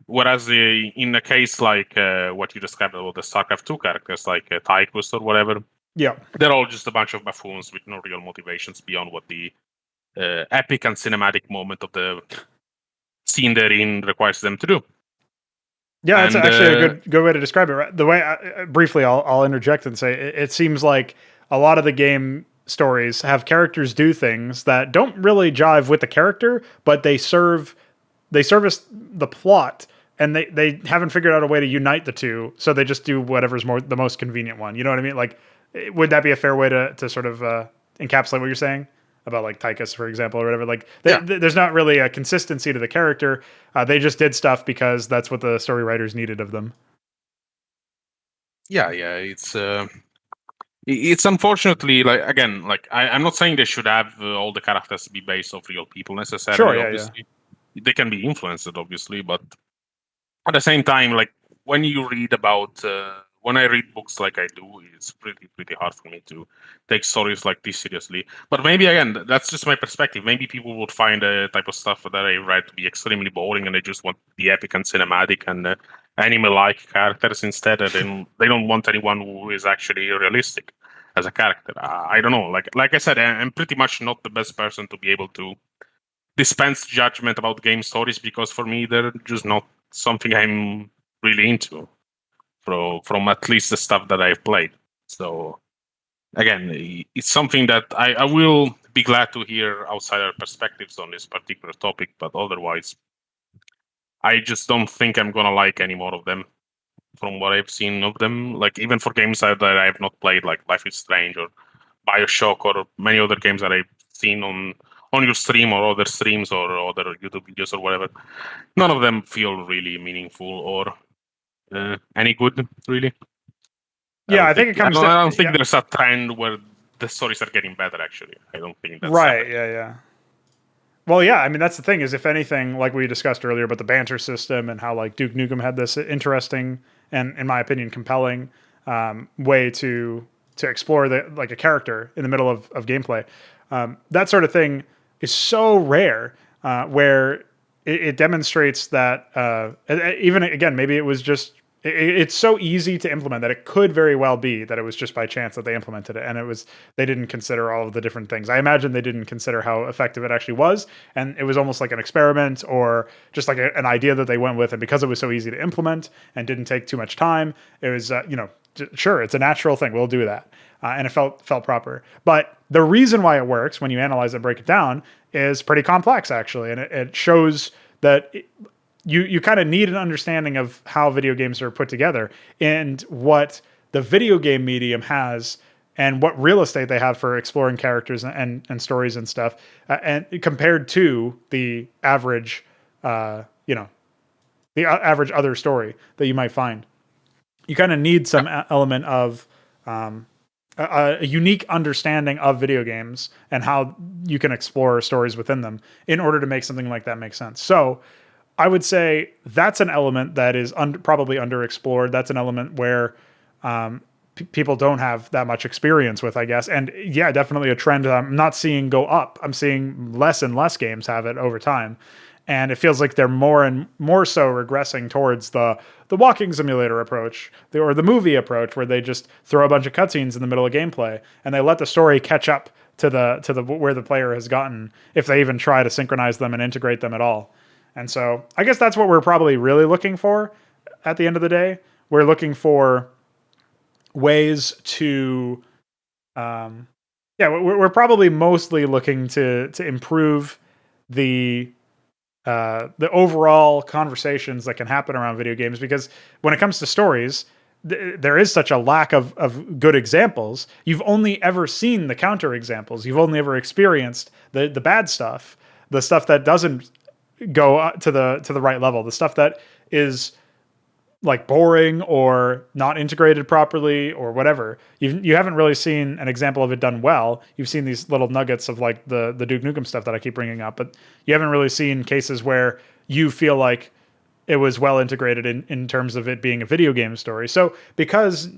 Whereas in a case like what you described about the StarCraft 2 characters, like Tychus or whatever, Yeah. they're all just a bunch of buffoons with no real motivations beyond what the epic and cinematic moment of the scene they're in requires them to do. Yeah, that's And actually a good way to describe it. Right? The way briefly, I'll interject and say it seems like a lot of the game stories have characters do things that don't really jive with the character, but they service the plot, and they haven't figured out a way to unite the two, so they just do whatever's the most convenient one. You know what I mean? Like, would that be a fair way to sort of encapsulate what you're saying about like Tychus, for example, or whatever? Like, there's not really a consistency to the character. They just did stuff because that's what the story writers needed of them. Yeah, it's unfortunately, like, again, like I'm not saying they should have all the characters be based off real people necessarily. Sure, yeah, obviously, they can be influenced, obviously, but at the same time, like when you read about when I read books like I do, it's pretty hard for me to take stories like this seriously. But maybe again, that's just my perspective. Maybe people would find the type of stuff that I write to be extremely boring, and they just want the epic and cinematic and anime-like characters instead, and they don't want anyone who is actually realistic as a character. I don't know. Like I said, I'm pretty much not the best person to be able to dispense judgment about game stories, because for me they're just not something I'm really into from at least the stuff that I've played. So again, it's something that I will be glad to hear outsider perspectives on this particular topic, but otherwise I just don't think I'm gonna like any more of them from what I've seen of them. Like even for games that I have not played, like Life is Strange or Bioshock or many other games that I've seen on your stream or other streams or other YouTube videos or whatever, none of them feel really meaningful or any good, really. Yeah, I think it comes. I don't think there's a trend where the stories are getting better. Actually, I don't think that's right. happening. Yeah. Well, yeah. I mean, that's the thing is, if anything, like we discussed earlier about the banter system and how like Duke Nukem had this interesting and, in my opinion, compelling way to explore a character in the middle of gameplay. That sort of thing is so rare, where it demonstrates that even again, maybe it was just it's so easy to implement that it could very well be that it was just by chance that they implemented it, and they didn't consider all of the different things. I imagine they didn't consider how effective it actually was, and it was almost like an experiment or just like an idea that they went with, and because it was so easy to implement and didn't take too much time, it was sure, it's a natural thing, we'll do that. And it felt proper. But the reason why it works, when you analyze and break it down, is pretty complex, actually. And it shows that you kind of need an understanding of how video games are put together and what the video game medium has and what real estate they have for exploring characters and stories and stuff, and compared to the average, the average other story that you might find. You kind of need some element of a unique understanding of video games and how you can explore stories within them in order to make something like that make sense. So I would say that's an element that is probably underexplored. That's an element where people don't have that much experience with, I guess. And yeah, definitely a trend that I'm not seeing go up. I'm seeing less and less games have it over time. And it feels like they're more and more so regressing towards the walking simulator approach or the movie approach, where they just throw a bunch of cutscenes in the middle of gameplay and they let the story catch up to the where the player has gotten, if they even try to synchronize them and integrate them at all. And so I guess that's what we're probably really looking for at the end of the day. We're looking for ways to, we're probably mostly looking to improve the overall conversations that can happen around video games, because when it comes to stories, there is such a lack of good examples. You've only ever seen the counter examples. You've only ever experienced the bad stuff, the stuff that doesn't go to the right level, the stuff that is like boring or not integrated properly or whatever. You haven't really seen an example of it done well. You've seen these little nuggets of like the Duke Nukem stuff that I keep bringing up, but you haven't really seen cases where you feel like it was well integrated in terms of it being a video game story. So because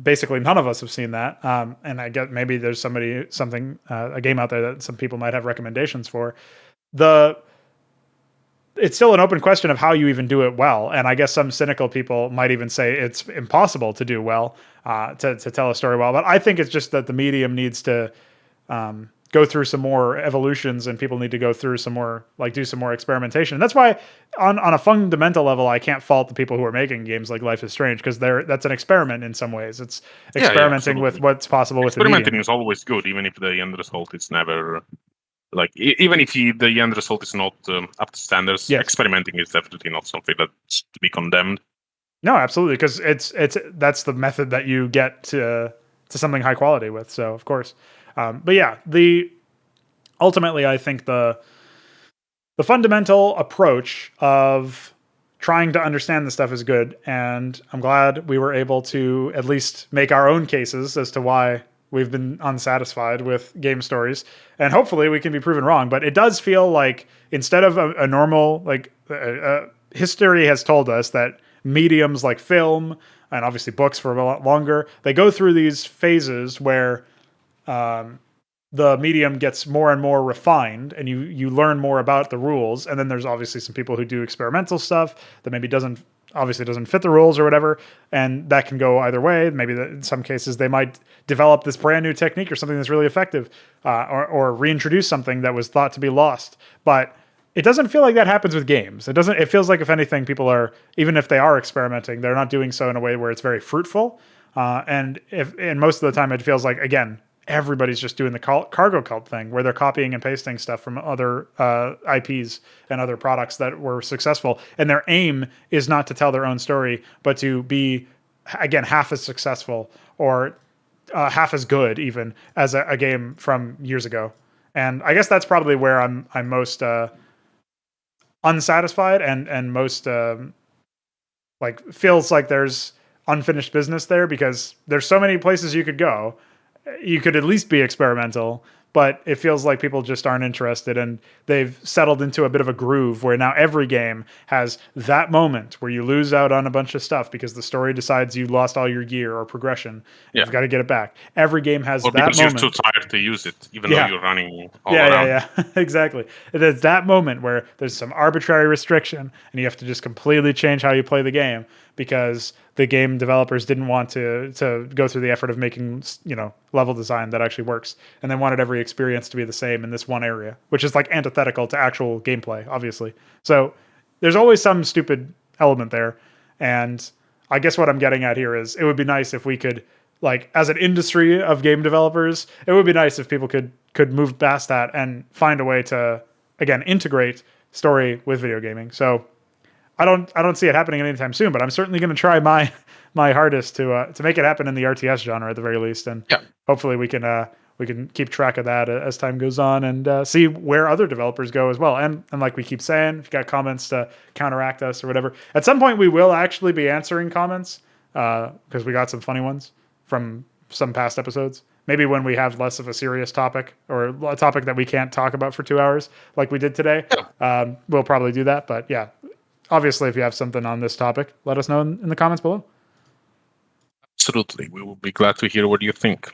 basically none of us have seen that, and I get maybe there's a game out there that some people might have recommendations for. It's still an open question of how you even do it well. And I guess some cynical people might even say it's impossible to do well, to tell a story well. But I think it's just that the medium needs to go through some more evolutions, and people need to go through some more, like do some more experimentation. And that's why on a fundamental level, I can't fault the people who are making games like Life is Strange, because that's an experiment in some ways. It's experimenting with what's possible with the medium. Experimenting is always good, even if the end result is never... Like, even if the end result is not up to standards, yes. Experimenting is definitely not something that's to be condemned. No, absolutely, because that's the method that you get to something high quality with. So of course, but yeah, ultimately, I think the fundamental approach of trying to understand the stuff is good, and I'm glad we were able to at least make our own cases as to why we've been unsatisfied with game stories, and hopefully we can be proven wrong. But it does feel like instead of a normal, like history has told us that mediums like film and obviously books for a lot longer, they go through these phases where the medium gets more and more refined, and you learn more about the rules. And then there's obviously some people who do experimental stuff that maybe doesn't fit the rules or whatever, and that can go either way. Maybe in some cases they might develop this brand new technique or something that's really effective, or reintroduce something that was thought to be lost. But it doesn't feel like that happens with games. It feels like, if anything, people are, even if they are experimenting, they're not doing so in a way where it's very fruitful. And most of the time it feels like, again, everybody's just doing the cargo cult thing, where they're copying and pasting stuff from other IPs and other products that were successful. And their aim is not to tell their own story, but to be, again, half as successful or half as good even as a game from years ago. And I guess that's probably where I'm most unsatisfied and most like feels like there's unfinished business there, because there's so many places you could go. You could at least be experimental, but it feels like people just aren't interested, and they've settled into a bit of a groove where now every game has that moment where you lose out on a bunch of stuff because the story decides you lost all your gear or progression. Yeah. You've got to get it back. Every game has that moment. Because you're too tired to use it, even though you're running all around. Yeah, exactly. There's that moment where there's some arbitrary restriction, and you have to just completely change how you play the game, because the game developers didn't want to go through the effort of making, level design that actually works, and they wanted every experience to be the same in this one area, which is like antithetical to actual gameplay, obviously. So there's always some stupid element there, and I guess what I'm getting at here is it would be nice if we could, like, as an industry of game developers, it would be nice if people could move past that and find a way to, again, integrate story with video gaming. So I don't see it happening anytime soon, but I'm certainly going to try my hardest to make it happen in the RTS genre at the very least, and hopefully we can keep track of that as time goes on, and see where other developers go as well. And like we keep saying, if you got comments to counteract us or whatever, at some point we will actually be answering comments, because we got some funny ones from some past episodes. Maybe when we have less of a serious topic, or a topic that we can't talk about for 2 hours like we did today, we'll probably do that. But yeah. Obviously, if you have something on this topic, let us know in the comments below. Absolutely. We will be glad to hear what you think.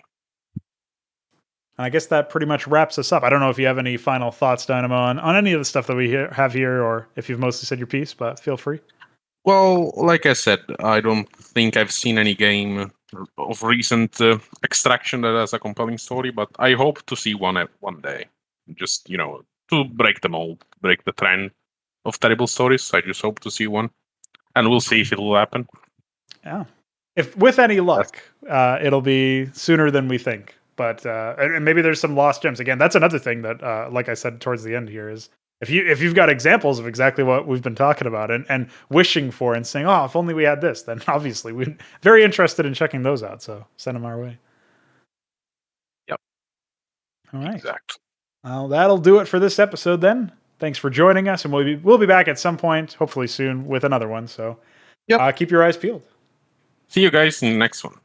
And I guess that pretty much wraps us up. I don't know if you have any final thoughts, Dynamo, on any of the stuff that we have here, or if you've mostly said your piece, but feel free. Well, like I said, I don't think I've seen any game of recent extraction that has a compelling story, but I hope to see one day. Just, to break the mold, break the trend of terrible stories. I just hope to see one, and we'll see if it will happen. Yeah, if with any luck, it'll be sooner than we think. But and maybe there's some lost gems. Again, that's another thing that, like I said towards the end here, is if you've got examples of exactly what we've been talking about and wishing for and saying, oh, if only we had this, then obviously we're very interested in checking those out. So send them our way. Yep. All right. Exactly. Well, that'll do it for this episode then. Thanks for joining us, and we'll be back at some point, hopefully soon, with another one. So keep your eyes peeled. See you guys in the next one.